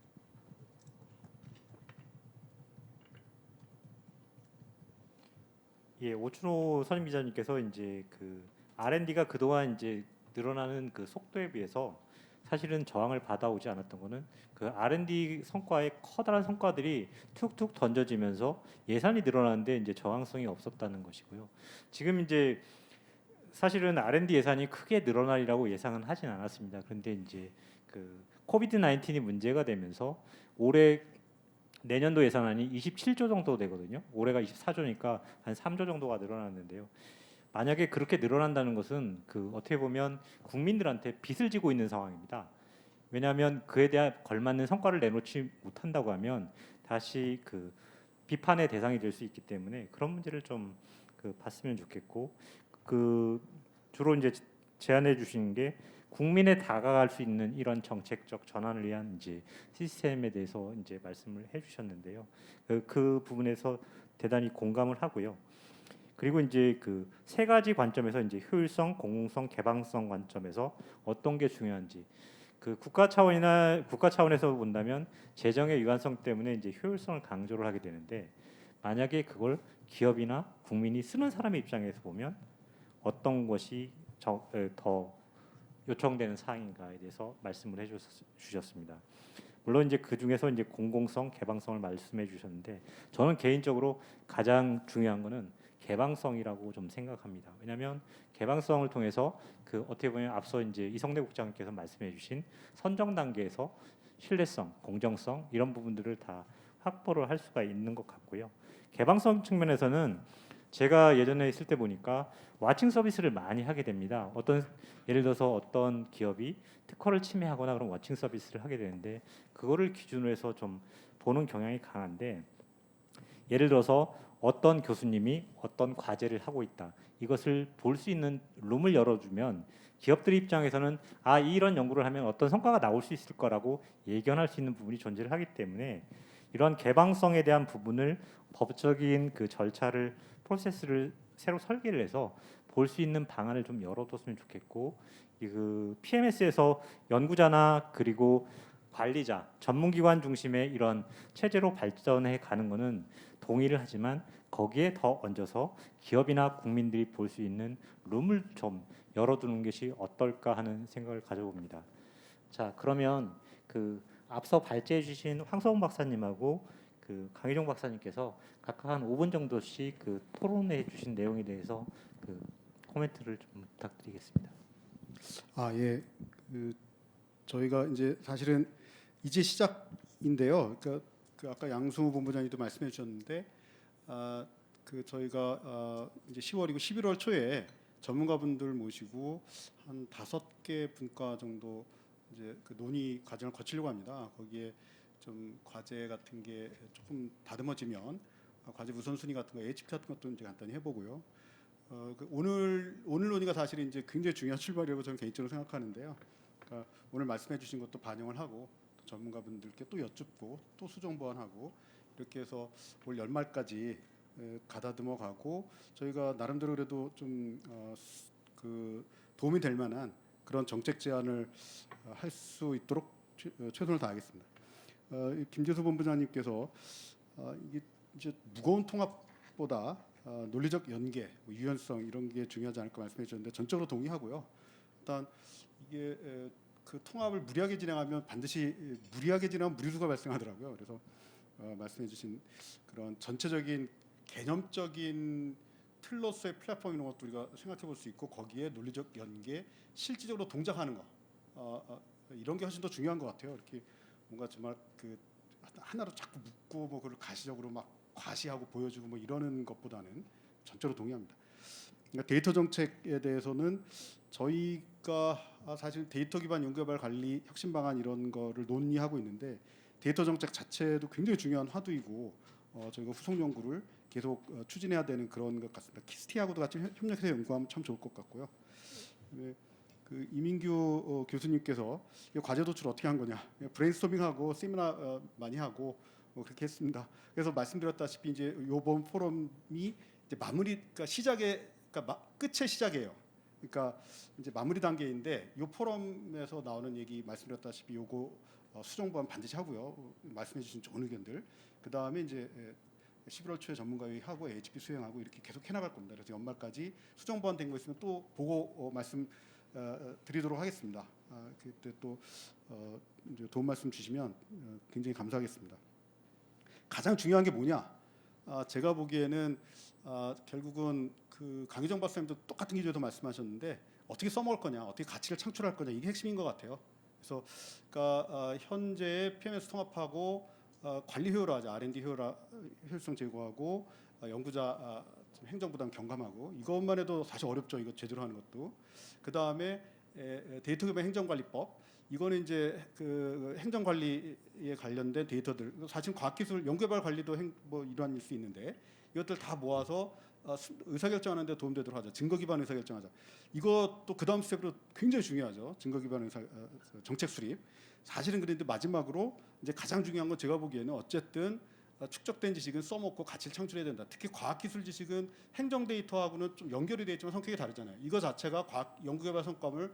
예, 오춘호 선임 기자님께서 이제 그 R&D가 그동안 이제 늘어나는 그 속도에 비해서 사실은 저항을 받아오지 않았던 거는 그 R&D 성과의 커다란 성과들이 툭툭 던져지면서 예산이 늘어나는데 이제 저항성이 없었다는 것이고요. 지금 이제 사실은 R&D 예산이 크게 늘어나리라고 예상은 하진 않았습니다. 그런데 이제 그 코비드 19이 문제가 되면서 올해 내년도 예산안이 27조 정도 되거든요. 올해가 24조니까 한 3조 정도가 늘어났는데요. 만약에 그렇게 늘어난다는 것은 그 어떻게 보면 국민들한테 빚을 지고 있는 상황입니다. 왜냐하면 그에 대한 걸맞는 성과를 내놓지 못한다고 하면 다시 그 비판의 대상이 될 수 있기 때문에 그런 문제를 좀 그 봤으면 좋겠고, 그 주로 이제 제안해 주신 게 국민에 다가갈 수 있는 이런 정책적 전환을 위한 이제 시스템에 대해서 이제 말씀을 해주셨는데요. 그 부분에서 대단히 공감을 하고요. 그리고 이제 그 세 가지 관점에서 이제 효율성, 공공성, 개방성 관점에서 어떤 게 중요한지, 그 국가 차원에서 본다면 재정의 유한성 때문에 이제 효율성을 강조를 하게 되는데, 만약에 그걸 기업이나 국민이 쓰는 사람의 입장에서 보면 어떤 것이 더 요청되는 사항인가에 대해서 말씀을 해주셨습니다. 물론 이제 그 중에서 이제 공공성, 개방성을 말씀해 주셨는데 저는 개인적으로 가장 중요한 거는 개방성이라고 좀 생각합니다. 왜냐하면 개방성을 통해서 그 어떻게 보면 앞서 이제 이성래 국장님께서 말씀해 주신 선정 단계에서 신뢰성, 공정성 이런 부분들을 다 확보를 할 수가 있는 것 같고요. 개방성 측면에서는 제가 예전에 있을 때 보니까 와칭 서비스를 많이 하게 됩니다. 예를 들어서 어떤 기업이 특허를 침해하거나 그런 와칭 서비스를 하게 되는데 그거를 기준으로 해서 좀 보는 경향이 강한데, 예를 들어서 어떤 교수님이 어떤 과제를 하고 있다, 이것을 볼 수 있는 룸을 열어주면 기업들 입장에서는 이런 연구를 하면 어떤 성과가 나올 수 있을 거라고 예견할 수 있는 부분이 존재를 하기 때문에 이러한 개방성에 대한 부분을 법적인 그 절차를 프로세스를 새로 설계를 해서 볼 수 있는 방안을 좀 열어뒀으면 좋겠고, 그 PMS에서 연구자나 그리고 관리자, 전문기관 중심의 이런 체제로 발전해 가는 것은 동의를 하지만 거기에 더 얹어서 기업이나 국민들이 볼 수 있는 룸을 좀 열어두는 것이 어떨까 하는 생각을 가져봅니다. 자, 그러면 그 앞서 발제해 주신 황성훈 박사님하고 그 강희종 박사님께서 각각 한 5분 정도씩 그 토론해 주신 내용에 대해서 그 코멘트를 좀 부탁드리겠습니다. 예. 저희가 이제 사실은 이제 시작인데요. 그러니까 그 아까 양승우 본부장님도 말씀해 주셨는데 그 저희가 이제 10월이고 11월 초에 전문가분들 모시고 한 5개 분과 정도 이제 그 논의 과정을 거치려고 합니다. 거기에 좀 과제 같은 게 조금 다듬어지면 과제 우선순위 같은 거, 예측 같은 것도 이제 간단히 해보고요. 오늘 논의가 사실 이제 굉장히 중요한 출발이라고 저는 개인적으로 생각하는데요. 그러니까 오늘 말씀해주신 것도 반영을 하고 또 전문가분들께 또 여쭙고 또 수정 보완하고 이렇게 해서 올 연말까지 가다듬어 가고 저희가 나름대로 그래도 좀 그 도움이 될 만한 그런 정책 제안을 할 수 있도록 최선을 다하겠습니다. 김재수 본부장님께서 이게 이제 무거운 통합보다 논리적 연계, 유연성 이런 게 중요하지 않을까 말씀해 주셨는데 전적으로 동의하고요. 일단 이게 그 통합을 무리하게 진행하면 반드시 무리하게 진행하면 무리수가 발생하더라고요. 그래서 말씀해 주신 그런 전체적인 개념적인 틀로서의 플랫폼 이런 것도 우리가 생각해 볼 수 있고 거기에 논리적 연계, 실질적으로 동작하는 거 이런 게 훨씬 더 중요한 것 같아요. 이렇게 뭔가 정말 그 하나로 자꾸 묶고 뭐 그걸 가시적으로 막 과시하고 보여주고 뭐 이러는 것보다는 전적으로 동의합니다. 그러니까 데이터 정책에 대해서는 저희가 사실 데이터 기반 연구개발 관리 혁신 방안 이런 거를 논의하고 있는데 데이터 정책 자체도 굉장히 중요한 화두이고 저희가 후속 연구를 계속 추진해야 되는 그런 것 같습니다. 키스티하고도 같이 협력해서 연구하면 참 좋을 것 같고요. 그 이민규 교수님께서 이 과제 도출 어떻게 한 거냐, 브레인스토밍하고 세미나 많이 하고 그렇게 했습니다. 그래서 말씀드렸다시피 이제 이번 포럼이 이제 마무리, 그러니까 시작에, 그러니까 끝의 시작이에요. 그러니까 이제 마무리 단계인데 이 포럼에서 나오는 얘기 말씀드렸다시피 요거 수정보완 반드시 하고요. 말씀해주신 좋은 의견들. 그 다음에 이제 11월 초에 전문가회의 하고 HP 수행하고 이렇게 계속 해나갈 겁니다. 그래서 연말까지 수정보완 된 거 있으면 또 보고 말씀 드리도록 하겠습니다. 그때 또 이제 도움 말씀 주시면 굉장히 감사하겠습니다. 가장 중요한 게 뭐냐? 제가 보기에는 결국은 그 강희정 박사님도 똑같은 기조에서 말씀하셨는데 어떻게 써먹을 거냐, 어떻게 가치를 창출할 거냐, 이게 핵심인 것 같아요. 그래서 그러니까 현재 PMS 통합하고 관리 효율화하자, R&D 효율성 제고하고 연구자 행정 부담 경감하고, 이것만 해도 사실 어렵죠. 이거 제대로 하는 것도. 그 다음에 데이터 기반 행정관리법. 이거는 이제 그 행정관리에 관련된 데이터들, 사실 과학기술 연구개발 관리도 뭐 일환일 수 있는데 이것들 다 모아서 의사결정하는 데 도움되도록 하자. 증거 기반 의사결정하자. 이것도 그 다음 스텝으로 굉장히 중요하죠. 증거 기반 정책 수립. 사실은 그런데 마지막으로 이제 가장 중요한 건 제가 보기에는 어쨌든 축적된 지식은 써먹고 가치를 창출해야 된다. 특히 과학기술 지식은 행정 데이터하고는 좀 연결이 되어 있지만 성격이 다르잖아요. 이거 자체가 연구개발 성과물,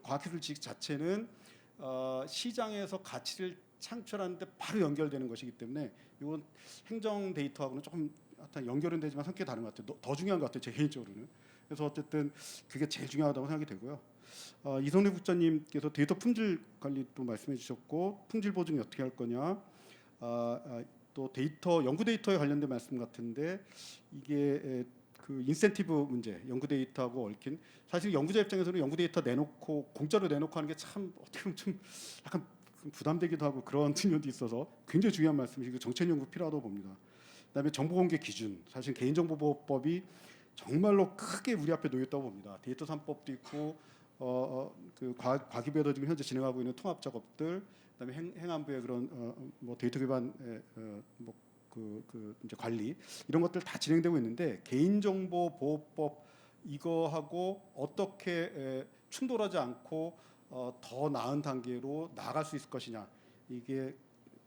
과학기술 지식 자체는 시장에서 가치를 창출하는데 바로 연결되는 것이기 때문에 이건 행정 데이터하고는 조금 연결은 되지만 성격이 다른 것 같아요. 더 중요한 것 같아요. 제 개인적으로는. 그래서 어쨌든 그게 제일 중요하다고 생각이 되고요. 이성래 국장님께서 데이터 품질 관리도 말씀해 주셨고, 품질 보증이 어떻게 할 거냐, 또 데이터, 연구 데이터에 관련된 말씀 같은데 이게 그 인센티브 문제, 연구 데이터하고 얽힌, 사실 연구자 입장에서는 연구 데이터 내놓고 공짜로 내놓고 하는 게 참 어떻게 보면 좀 약간 부담되기도 하고 그런 측면도 있어서 굉장히 중요한 말씀이시고 정책 연구 필요하다고 봅니다. 그다음에 정보공개 기준, 사실 개인정보보호법이 정말로 크게 우리 앞에 놓였다고 봅니다. 데이터 3법도 있고 그 과기부에도 지금 현재 진행하고 있는 통합 작업들, 그다음에 행안부의 그런 뭐 데이터 기반 이제 관리, 이런 것들 다 진행되고 있는데 개인정보보호법 이거하고 어떻게 충돌하지 않고 더 나은 단계로 나아갈 수 있을 것이냐, 이게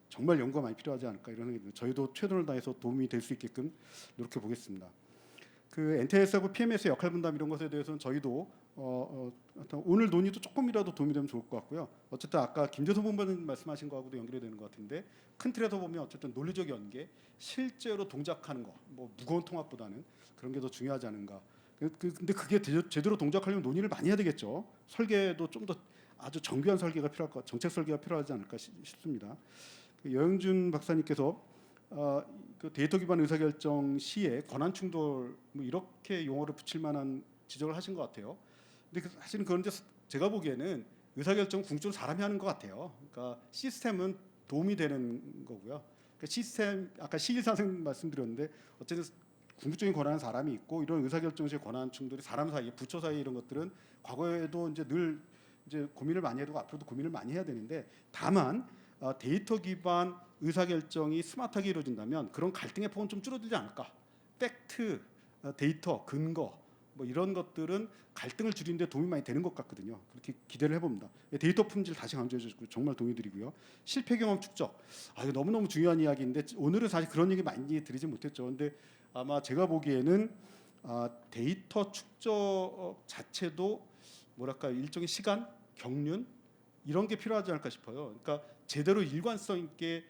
정말 연구가 많이 필요하지 않을까 이런 생각이 듭니다. 저희도 최선을 다해서 도움이 될 수 있게끔 노력해 보겠습니다. 그 NTS하고 PMS의 역할 분담 이런 것에 대해서는 저희도 오늘 논의도 조금이라도 도움이 되면 좋을 것 같고요. 어쨌든 아까 김재선 본부장님 말씀하신 거하고도 연결이 되는 것 같은데, 큰 틀에서 보면 어쨌든 논리적 연계, 실제로 동작하는 거, 뭐 무거운 통합보다는 그런 게 더 중요하지 않은가. 근데 그게 제대로 동작하려면 논의를 많이 해야 되겠죠. 설계도 좀 더 아주 정교한 설계가 필요할 것, 정책 설계가 필요하지 않을까 싶습니다. 여영준 박사님께서 그 데이터 기반 의사결정 시에 권한 충돌 뭐 이렇게 용어를 붙일 만한 지적을 하신 것 같아요. 근데 사실은 그런데 제가 보기에는 의사결정 궁극적으로 사람이 하는 것 같아요. 그러니까 시스템은 도움이 되는 거고요. 그러니까 시스템, 아까 시일사생 말씀드렸는데 어쨌든 궁극적인 권한은 사람이 있고, 이런 의사결정 시의 권한 충돌이 사람 사이, 부처 사이 이런 것들은 과거에도 이제 늘 이제 고민을 많이 해두고 앞으로도 고민을 많이 해야 되는데, 다만 데이터 기반 의사결정이 스마트하게 이루어진다면 그런 갈등의 폭은 좀 줄어들지 않을까. 팩트, 데이터, 근거 뭐 이런 것들은 갈등을 줄이는 데 도움이 많이 되는 것 같거든요. 그렇게 기대를 해봅니다. 데이터 품질 다시 강조해 주시고 정말 동의드리고요. 실패 경험 축적, 이거 너무너무 중요한 이야기인데 오늘은 사실 그런 얘기 많이 드리지 못했죠. 근데 아마 제가 보기에는 데이터 축적 자체도 뭐랄까 일종의 시간, 경륜 이런 게 필요하지 않을까 싶어요. 그러니까 제대로 일관성 있게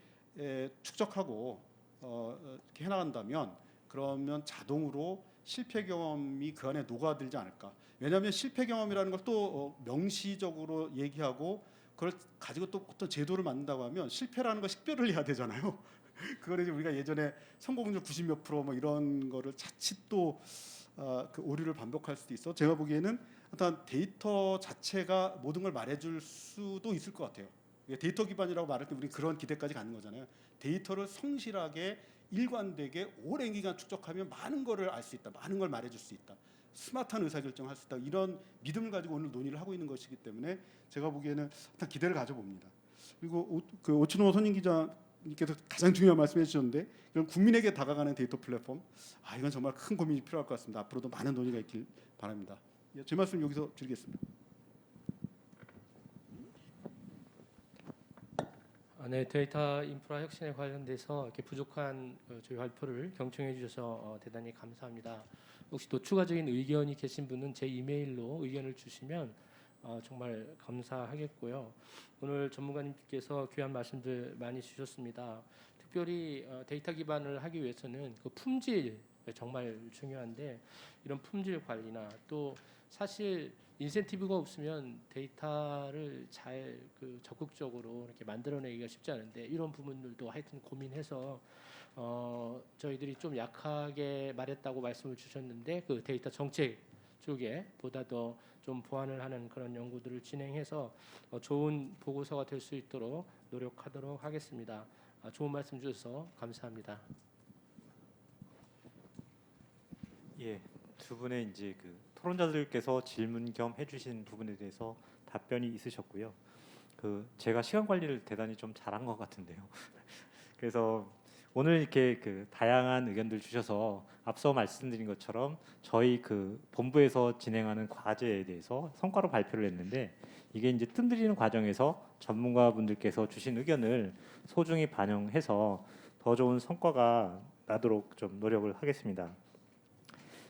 축적하고 이렇게 해나간다면, 그러면 자동으로 실패 경험이 그 안에 녹아들지 않을까. 왜냐하면 실패 경험이라는 걸 또 명시적으로 얘기하고 그걸 가지고 또 어떤 제도를 만든다고 하면 실패라는 거 식별을 해야 되잖아요. 그걸 이제 우리가 예전에 성공률 90몇 % 뭐 이런 거를 자칫 또 그 오류를 반복할 수도 있어. 제가 보기에는 일단 데이터 자체가 모든 걸 말해줄 수도 있을 것 같아요. 데이터 기반이라고 말할 때 우리 그런 기대까지 갖는 거잖아요. 데이터를 성실하게 일관되게 오랜 기간 축적하면 많은 거를 알 수 있다, 많은 걸 말해줄 수 있다, 스마트한 의사결정을 할 수 있다, 이런 믿음을 가지고 오늘 논의를 하고 있는 것이기 때문에 제가 보기에는 일단 기대를 가져봅니다. 그리고 그 오춘호 선임 기자님께서 가장 중요한 말씀해 주셨는데, 이런 국민에게 다가가는 데이터 플랫폼, 이건 정말 큰 고민이 필요할 것 같습니다. 앞으로도 많은 논의가 있길 바랍니다. 제 말씀 여기서 드리겠습니다. 네, 데이터 인프라 혁신에 관련돼서 이렇게 부족한 저희 발표를 경청해 주셔서 대단히 감사합니다. 혹시 또 추가적인 의견이 계신 분은 제 이메일로 의견을 주시면 정말 감사하겠고요. 오늘 전문가님께서 귀한 말씀들 많이 주셨습니다. 특별히 데이터 기반을 하기 위해서는 그 품질 정말 중요한데 이런 품질 관리나 또 사실 인센티브가 없으면 데이터를 잘 적극적으로 이렇게 만들어내기가 쉽지 않은데 이런 부분들도 하여튼 고민해서 저희들이 좀 약하게 말했다고 말씀을 주셨는데 그 데이터 정책 쪽에 보다 더 좀 보완을 하는 그런 연구들을 진행해서 좋은 보고서가 될 수 있도록 노력하도록 하겠습니다. 좋은 말씀 주셔서 감사합니다. 예, 두 분의 이제 그 토론자들께서 질문 겸 해주신 부분에 대해서 답변이 있으셨고요. 그 제가 시간 관리를 대단히 좀 잘한 것 같은데요. 그래서 오늘 이렇게 그 다양한 의견들 주셔서 앞서 말씀드린 것처럼 저희 그 본부에서 진행하는 과제에 대해서 성과로 발표를 했는데 이게 이제 뜸들이는 과정에서 전문가분들께서 주신 의견을 소중히 반영해서 더 좋은 성과가 나도록 좀 노력을 하겠습니다.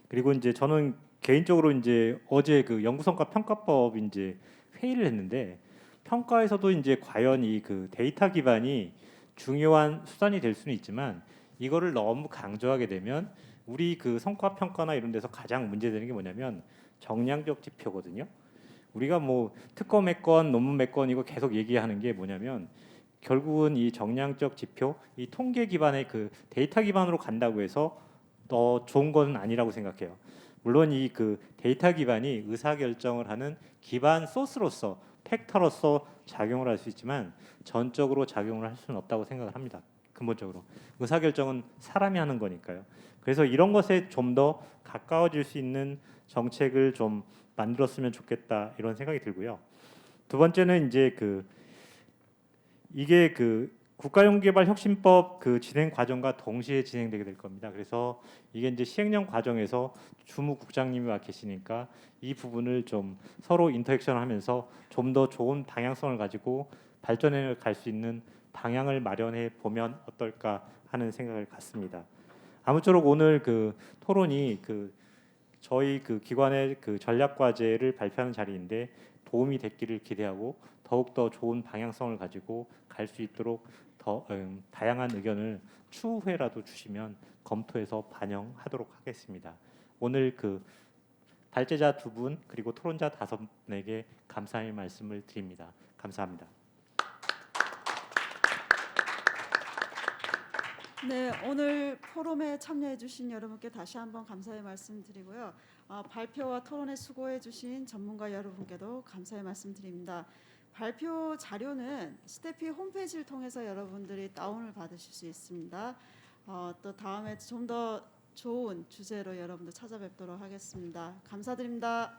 그리고 이제 저는 개인적으로 이제 어제 그 연구성과 평가법 이제 회의를 했는데 평가에서도 이제 과연 이 그 데이터 기반이 중요한 수단이 될 수는 있지만 이거를 너무 강조하게 되면 우리 그 성과 평가나 이런 데서 가장 문제되는 게 뭐냐면 정량적 지표거든요. 우리가 뭐 특허 몇 건, 논문 몇 건 이거 계속 얘기하는 게 뭐냐면 결국은 이 정량적 지표, 이 통계 기반의 그 데이터 기반으로 간다고 해서 더 좋은 건 아니라고 생각해요. 물론 이 그 데이터 기반이 의사 결정을 하는 기반 소스로서 팩터로서 작용을 할 수 있지만 전적으로 작용을 할 수는 없다고 생각을 합니다. 근본적으로 의사 결정은 사람이 하는 거니까요. 그래서 이런 것에 좀 더 가까워질 수 있는 정책을 좀 만들었으면 좋겠다 이런 생각이 들고요. 두 번째는 이제 그 이게 그 국가연구개발혁신법 그 진행 과정과 동시에 진행되게 될 겁니다. 그래서 이게 이제 시행령 과정에서 주무국장님이 와 계시니까 이 부분을 좀 서로 인터액션하면서 좀 더 좋은 방향성을 가지고 발전해 갈 수 있는 방향을 마련해 보면 어떨까 하는 생각을 갖습니다. 아무쪼록 오늘 그 토론이 그 저희 그 기관의 그 전략 과제를 발표하는 자리인데 도움이 됐기를 기대하고 더욱 더 좋은 방향성을 가지고 갈 수 있도록 더 다양한 의견을 추후에라도 주시면 검토해서 반영하도록 하겠습니다. 오늘 그 발제자 2분 그리고 토론자 5분에게 감사의 말씀을 드립니다. 감사합니다. 네, 오늘 포럼에 참여해 주신 여러분께 다시 한번 감사의 말씀드리고요. 발표와 토론에 수고해 주신 전문가 여러분께도 감사의 말씀드립니다. 발표 자료는 스태피 홈페이지를 통해서 여러분들이 다운을 받으실 수 있습니다. 또 다음에 좀 더 좋은 주제로 여러분들 찾아뵙도록 하겠습니다. 감사드립니다.